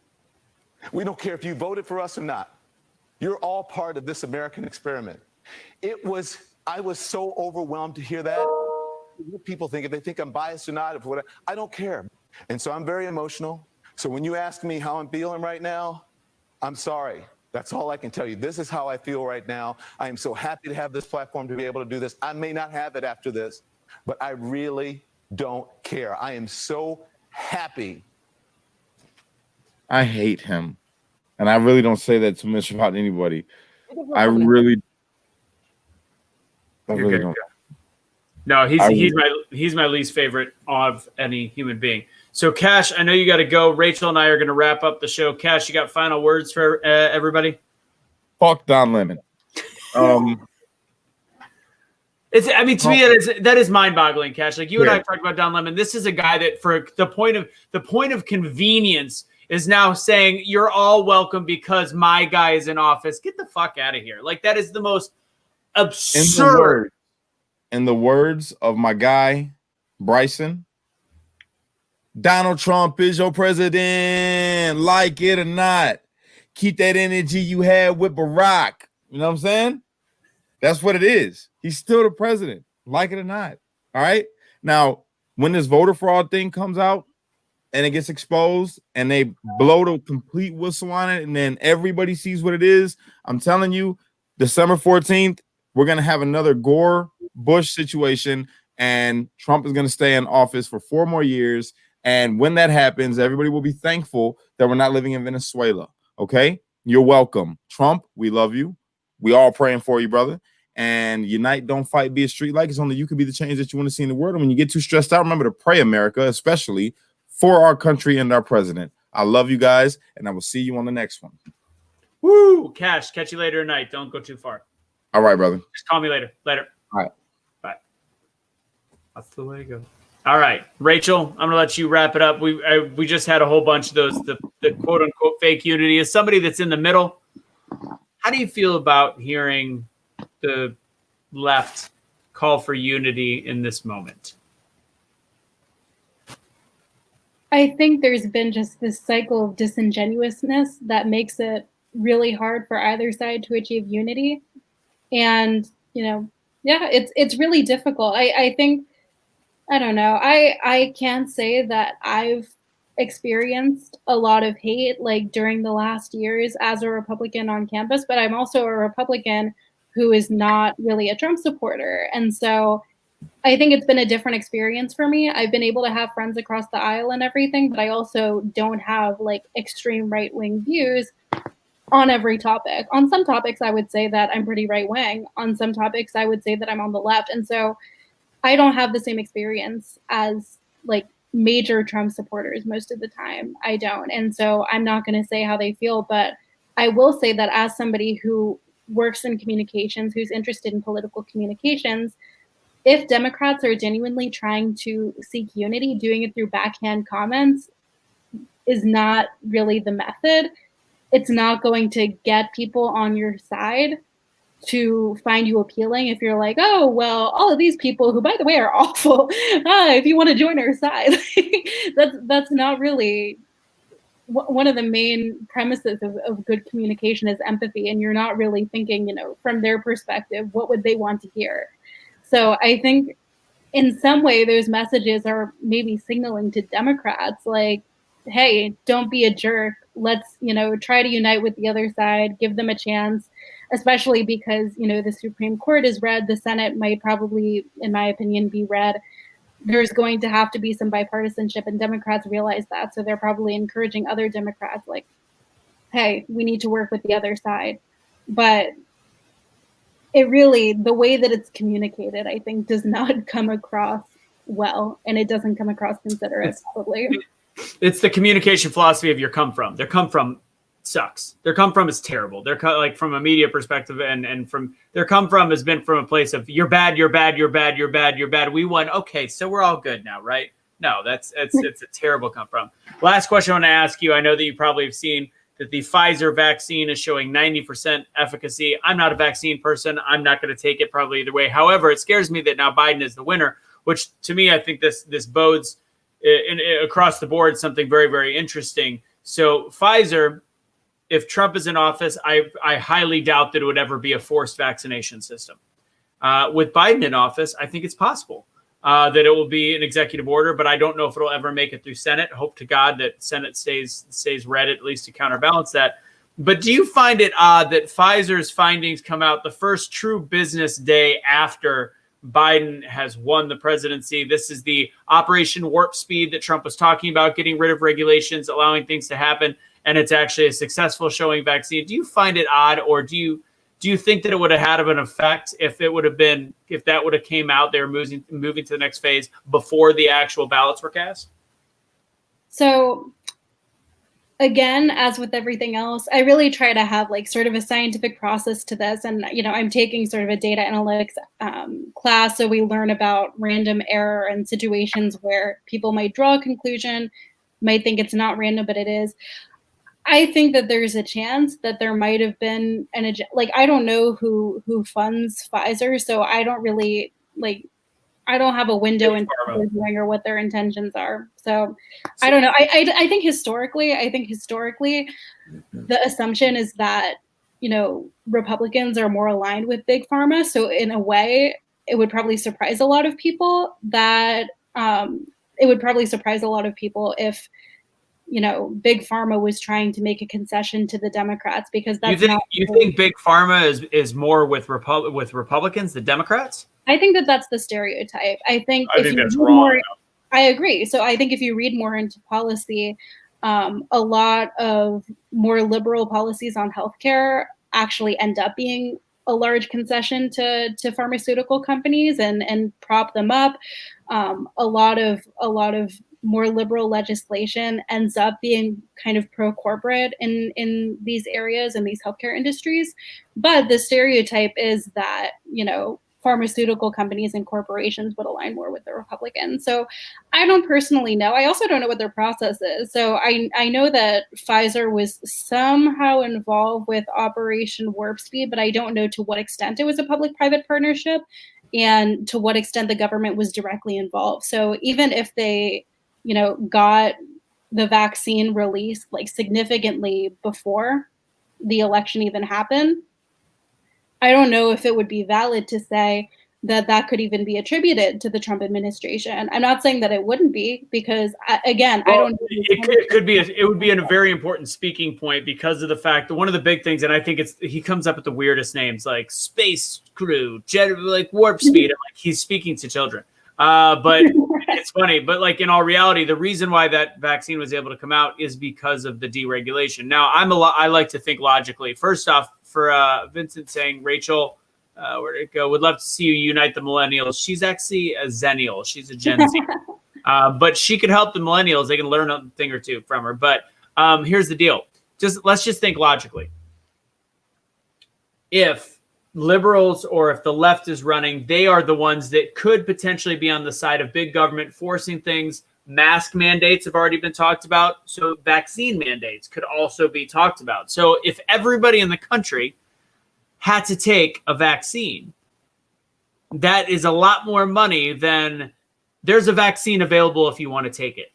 We don't care if you voted for us or not. You're all part of this American experiment. I was so overwhelmed to hear that. What people think, if they think I'm biased or not, if whatever, I don't care. And so I'm very emotional. So when you ask me how I'm feeling right now, I'm sorry. That's all I can tell you. This is how I feel right now. I am so happy to have this platform to be able to do this. I may not have it after this, but I really don't care. I am so happy. I hate him. And I really don't say that too much about anybody. I really don't. No, he's my least favorite of any human being. So, Cash, I know you got to go. Rachel and I are going to wrap up the show. Cash, you got final words for everybody? Fuck Don Lemon. To me, that is mind-boggling, Cash. Like you and I talked about Don Lemon. This is a guy that, for the point of convenience, is now saying you're all welcome because my guy is in office. Get the fuck out of here! Like that is the most absurd. In the words of my guy Bryson, Donald Trump is your president, like it or not. Keep that energy you had with Barack. You know what I'm saying? That's what it is. He's still the president, like it or not. All right. Now, when this voter fraud thing comes out and it gets exposed and they blow the complete whistle on it and then everybody sees what it is, I'm telling you, December 14th, we're going to have another Gore Bush situation and Trump is going to stay in office for 4 more years. And when that happens, everybody will be thankful that we're not living in Venezuela. Okay. You're welcome. Trump, we love you. We all praying for you, brother. And unite, don't fight, be a street like. It's only you can be the change that you want to see in the world. And when you get too stressed out, remember to pray, America, especially for our country and our president. I love you guys, and I will see you on the next one. Woo! Cash, catch you later tonight. Don't go too far. All right, brother. Just call me later. Later. All right. Bye. That's the way to go. All right, Rachel, I'm gonna let you wrap it up. We just had a whole bunch of those the quote unquote fake unity. As somebody that's in the middle, how do you feel about hearing the left call for unity in this moment? I think there's been just this cycle of disingenuousness that makes it really hard for either side to achieve unity. And, it's really difficult. I think, I don't know. I can't say that I've experienced a lot of hate like during the last years as a Republican on campus, but I'm also a Republican who is not really a Trump supporter. And so I think it's been a different experience for me. I've been able to have friends across the aisle and everything, but I also don't have like extreme right-wing views on every topic. On some topics, I would say that I'm pretty right-wing. On some topics, I would say that I'm on the left. And so I don't have the same experience as like major Trump supporters most of the time. I don't. And so I'm not going to say how they feel, but I will say that as somebody who works in communications, who's interested in political communications, if Democrats are genuinely trying to seek unity, doing it through backhand comments is not really the method. It's not going to get people on your side to find you appealing if you're like, oh, well, all of these people who, by the way, are awful, if you want to join our side. that's not really one of the main premises of good communication is empathy. And you're not really thinking, from their perspective, what would they want to hear? So I think in some way those messages are maybe signaling to Democrats like, hey, don't be a jerk. Let's, try to unite with the other side, give them a chance, especially because, the Supreme Court is red. The Senate might probably, in my opinion, be red. There's going to have to be some bipartisanship, and Democrats realize that. So they're probably encouraging other Democrats like, hey, we need to work with the other side. But it really, the way that it's communicated, I think, does not come across well, and it doesn't come across considerate, probably. It's the communication philosophy of your come from. Their come from sucks. Their come from is terrible. They're like from a media perspective, and from their come from has been from a place of you're bad, you're bad, you're bad, you're bad, you're bad. We won. Okay, so we're all good now, right? No, it's a terrible come from. Last question I want to ask you. I know that you probably have seen that the Pfizer vaccine is showing 90% efficacy. I'm not a vaccine person. I'm not going to take it probably either way. However, it scares me that now Biden is the winner, which to me, I think this bodes across the board something very, very interesting. So Pfizer, if Trump is in office, I highly doubt that it would ever be a forced vaccination system. With Biden in office, I think it's possible that it will be an executive order, but I don't know if it'll ever make it through Senate. Hope to God that Senate stays red, at least to counterbalance that. But do you find it odd that Pfizer's findings come out the first true business day after Biden has won the presidency? This is the Operation Warp Speed that Trump was talking about, getting rid of regulations, allowing things to happen, and it's actually a successful showing vaccine. Do you find it odd, or do you think that it would have had an effect if that would have came out, they were moving to the next phase before the actual ballots were cast? So again, as with everything else, I really try to have like sort of a scientific process to this. And, I'm taking sort of a data analytics class. So we learn about random error and situations where people might draw a conclusion, might think it's not random, but it is. I think that there's a chance that there might have been I don't know who funds Pfizer, so I don't really I don't have a window into what they're doing or what their intentions are. So I don't know. I think historically, the assumption is that Republicans are more aligned with big pharma. So in a way, it would probably surprise a lot of people if big pharma was trying to make a concession to the Democrats, because that's you think big pharma is more with Republicans than Democrats? I think that's the stereotype. I think that's wrong. I agree. So I think if you read more into policy, a lot of more liberal policies on healthcare actually end up being a large concession to pharmaceutical companies and prop them up. A lot of more liberal legislation ends up being kind of pro-corporate in these areas, in these healthcare industries. But the stereotype is that, pharmaceutical companies and corporations would align more with the Republicans. So I don't personally know. I also don't know what their process is. So I know that Pfizer was somehow involved with Operation Warp Speed, but I don't know to what extent it was a public-private partnership and to what extent the government was directly involved. So even if they got the vaccine released significantly before the election even happened, I don't know if it would be valid to say that could even be attributed to the Trump administration. I'm not saying that it wouldn't be, because I don't. It could be. It would be a very important speaking point because of the fact that one of the big things, and I think he comes up with the weirdest names like space crew, warp speed. Like he's speaking to children. But it's funny. But in all reality, the reason why that vaccine was able to come out is because of the deregulation. Now, I like to think logically. First off, for Vincent saying, Rachel, where'd it go? Would love to see you unite the millennials. She's actually a Zennial. She's a Gen Z. But she could help the millennials. They can learn a thing or two from her. But here's the deal. Let's just think logically. If liberals or if the left is running, they are the ones that could potentially be on the side of big government forcing things. Mask mandates have already been talked about. So vaccine mandates could also be talked about. So if everybody in the country had to take a vaccine, that is a lot more money than there's a vaccine available if you want to take it.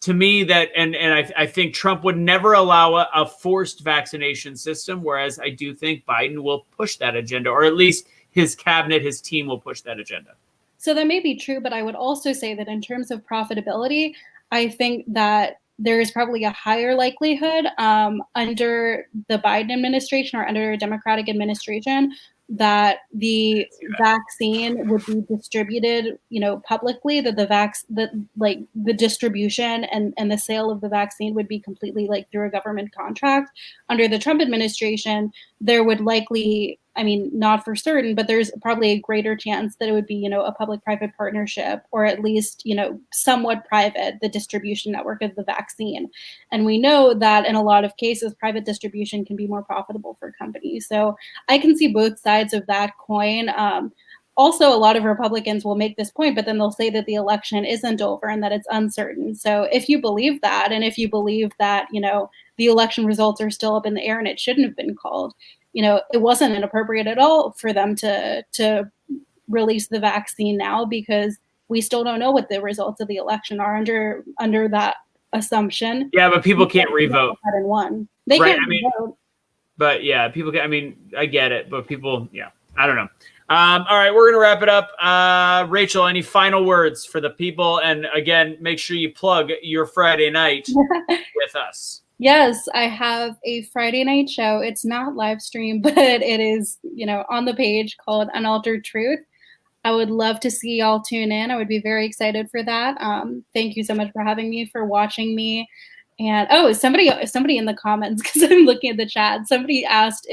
To me, I think Trump would never allow a forced vaccination system, whereas I do think Biden will push that agenda, or at least his cabinet, his team will push that agenda. So that may be true, but I would also say that in terms of profitability, I think that there is probably a higher likelihood under the Biden administration or under a Democratic administration that the vaccine would be distributed, publicly, that the distribution and the sale of the vaccine would be completely through a government contract. Under the Trump administration, there would likely, not for certain, but there's probably a greater chance that it would be, a public-private partnership, or at least, somewhat private, the distribution network of the vaccine. And we know that in a lot of cases, private distribution can be more profitable for companies. So I can see both sides of that coin. Also, a lot of Republicans will make this point, but then they'll say that the election isn't over and that it's uncertain. So if you believe that, and if you believe that, the election results are still up in the air and it shouldn't have been called. It wasn't inappropriate at all for them to release the vaccine now, because we still don't know what the results of the election are under that assumption. Yeah, but people can't revote. And won. They Right, can't I mean, revote. But yeah, people can, I mean, I get it, but people, yeah, I don't know. All right, we're going to wrap it up. Rachel, any final words for the people? And again, make sure you plug your Friday night with us. Yes, I have a Friday night show. It's not live stream, but it is, on the page, called Unaltered Truth. I would love to see y'all tune in. I would be very excited for that. Thank you so much for having me, for watching me. And somebody in the comments, because I'm looking at the chat, somebody asked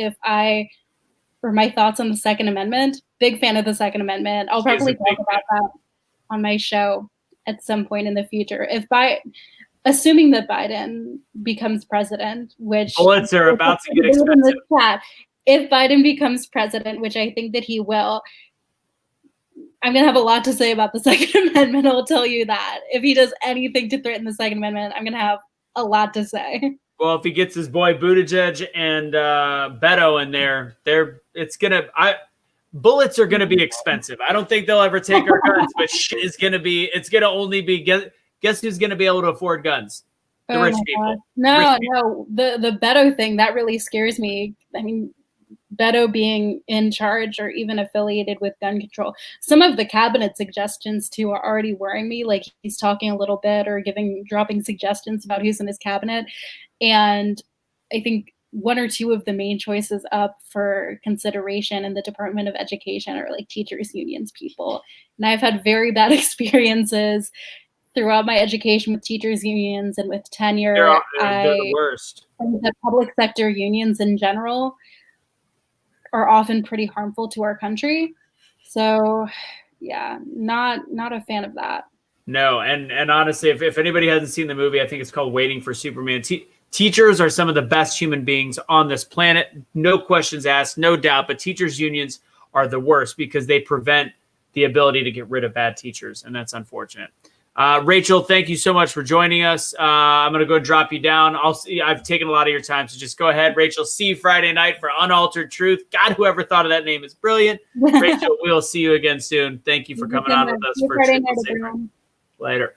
for my thoughts on the Second Amendment. Big fan of the Second Amendment. I'll probably talk about that on my show at some point in the future. Assuming that Biden becomes president, which bullets are about to get expensive. In the chat, if Biden becomes president, which I think that he will, I'm going to have a lot to say about the Second Amendment. I'll tell you that. If he does anything to threaten the Second Amendment, I'm going to have a lot to say. Well, if he gets his boy Buttigieg and Beto in there, bullets are gonna be expensive. I don't think they'll ever take our guns, but shit is gonna be. It's gonna only be. Guess who's gonna be able to afford guns? The rich people. No. The Beto thing, that really scares me. I mean, Beto being in charge or even affiliated with gun control. Some of the cabinet suggestions too are already worrying me. Like, he's talking a little bit or dropping suggestions about who's in his cabinet. And I think one or two of the main choices up for consideration in the Department of Education are like teachers unions people. And I've had very bad experiences throughout my education with teachers unions and with tenure. They're the worst. And the public sector unions in general are often pretty harmful to our country. So yeah, not a fan of that. No, and honestly, if anybody hasn't seen the movie, I think it's called Waiting for Superman. Teachers are some of the best human beings on this planet. No questions asked, no doubt. But teachers unions are the worst because they prevent the ability to get rid of bad teachers, and that's unfortunate. Rachel, thank you so much for joining us. I'm going to go drop you down. I've taken a lot of your time, so just go ahead. Rachel, see you Friday night for Unaltered Truth. God, whoever thought of that name is brilliant. Rachel, we'll see you again soon. Thank you for coming on with us. Later.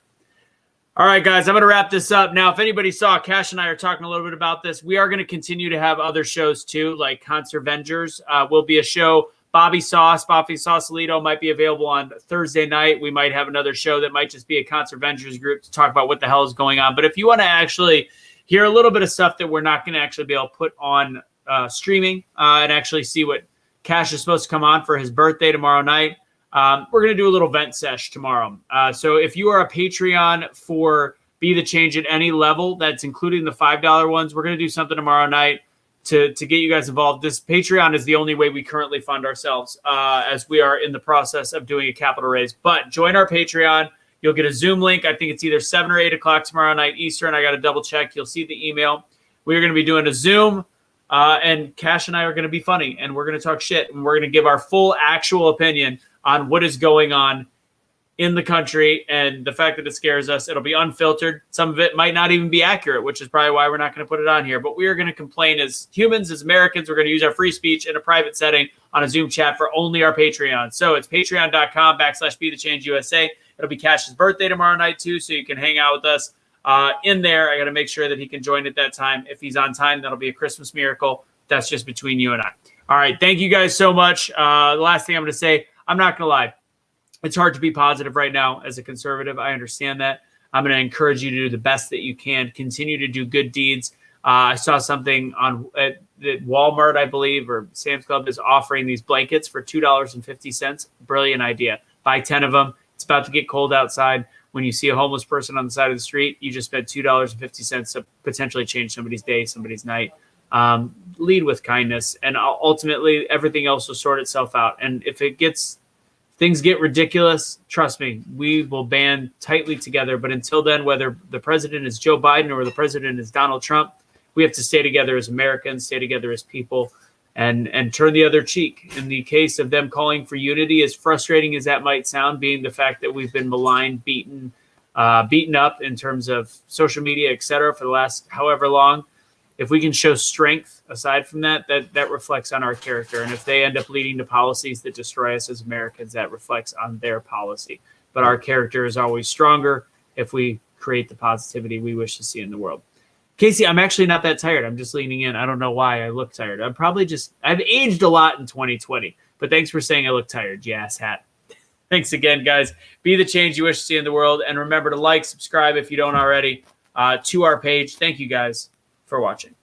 All right, guys, I'm going to wrap this up. Now, if anybody saw, Cash and I are talking a little bit about this. We are going to continue to have other shows, too, like Concert Vengers. Will be a show. Bobby Sausalito might be available on Thursday night. We might have another show that might just be a Concert Vengers group to talk about what the hell is going on. But if you want to actually hear a little bit of stuff that we're not going to actually be able to put on streaming and actually see what Cash is supposed to come on for his birthday tomorrow night, we're going to do a little vent sesh tomorrow. So if you are a Patreon for Be the Change at any level, that's including the $5 ones, we're going to do something tomorrow night to get you guys involved. This Patreon is the only way we currently fund ourselves as we are in the process of doing a capital raise. But join our Patreon. You'll get a Zoom link. I think it's either 7 or 8 o'clock tomorrow night Eastern. I got to double check. You'll see the email. We're going to be doing a Zoom. And Cash and I are going to be funny, and we're going to talk shit, and we're going to give our full actual opinion on what is going on in the country and the fact that it scares us. It'll be unfiltered. Some of it might not even be accurate, which is probably why we're not going to put it on here. But we are going to complain as humans, as Americans. We're going to use our free speech in a private setting on a Zoom chat for only our Patreon. So it's patreon.com/BeTheChangeUSA. It'll be Cash's birthday tomorrow night, too, so you can hang out with us in there. I got to make sure that he can join at that time. If he's on time, that'll be a Christmas miracle. That's just between you and I. All right. Thank you guys so much. The last thing I'm going to say, I'm not going to lie. It's hard to be positive right now as a conservative. I understand that. I'm going to encourage you to do the best that you can. Continue to do good deeds. I saw something on at Walmart, I believe, or Sam's Club is offering these blankets for $2.50. Brilliant idea. Buy 10 of them. It's about to get cold outside. When you see a homeless person on the side of the street, you just spent $2.50 to potentially change somebody's day, somebody's night. Lead with kindness, and ultimately everything else will sort itself out. And if things get ridiculous, trust me, we will band tightly together. But until then, whether the president is Joe Biden or the president is Donald Trump, we have to stay together as Americans, stay together as people, and turn the other cheek. In the case of them calling for unity, as frustrating as that might sound, being the fact that we've been maligned, beaten up in terms of social media, et cetera, for the last however long, if we can show strength aside from that, that reflects on our character. And if they end up leading to policies that destroy us as Americans, that reflects on their policy. But our character is always stronger if we create the positivity we wish to see in the world. Casey, I'm actually not that tired. I'm just leaning in. I don't know why I look tired. I've aged a lot in 2020. But thanks for saying I look tired, you ass hat. Thanks again, guys. Be the change you wish to see in the world. And remember to like, subscribe if you don't already to our page. Thank you guys for watching.